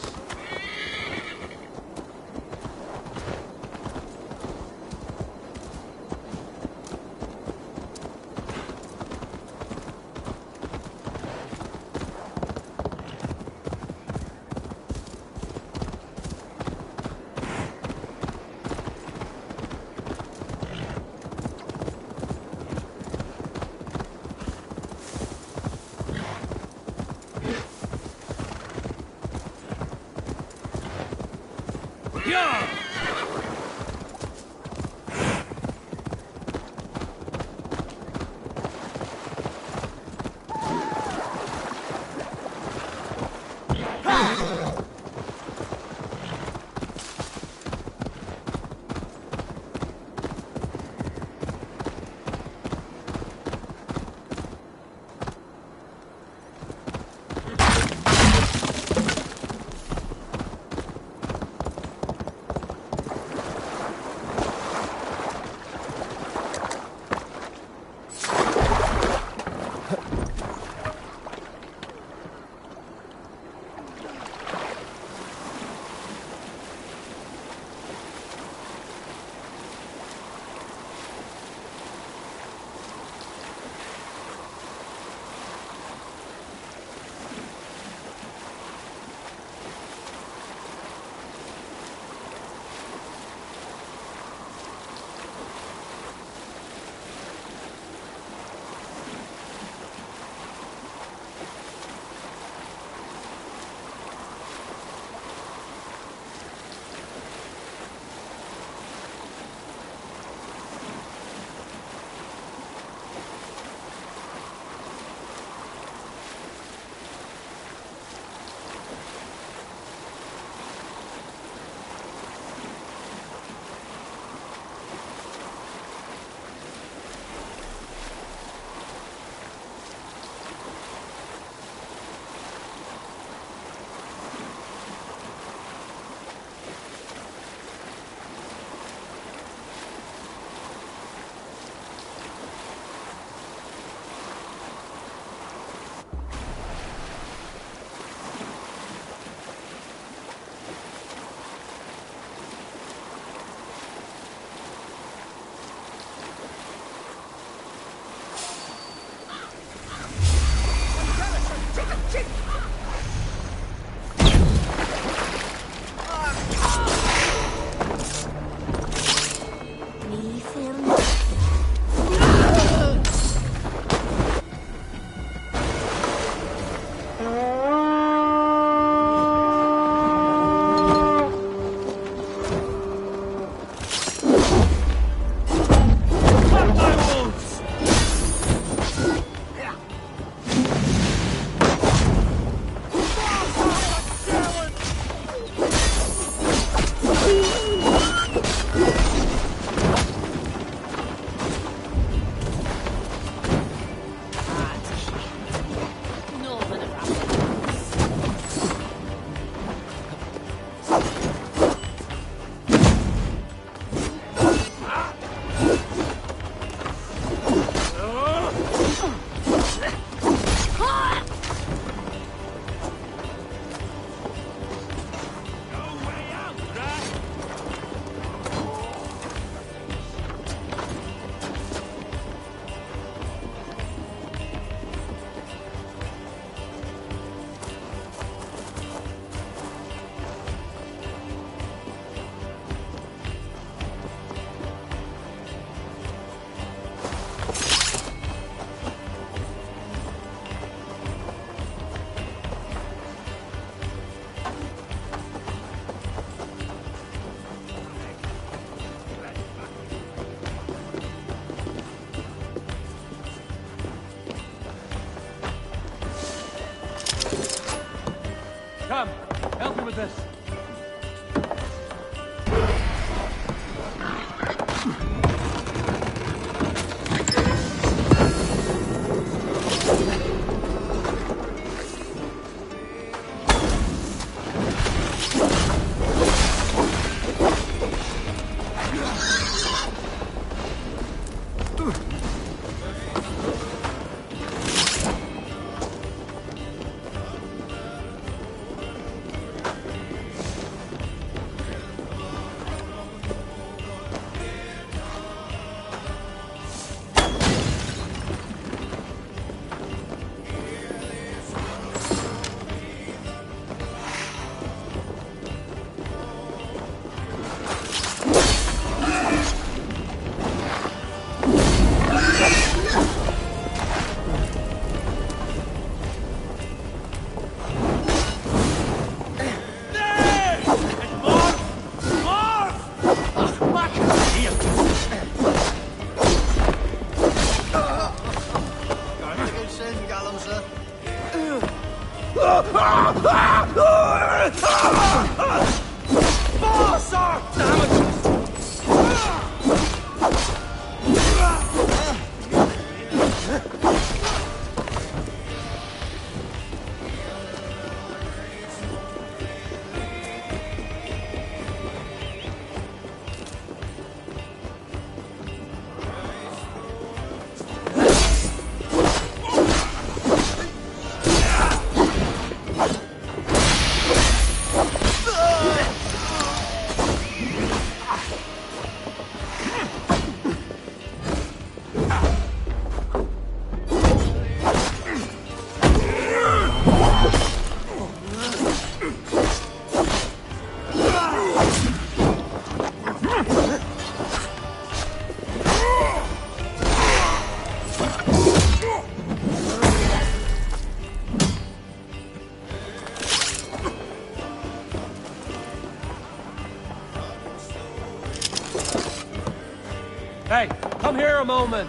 Hey, come here a moment.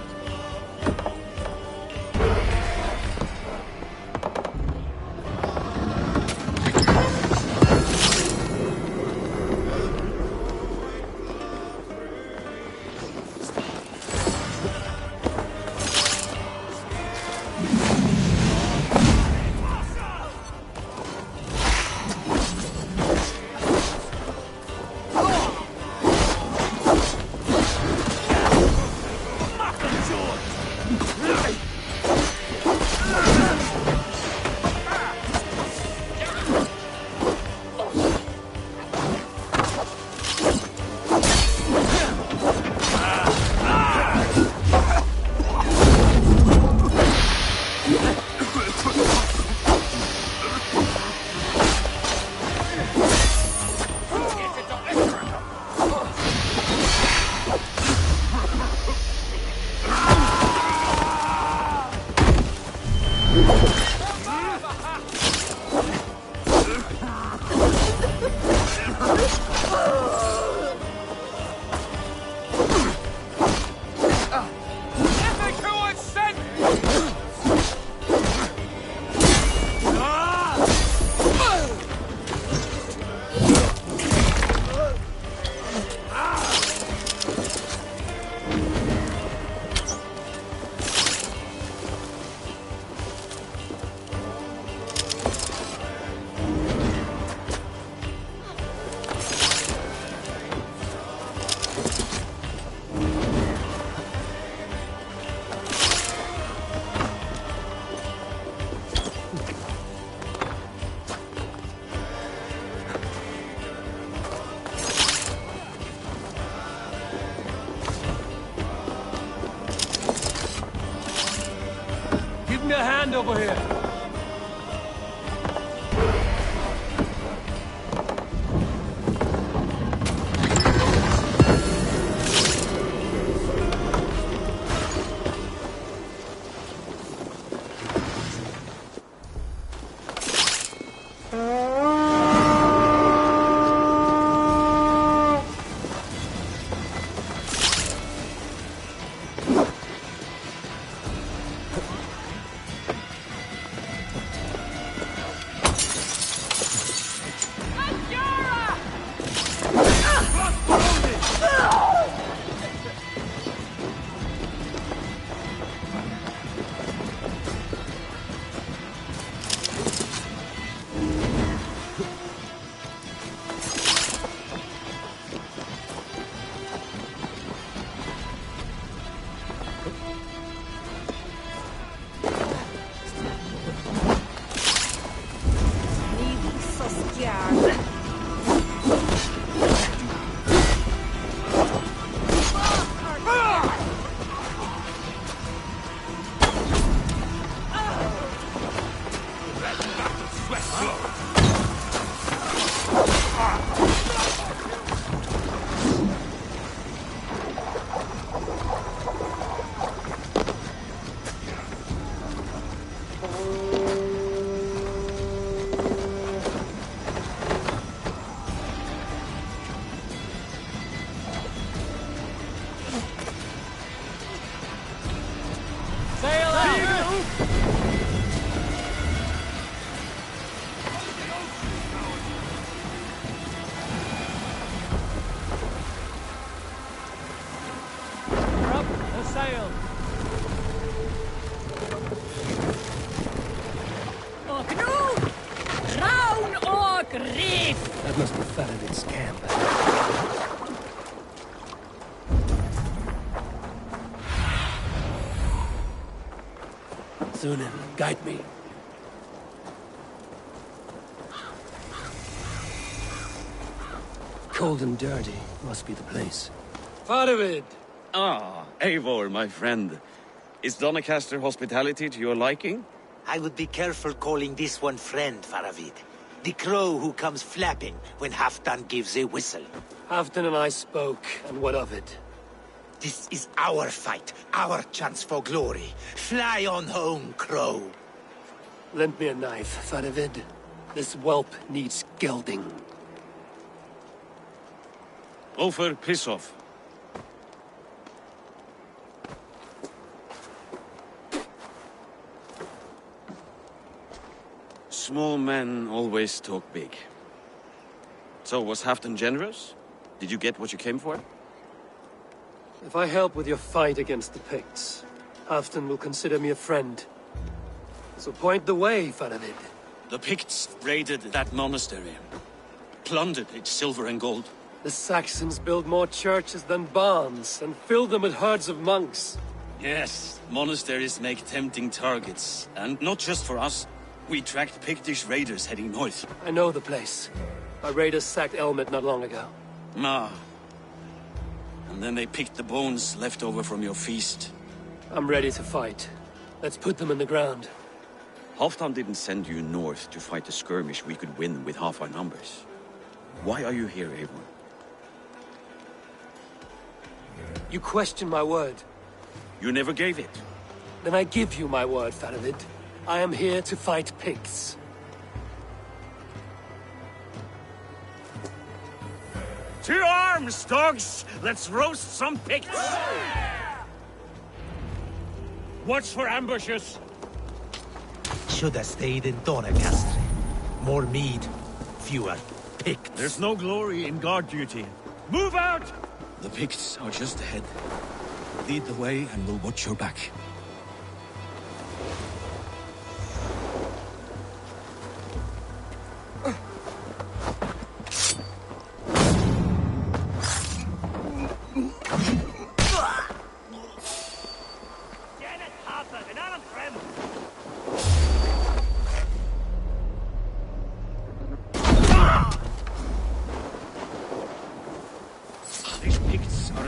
Give me a hand over here. That must have fatted its camp. Sunan, guide me. Cold and dirty. Must be the place. Faravid! Ah, Eivor, my friend. Is Doncaster hospitality to your liking? I would be careful calling this one friend, Faravid. The crow who comes flapping when Halfdan gives a whistle. Halfdan and I spoke, and what of it? This is our fight, our chance for glory. Fly on home, crow. Lend me a knife, Faravid. This whelp needs gelding. Ulfr, piss off. Small men always talk big. So, was Halfdan generous? Did you get what you came for? If I help with your fight against the Picts, Halfdan will consider me a friend. So point the way, Faravid. The Picts raided that monastery. Plundered its silver and gold. The Saxons build more churches than barns, and fill them with herds of monks. Yes, monasteries make tempting targets. And not just for us. We tracked Pictish raiders heading north. I know the place. Our raiders sacked Elmet not long ago. Ah. And then they picked the bones left over from your feast. I'm ready to fight. Let's put them in the ground. Halfdan didn't send you north to fight a skirmish we could win with half our numbers. Why are you here, Eivor? You question my word. You never gave it. Then I give you my word, Faravid. I am here to fight Picts. To arms, dogs! Let's roast some Picts! Watch for ambushes! Should have stayed in Doncaster. More mead, fewer Picts. There's no glory in guard duty. Move out! The Picts are just ahead. Lead the way and we'll watch your back.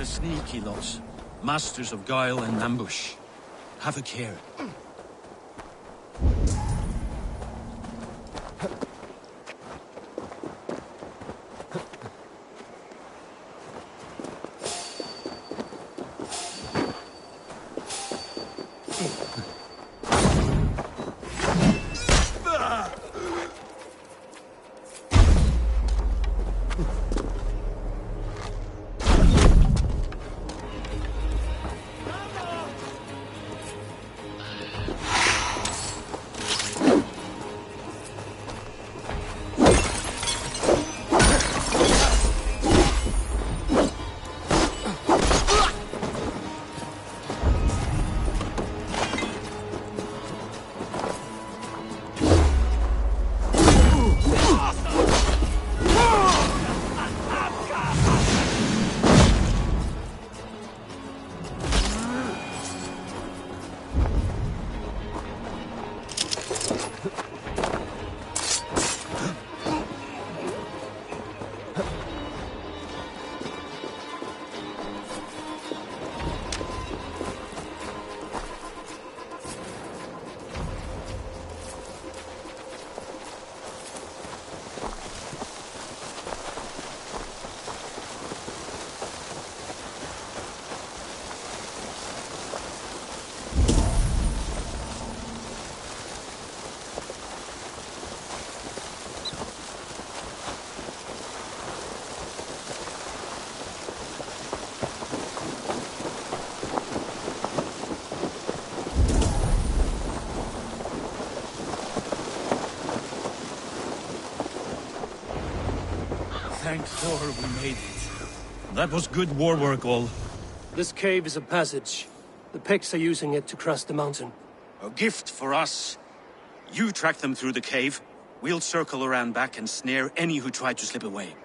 Sneaky lots. Masters of guile and ambush. Have a care. Thank Thor we made it. That was good war work, all. This cave is a passage. The Picts are using it to cross the mountain. A gift for us. You track them through the cave. We'll circle around back and snare any who try to slip away.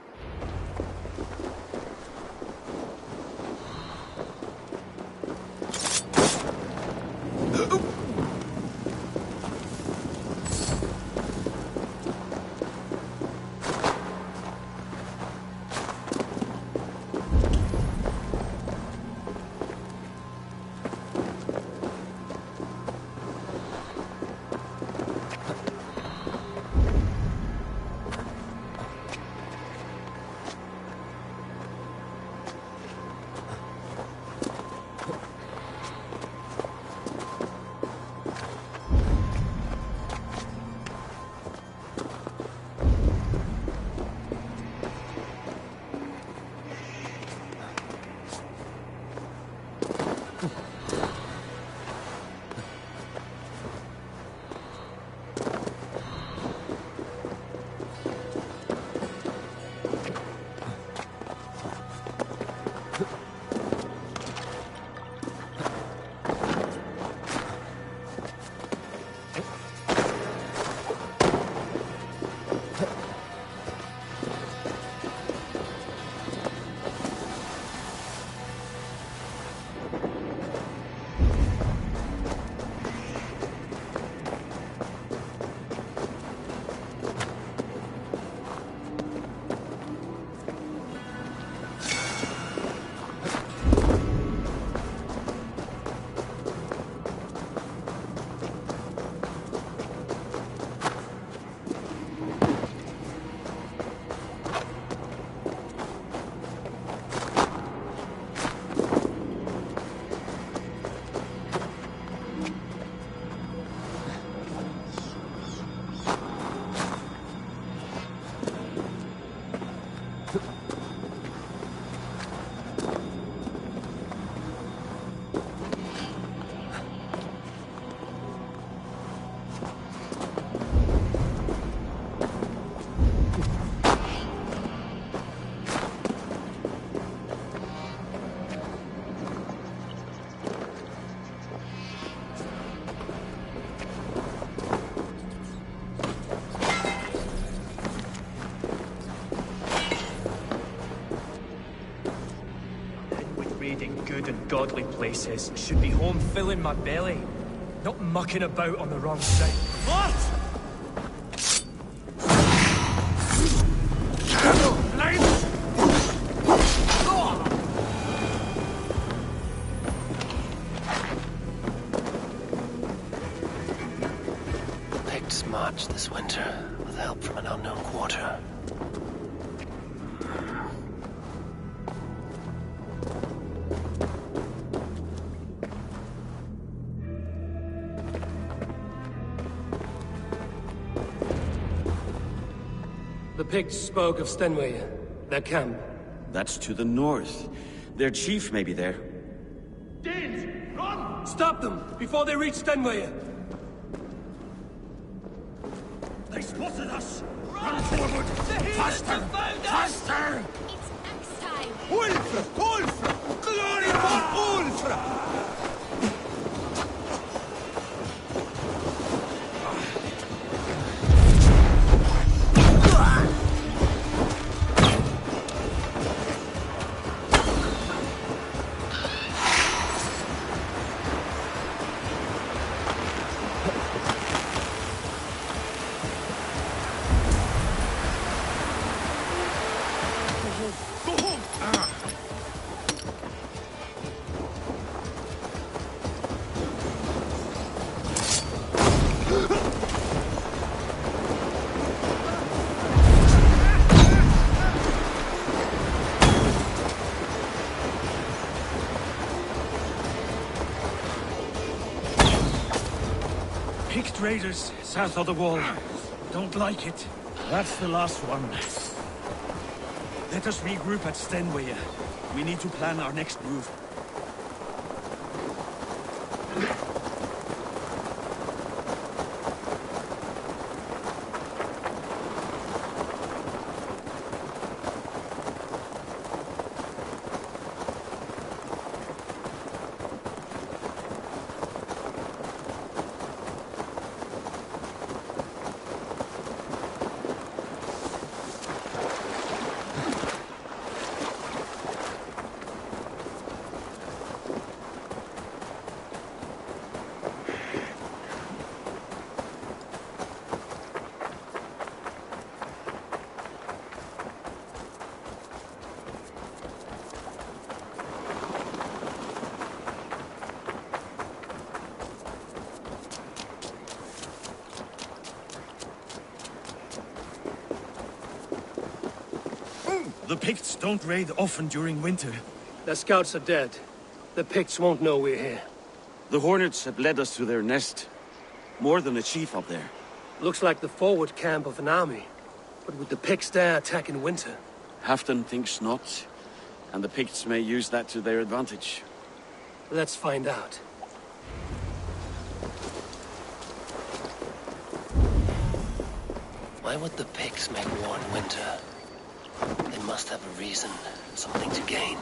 Good and godly places should be home filling my belly, not mucking about on the wrong side. What? The Picts marched this winter with help from an unknown quarter. The Picts spoke of Stenway, their camp. That's to the north. Their chief may be there. Danes, run! Stop them before they reach Stenway. They spotted us! Run forward! Faster! Faster! It's axe time. Ulfra! Ulfra! Glory for Ulfra! Picked raiders south of the wall. Don't like it. That's the last one. Let us regroup at Stenway. We need to plan our next move. The Picts don't raid often during winter. Their scouts are dead. The Picts won't know we're here. The Hornets have led us to their nest. More than a chief up there. Looks like the forward camp of an army. But would the Picts dare attack in winter? Halfdan thinks not. And the Picts may use that to their advantage. Let's find out. Why would the pigs make war in winter? They must have a reason, something to gain.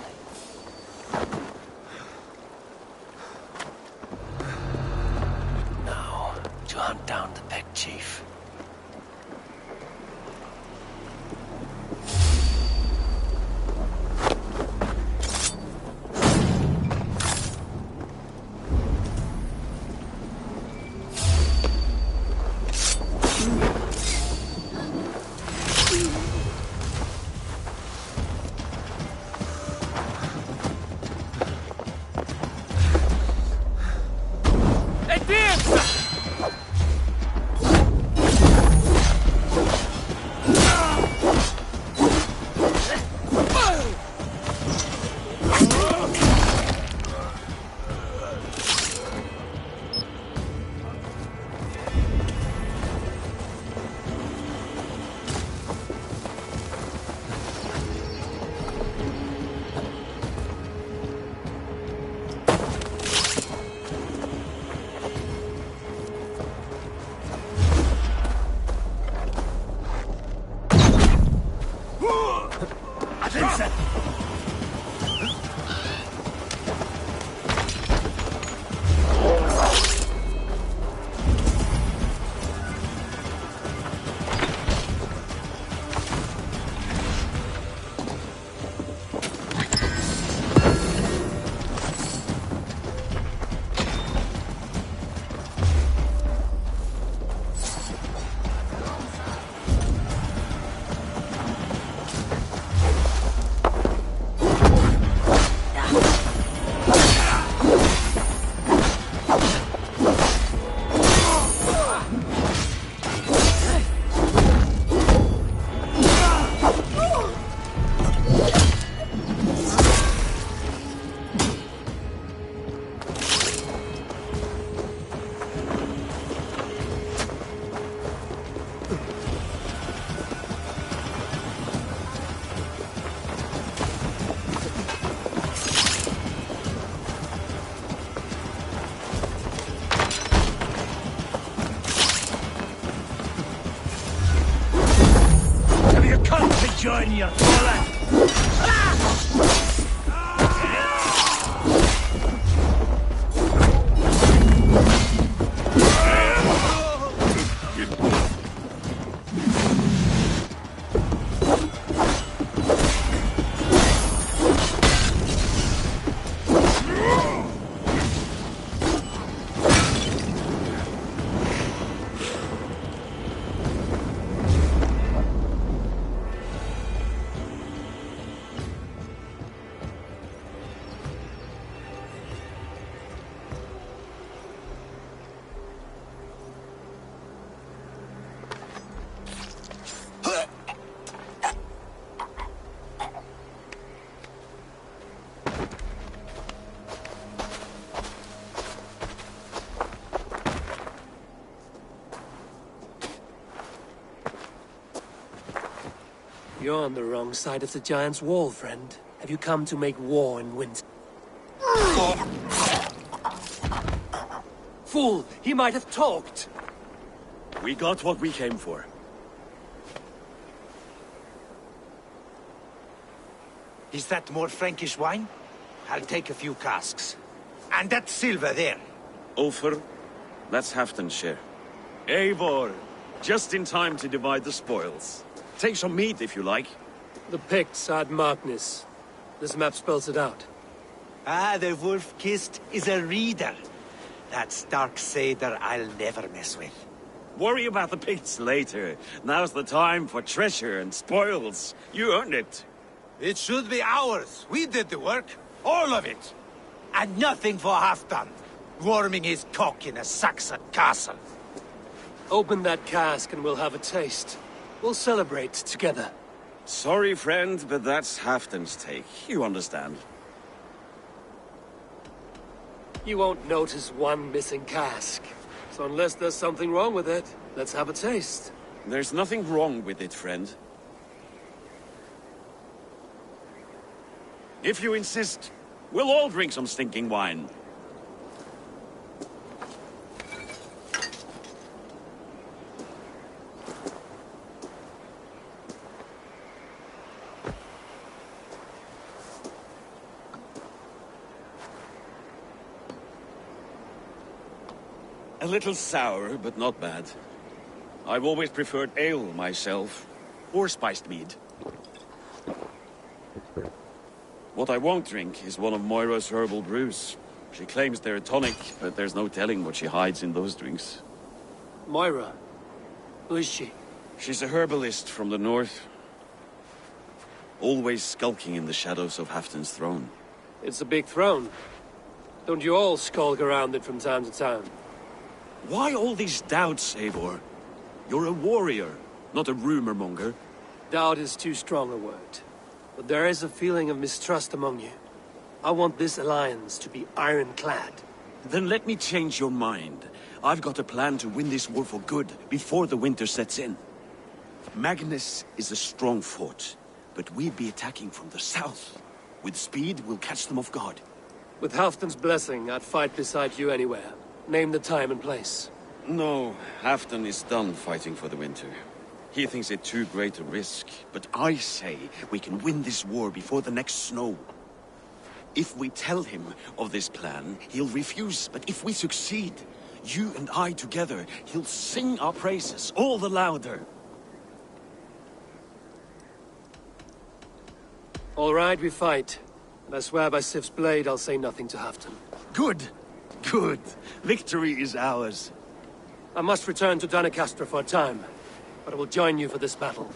Now, to hunt down the pig chief. Join your fallen! You're on the wrong side of the Giant's Wall, friend. Have you come to make war in winter? Fool! He might have talked! We got what we came for. Is that more Frankish wine? I'll take a few casks. And that silver there. Ulfr, let's Halfdan share. Eivor, just in time to divide the spoils. Take some meat if you like. The Picts had Magnus. This map spells it out. Ah, the wolf-kissed is a reader. That stark satyr I'll never mess with. Worry about the Picts later. Now's the time for treasure and spoils. You earned it. It should be ours. We did the work. All of it. And nothing for Halfdan, warming his cock in a Saxon castle. Open that cask and we'll have a taste. We'll celebrate together. Sorry, friend, but that's Halfdan's take. You understand. You won't notice one missing cask. So unless there's something wrong with it, let's have a taste. There's nothing wrong with it, friend. If you insist, We'll all drink some stinking wine. A little sour, but not bad. I've always preferred ale myself, or spiced mead. What I won't drink is one of Moira's herbal brews. She claims they're a tonic, but there's no telling what she hides in those drinks. Moira? Who is she? She's a herbalist from the north. Always skulking in the shadows of Halfdan's throne. It's a big throne. Don't you all skulk around it from time to time? Why all these doubts, Eivor? You're a warrior, not a rumor monger. Doubt is too strong a word. But there is a feeling of mistrust among you. I want this alliance to be ironclad. Then let me change your mind. I've got a plan to win this war for good, before the winter sets in. Magnus is a strong fort, but we'd be attacking from the south. With speed, we'll catch them off guard. With Halfdan's blessing, I'd fight beside you anywhere. Name the time and place. No, Halfdan is done fighting for the winter. He thinks it too great a risk, but I say we can win this war before the next snow. If we tell him of this plan, he'll refuse, but if we succeed, you and I together, he'll sing our praises all the louder. All right, we fight. And I swear by Sif's blade, I'll say nothing to Halfdan. Good. Good. Victory is ours. I must return to Doncaster for a time, but I will join you for this battle.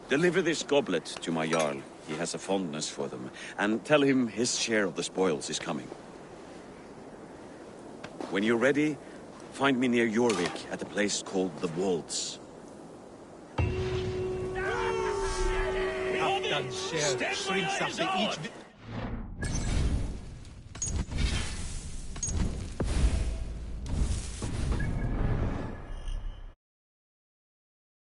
Deliver this goblet to my Jarl. He has a fondness for them. And tell him his share of the spoils is coming. When you're ready, find me near Jorvik at a place called the Wolds. Halfdan's share shrinks after each...